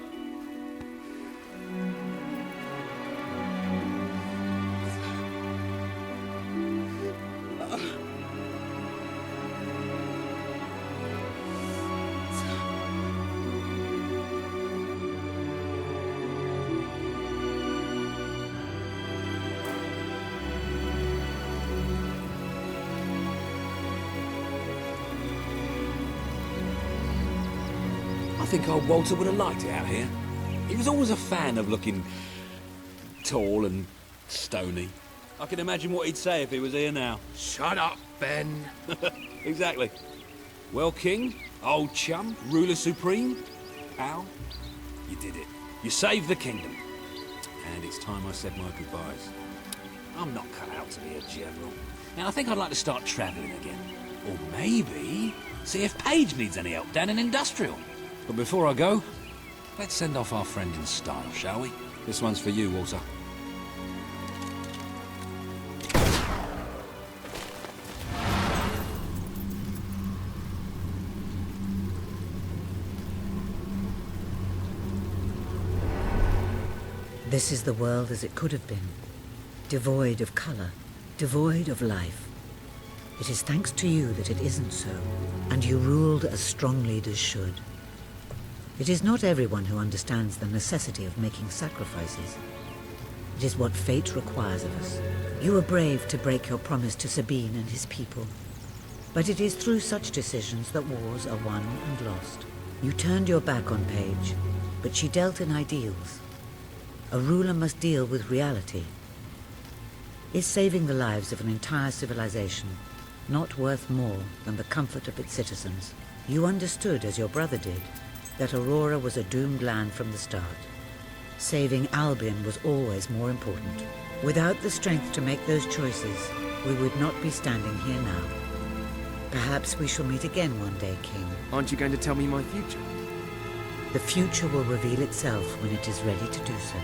H: I think old Walter would have liked it out here. He was always a fan of looking tall and stony. I can imagine what he'd say if he was here now.
K: Shut up, Ben.
H: Exactly. Well, King, old chum, ruler supreme, pal, you did it. You saved the kingdom. And it's time I said my goodbyes. I'm not cut out to be a general. And I think I'd like to start travelling again. Or maybe see if Paige needs any help down in Industrial. But before I go, let's send off our friend in style, shall we? This one's for you, Walter.
J: This is the world as it could have been. Devoid of color, devoid of life. It is thanks to you that it isn't so, and you ruled as strong leaders should. It is not everyone who understands the necessity of making sacrifices. It is what fate requires of us. You were brave to break your promise to Sabine and his people. But it is through such decisions that wars are won and lost. You turned your back on Paige, but she dealt in ideals. A ruler must deal with reality. Is saving the lives of an entire civilization not worth more than the comfort of its citizens? You understood, as your brother did, that Aurora was a doomed land from the start. Saving Albion was always more important. Without the strength to make those choices, we would not be standing here now. Perhaps we shall meet again one day, King.
C: Aren't you going to tell me my future?
J: The future will reveal itself when it is ready to do so.